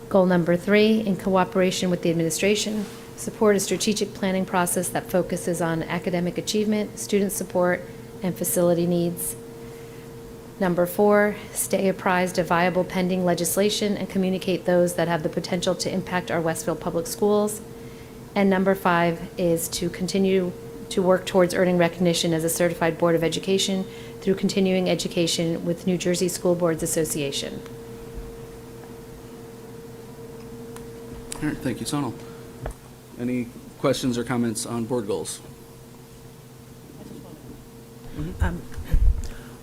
Goal number 3, in cooperation with the administration, support a strategic planning process that focuses on academic achievement, student support, and facility needs. Number 4, stay apprised of viable pending legislation and communicate those that have the potential to impact our Westfield Public Schools. And number 5 is to continue to work towards earning recognition as a certified Board of Education through continuing education with New Jersey School Boards Association. All right, thank you, Sonal. Any questions or comments on board goals?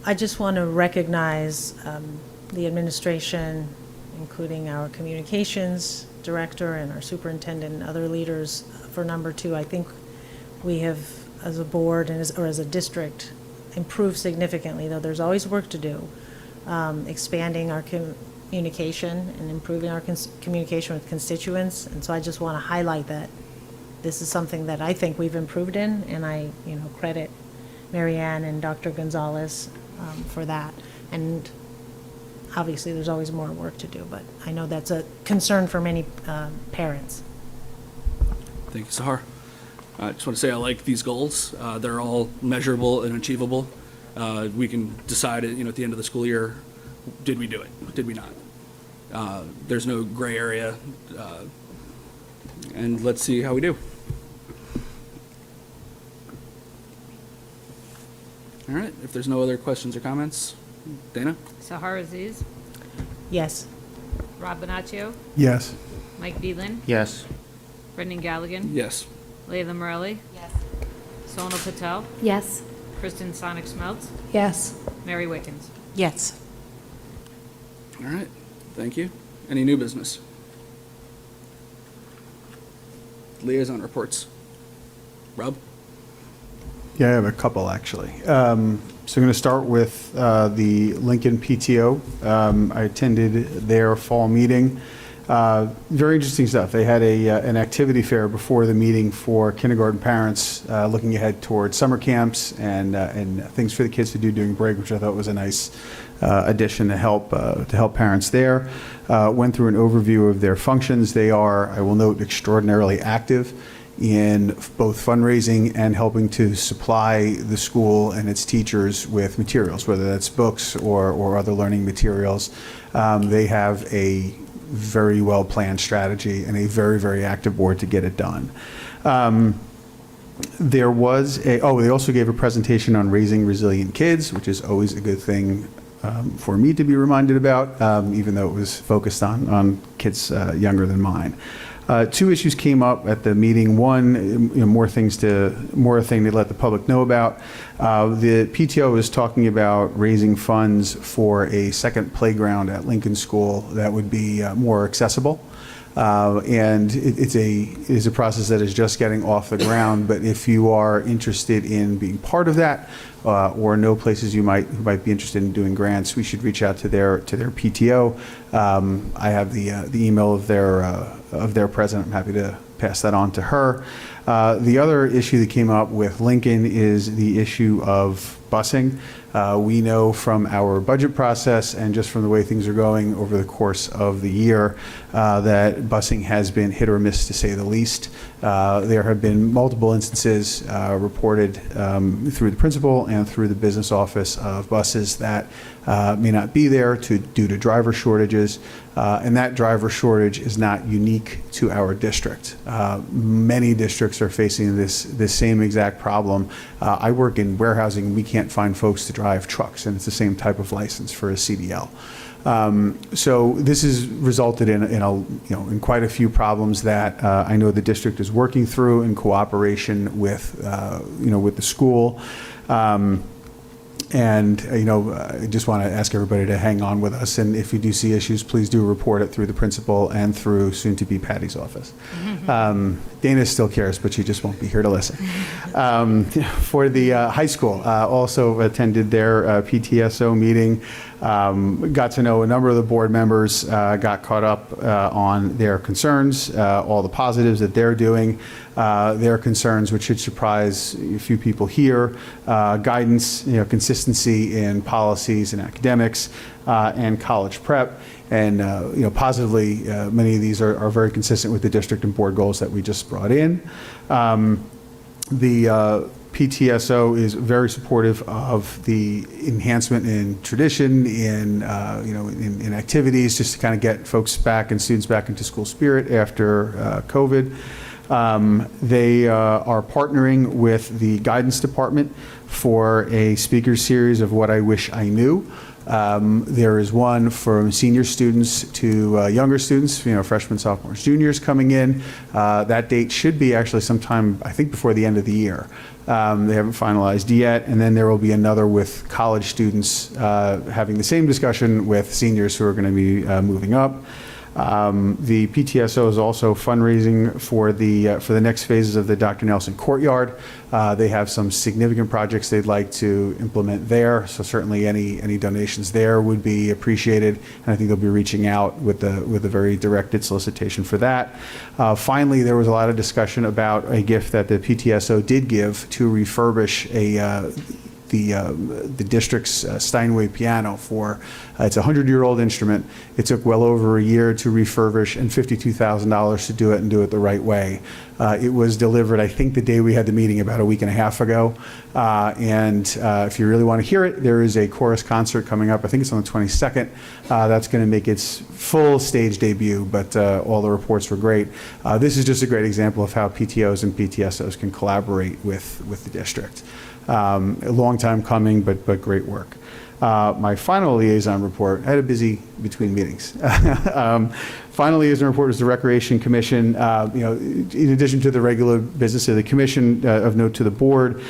I just want to recognize the administration, including our communications director and our superintendent and other leaders for number 2. I think we have, as a board and or as a district, improved significantly, though there's always work to do, expanding our communication and improving our communication with constituents. And so I just want to highlight that this is something that I think we've improved in, and I, credit Mary Ann and Dr. Gonzalez for that. And obviously, there's always more work to do, but I know that's a concern for many parents. Thank you, Sahar. I just want to say I like these goals. They're all measurable and achievable. We can decide, at the end of the school year, did we do it? Did we not? There's no gray area, and let's see how we do. All right, if there's no other questions or comments, Dana? Sahar Aziz, Yes. Rob Bonaccio, Yes. Mike Beelan, Yes. Brendan Galligan, Yes. Layla Morelli, Yes. Sonal Patel, Yes. Kristen Sonic Smeltz, Yes. Mary Wickens. Yes. All right, thank you. Any new business? Liaison reports. Rob? Yeah, I have a couple, actually. So I'm going to start with the Lincoln PTO. I attended their fall meeting. Very interesting stuff. They had an activity fair before the meeting for kindergarten parents, looking ahead towards summer camps and things for the kids to do during break, which I thought was a nice addition to help parents there. Went through an overview of their functions. They are, I will note, extraordinarily active in both fundraising and helping to supply the school and its teachers with materials, whether that's books or other learning materials. They have a very well-planned strategy and a very, very active board to get it done. There was they also gave a presentation on raising resilient kids, which is always a good thing for me to be reminded about, even though it was focused on kids younger than mine. 2 issues came up at the meeting. One, more thing to let the public know about. The PTO is talking about raising funds for a second playground at Lincoln School that would be more accessible. And it is a process that is just getting off the ground. But if you are interested in being part of that, or know places you might be interested in doing grants, we should reach out to their PTO. I have the email of their president. I'm happy to pass that on to her. The other issue that came up with Lincoln is the issue of busing. We know from our budget process and just from the way things are going over the course of the year that busing has been hit or miss, to say the least. There have been multiple instances reported through the principal and through the business office of buses that may not be there due to driver shortages, and that driver shortage is not unique to our district. Many districts are facing this same exact problem. I work in warehousing, and we can't find folks to drive trucks, and it's the same type of license for a CDL. So this has resulted in quite a few problems that I know the district is working through in cooperation with the school. And, I just want to ask everybody to hang on with us. And if you do see issues, please do report it through the principal and through soon-to-be Patty's office. Dana still cares, but she just won't be here to listen. For the high school, also attended their PTSO meeting. Got to know a number of the board members, got caught up on their concerns, all the positives that they're doing, their concerns, which should surprise a few people here, guidance, consistency in policies and academics, and college prep. And, positively, many of these are very consistent with the district and board goals that we just brought in. The PTSO is very supportive of the enhancement in tradition, in activities, just to kind of get folks back and students back into school spirit after COVID. They are partnering with the guidance department for a speaker series of What I Wish I Knew. There is one from senior students to younger students, freshmen, sophomores, juniors coming in. That date should be actually sometime, I think, before the end of the year. They haven't finalized yet. And then there will be another with college students having the same discussion with seniors who are going to be moving up. The PTSO is also fundraising for the next phases of the Dr. Nelson Courtyard. They have some significant projects they'd like to implement there, so certainly any donations there would be appreciated, and I think they'll be reaching out with a very directed solicitation for that. Finally, there was a lot of discussion about a gift that the PTSO did give to refurbish the district's Steinway piano for, it's a 100-year-old instrument. It took well over a year to refurbish and $52,000 to do it and do it the right way. It was delivered, I think, the day we had the meeting about a week and a half ago. If you really want to hear it, there is a chorus concert coming up. I think it's on the 22nd. That's going to make its full stage debut, but all the reports were great. This is just a great example of how PTOs and PTSOs can collaborate with the district. A long time coming, but great work. My final liaison report, I had a busy between meetings. Final liaison report is the Recreation Commission. In addition to the regular business of the commission, of note to the board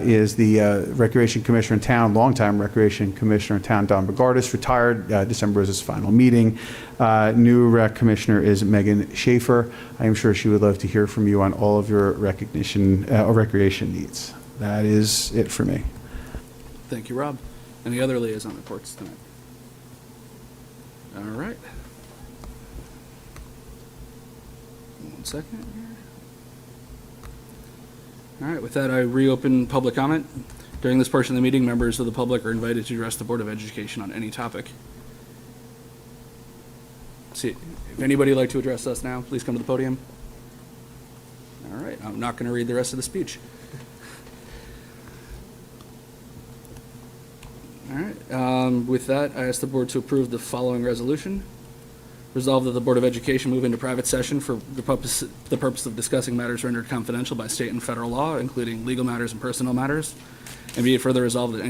is the Recreation Commissioner in town, longtime Recreation Commissioner in town, Don Bogardus, retired. December was his final meeting. New Rec Commissioner is Megan Schaefer. I am sure she would love to hear from you on all of your recreation needs. That is it for me. Thank you, Rob. Any other liaison reports tonight? All right. 1 second here. All right, with that, I reopen public comment. During this portion of the meeting, members of the public are invited to address the Board of Education on any topic. See, if anybody would like to address us now, please come to the podium. All right, I'm not going to read the rest of the speech. All right. With that, I ask the board to approve the following resolution. Resolved that the Board of Education move into private session for the purpose of discussing matters rendered confidential by state and federal law, including legal matters and personnel matters. And be it further resolved that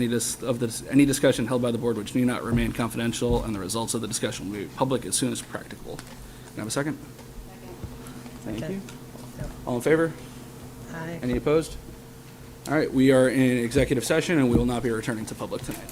any discussion held by the board which need not remain confidential and the results of the discussion will be public as soon as practicable. Can I have a second? Thank you. All in favor? Aye. Any opposed? All right, we are in executive session and we will not be returning to public tonight.